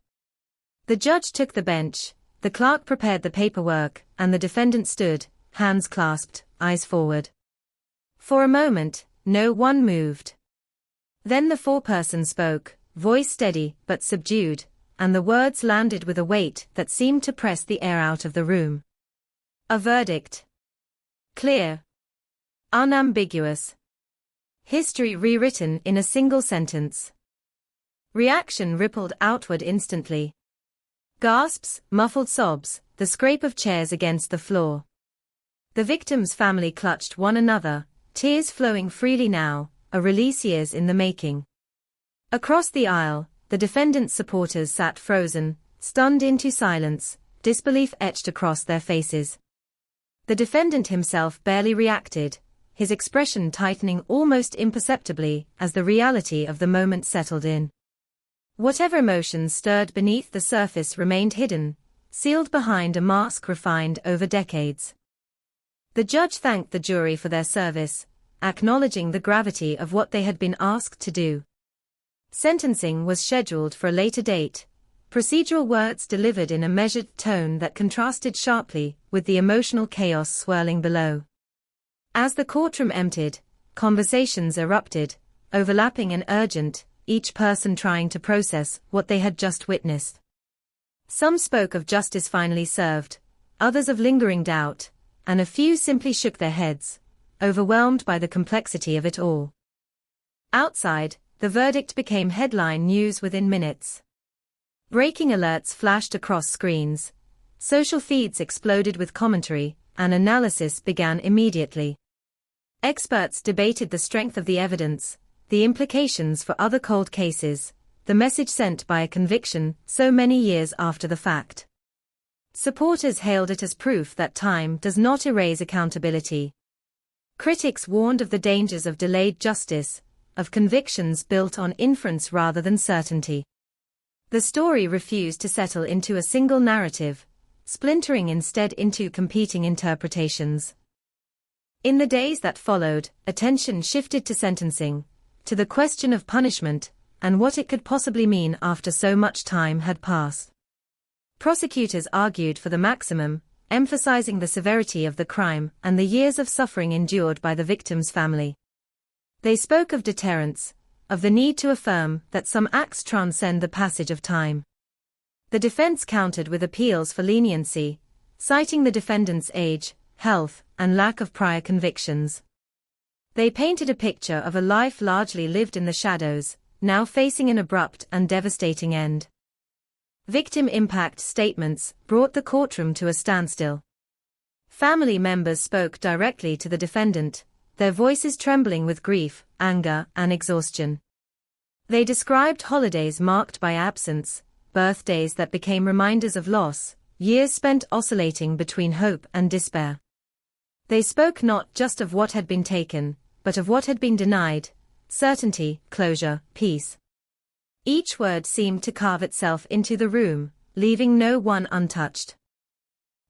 The judge took the bench, the clerk prepared the paperwork, and the defendant stood, hands clasped, eyes forward. For a moment, no one moved. Then the foreperson spoke, voice steady but subdued, and the words landed with a weight that seemed to press the air out of the room. A verdict. Clear. Unambiguous. History rewritten in a single sentence. Reaction rippled outward instantly. Gasps, muffled sobs, the scrape of chairs against the floor. The victim's family clutched one another, tears flowing freely now, a release years in the making. Across the aisle, the defendant's supporters sat frozen, stunned into silence, disbelief etched across their faces. The defendant himself barely reacted, his expression tightening almost imperceptibly as the reality of the moment settled in. Whatever emotions stirred beneath the surface remained hidden, sealed behind a mask refined over decades. The judge thanked the jury for their service, acknowledging the gravity of what they had been asked to do. Sentencing was scheduled for a later date, procedural words delivered in a measured tone that contrasted sharply with the emotional chaos swirling below. As the courtroom emptied, conversations erupted, overlapping and urgent, each person trying to process what they had just witnessed. Some spoke of justice finally served, others of lingering doubt, and a few simply shook their heads, overwhelmed by the complexity of it all. Outside, the verdict became headline news within minutes. Breaking alerts flashed across screens, social feeds exploded with commentary, and analysis began immediately. Experts debated the strength of the evidence, the implications for other cold cases, the message sent by a conviction so many years after the fact. Supporters hailed it as proof that time does not erase accountability. Critics warned of the dangers of delayed justice, of convictions built on inference rather than certainty. The story refused to settle into a single narrative, splintering instead into competing interpretations. In the days that followed, attention shifted to sentencing, to the question of punishment, and what it could possibly mean after so much time had passed. Prosecutors argued for the maximum, emphasizing the severity of the crime and the years of suffering endured by the victim's family. They spoke of deterrence, of the need to affirm that some acts transcend the passage of time. The defense countered with appeals for leniency, citing the defendant's age, health, and lack of prior convictions. They painted a picture of a life largely lived in the shadows, now facing an abrupt and devastating end. Victim impact statements brought the courtroom to a standstill. Family members spoke directly to the defendant, their voices trembling with grief, anger, and exhaustion. They described holidays marked by absence, birthdays that became reminders of loss, years spent oscillating between hope and despair. They spoke not just of what had been taken, but of what had been denied: certainty, closure, peace. Each word seemed to carve itself into the room, leaving no one untouched.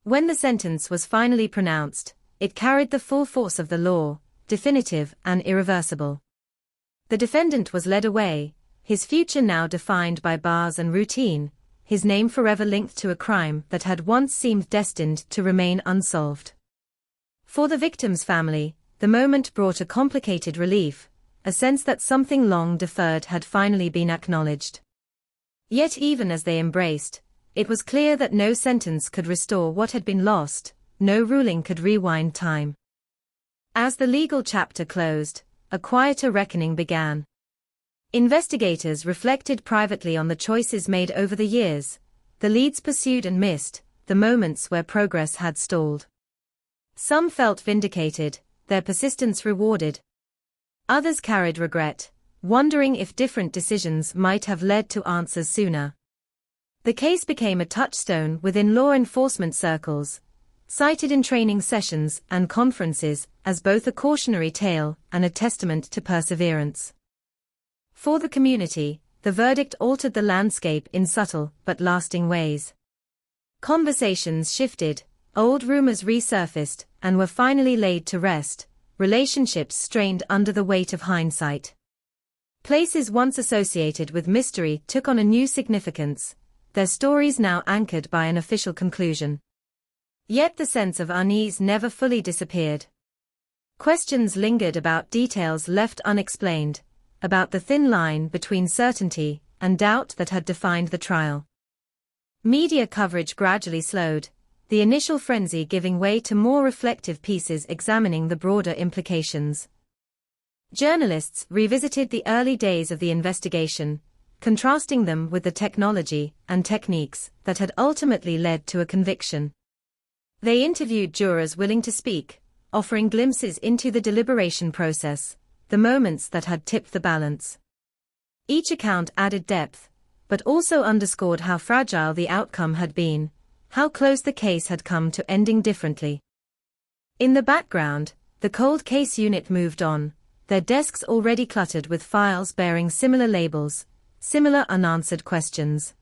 When the sentence was finally pronounced, it carried the full force of the law, definitive and irreversible. The defendant was led away, his future now defined by bars and routine, his name forever linked to a crime that had once seemed destined to remain unsolved. For the victim's family, the moment brought a complicated relief, a sense that something long deferred had finally been acknowledged. Yet even as they embraced, it was clear that no sentence could restore what had been lost, no ruling could rewind time. As the legal chapter closed, a quieter reckoning began. Investigators reflected privately on the choices made over the years, the leads pursued and missed, the moments where progress had stalled. Some felt vindicated, their persistence rewarded. Others carried regret, wondering if different decisions might have led to answers sooner. The case became a touchstone within law enforcement circles, cited in training sessions and conferences as both a cautionary tale and a testament to perseverance. For the community, the verdict altered the landscape in subtle but lasting ways. Conversations shifted, old rumors resurfaced, and were finally laid to rest, relationships strained under the weight of hindsight. Places once associated with mystery took on a new significance, their stories now anchored by an official conclusion. Yet the sense of unease never fully disappeared. Questions lingered about details left unexplained, about the thin line between certainty and doubt that had defined the trial. Media coverage gradually slowed, the initial frenzy giving way to more reflective pieces examining the broader implications. Journalists revisited the early days of the investigation, contrasting them with the technology and techniques that had ultimately led to a conviction. They interviewed jurors willing to speak, offering glimpses into the deliberation process, the moments that had tipped the balance. Each account added depth, but also underscored how fragile the outcome had been, how close the case had come to ending differently. In the background, the cold case unit moved on, their desks already cluttered with files bearing similar labels, similar unanswered questions.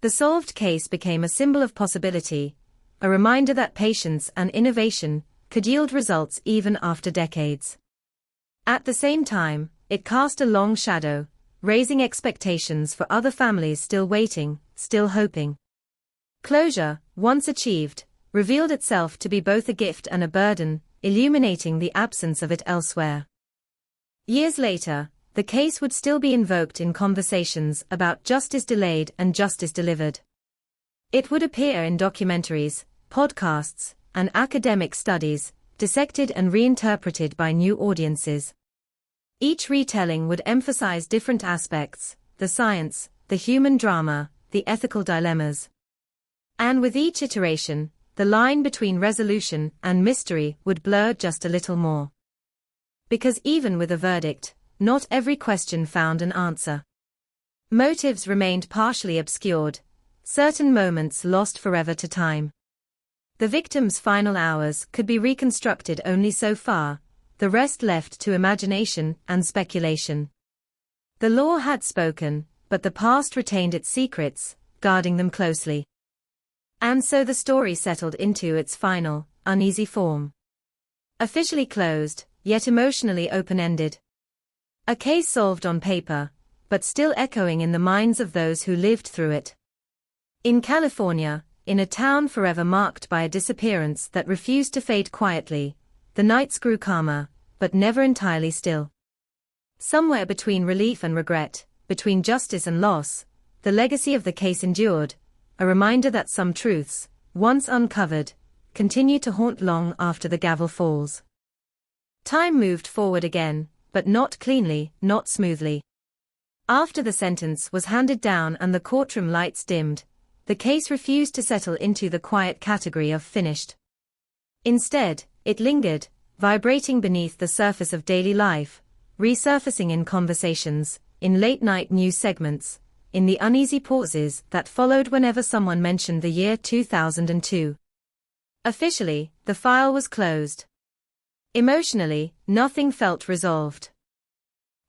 The solved case became a symbol of possibility, a reminder that patience and innovation could yield results even after decades. At the same time, it cast a long shadow, raising expectations for other families still waiting, still hoping. Closure, once achieved, revealed itself to be both a gift and a burden, illuminating the absence of it elsewhere. Years later, the case would still be invoked in conversations about justice delayed and justice delivered. It would appear in documentaries, podcasts, and academic studies, dissected and reinterpreted by new audiences. Each retelling would emphasize different aspects, the science, the human drama, the ethical dilemmas. And with each iteration, the line between resolution and mystery would blur just a little more. Because even with a verdict, not every question found an answer. Motives remained partially obscured, certain moments lost forever to time. The victim's final hours could be reconstructed only so far, the rest left to imagination and speculation. The law had spoken, but the past retained its secrets, guarding them closely. And so the story settled into its final, uneasy form. Officially closed, yet emotionally open-ended. A case solved on paper, but still echoing in the minds of those who lived through it. In California, in a town forever marked by a disappearance that refused to fade quietly, the nights grew calmer, but never entirely still. Somewhere between relief and regret, between justice and loss, the legacy of the case endured, a reminder that some truths, once uncovered, continue to haunt long after the gavel falls. Time moved forward again, but not cleanly, not smoothly. After the sentence was handed down and the courtroom lights dimmed, the case refused to settle into the quiet category of finished. Instead, it lingered, vibrating beneath the surface of daily life, resurfacing in conversations, in late-night news segments, in the uneasy pauses that followed whenever someone mentioned the year 2002. Officially, the file was closed. Emotionally, nothing felt resolved.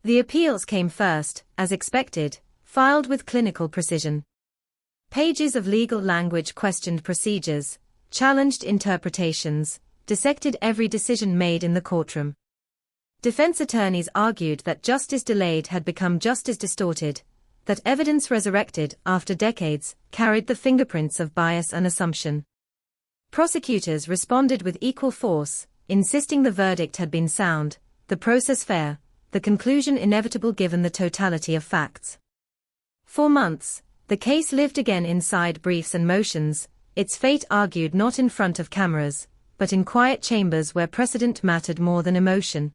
The appeals came first, as expected, filed with clinical precision. Pages of legal language questioned procedures, challenged interpretations, dissected every decision made in the courtroom. Defense attorneys argued that justice delayed had become justice distorted, that evidence resurrected after decades carried the fingerprints of bias and assumption. Prosecutors responded with equal force, insisting the verdict had been sound, the process fair, the conclusion inevitable given the totality of facts. For months, the case lived again inside briefs and motions, its fate argued not in front of cameras, but in quiet chambers where precedent mattered more than emotion.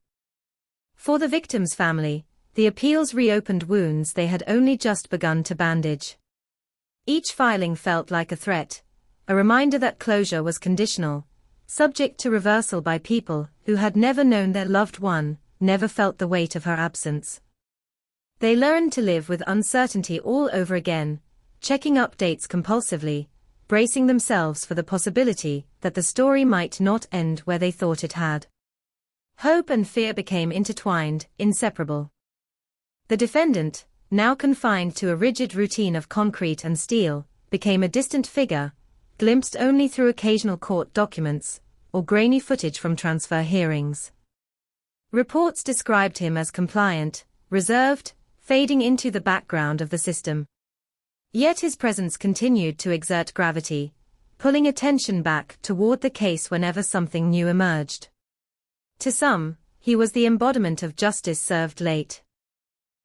For the victim's family, the appeals reopened wounds they had only just begun to bandage. Each filing felt like a threat, a reminder that closure was conditional, subject to reversal by people who had never known their loved one, never felt the weight of her absence. They learned to live with uncertainty all over again, checking updates compulsively, bracing themselves for the possibility that the story might not end where they thought it had. Hope and fear became intertwined, inseparable. The defendant, now confined to a rigid routine of concrete and steel, became a distant figure, glimpsed only through occasional court documents, or grainy footage from transfer hearings. Reports described him as compliant, reserved, fading into the background of the system. Yet his presence continued to exert gravity, pulling attention back toward the case whenever something new emerged. To some, he was the embodiment of justice served late.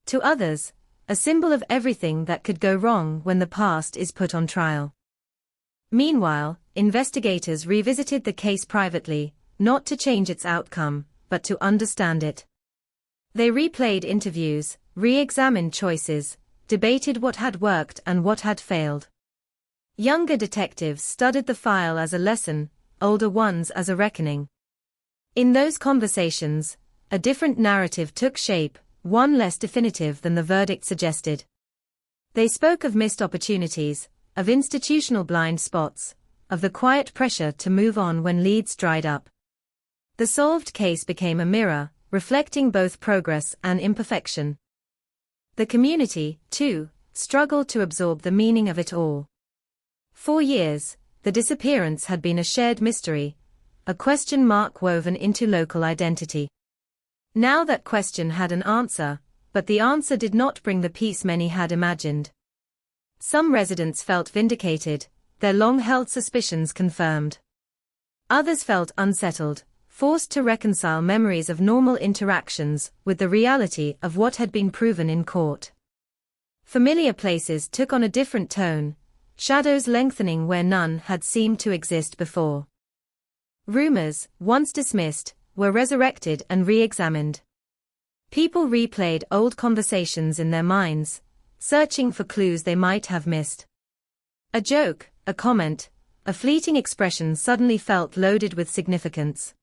To others, a symbol of everything that could go wrong when the past is put on trial. Meanwhile, investigators revisited the case privately, not to change its outcome, but to understand it. They replayed interviews, re-examined choices, debated what had worked and what had failed. Younger detectives studied the file as a lesson, older ones as a reckoning. In those conversations, a different narrative took shape, one less definitive than the verdict suggested. They spoke of missed opportunities, of institutional blind spots, of the quiet pressure to move on when leads dried up. The solved case became a mirror, reflecting both progress and imperfection. The community, too, struggled to absorb the meaning of it all. For years, the disappearance had been a shared mystery, a question mark woven into local identity. Now that question had an answer, but the answer did not bring the peace many had imagined. Some residents felt vindicated, their long-held suspicions confirmed. Others felt unsettled, forced to reconcile memories of normal interactions with the reality of what had been proven in court. Familiar places took on a different tone, shadows lengthening where none had seemed to exist before. Rumors, once dismissed, were resurrected and re-examined. People replayed old conversations in their minds, searching for clues they might have missed. A joke, a comment, a fleeting expression suddenly felt loaded with significance.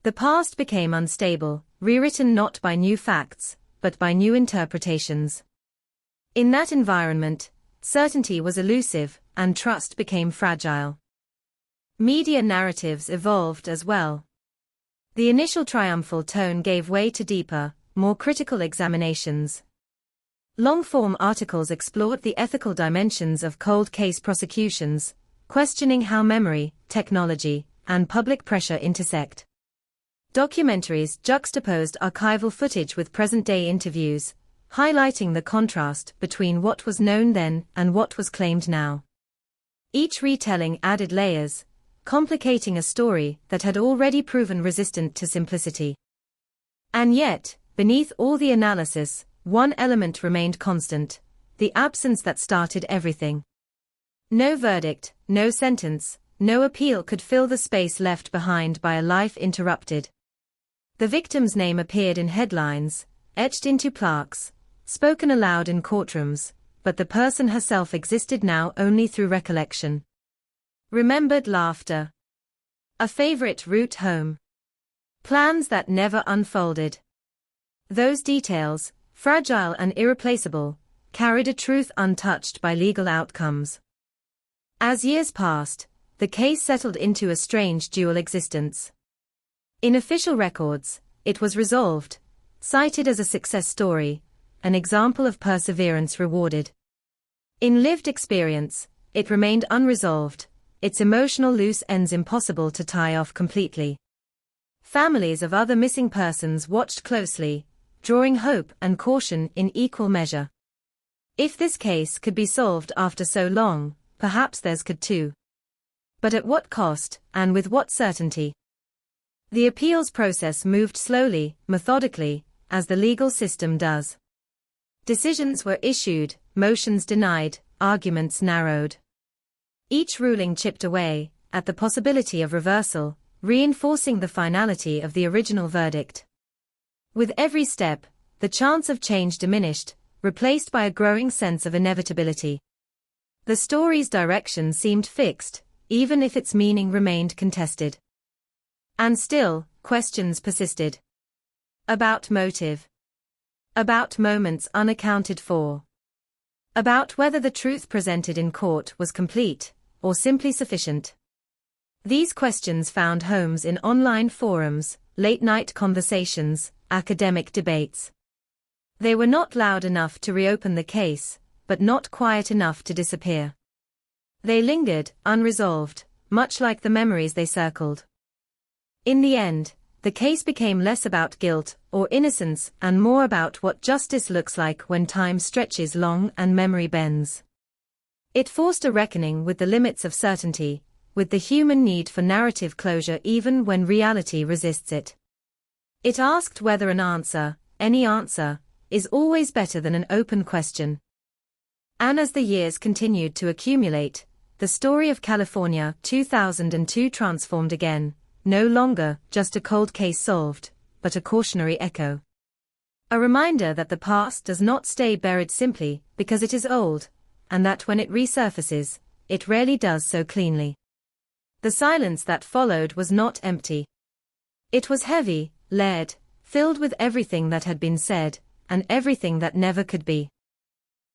The past became unstable, rewritten not by new facts, but by new interpretations. In that environment, certainty was elusive, and trust became fragile. Media narratives evolved as well. The initial triumphal tone gave way to deeper, more critical examinations. Long-form articles explored the ethical dimensions of cold case prosecutions, questioning how memory, technology, and public pressure intersect. Documentaries juxtaposed archival footage with present-day interviews, highlighting the contrast between what was known then and what was claimed now. Each retelling added layers, complicating a story that had already proven resistant to simplicity. And yet, beneath all the analysis, one element remained constant: the absence that started everything. No verdict, no sentence, no appeal could fill the space left behind by a life interrupted. The victim's name appeared in headlines, etched into plaques, spoken aloud in courtrooms, but the person herself existed now only through recollection. Remembered laughter. A favorite route home. Plans that never unfolded. Those details, fragile and irreplaceable, carried a truth untouched by legal outcomes. As years passed, the case settled into a strange dual existence. In official records, it was resolved, cited as a success story, an example of perseverance rewarded. In lived experience, it remained unresolved, its emotional loose ends impossible to tie off completely. Families of other missing persons watched closely, drawing hope and caution in equal measure. If this case could be solved after so long, perhaps theirs could too. But at what cost, and with what certainty? The appeals process moved slowly, methodically, as the legal system does. Decisions were issued, motions denied, arguments narrowed. Each ruling chipped away at the possibility of reversal, reinforcing the finality of the original verdict. With every step, the chance of change diminished, replaced by a growing sense of inevitability. The story's direction seemed fixed, even if its meaning remained contested. And still, questions persisted. About motive. About moments unaccounted for. About whether the truth presented in court was complete, or simply sufficient. These questions found homes in online forums, late-night conversations, academic debates. They were not loud enough to reopen the case, but not quiet enough to disappear. They lingered, unresolved, much like the memories they circled. In the end, the case became less about guilt or innocence and more about what justice looks like when time stretches long and memory bends. It forced a reckoning with the limits of certainty, with the human need for narrative closure even when reality resists it. It asked whether an answer, any answer, is always better than an open question. And as the years continued to accumulate, the story of California 2002 transformed again, no longer just a cold case solved, but a cautionary echo. A reminder that the past does not stay buried simply because it is old, and that when it resurfaces, it rarely does so cleanly. The silence that followed was not empty. It was heavy, layered, filled with everything that had been said, and everything that never could be.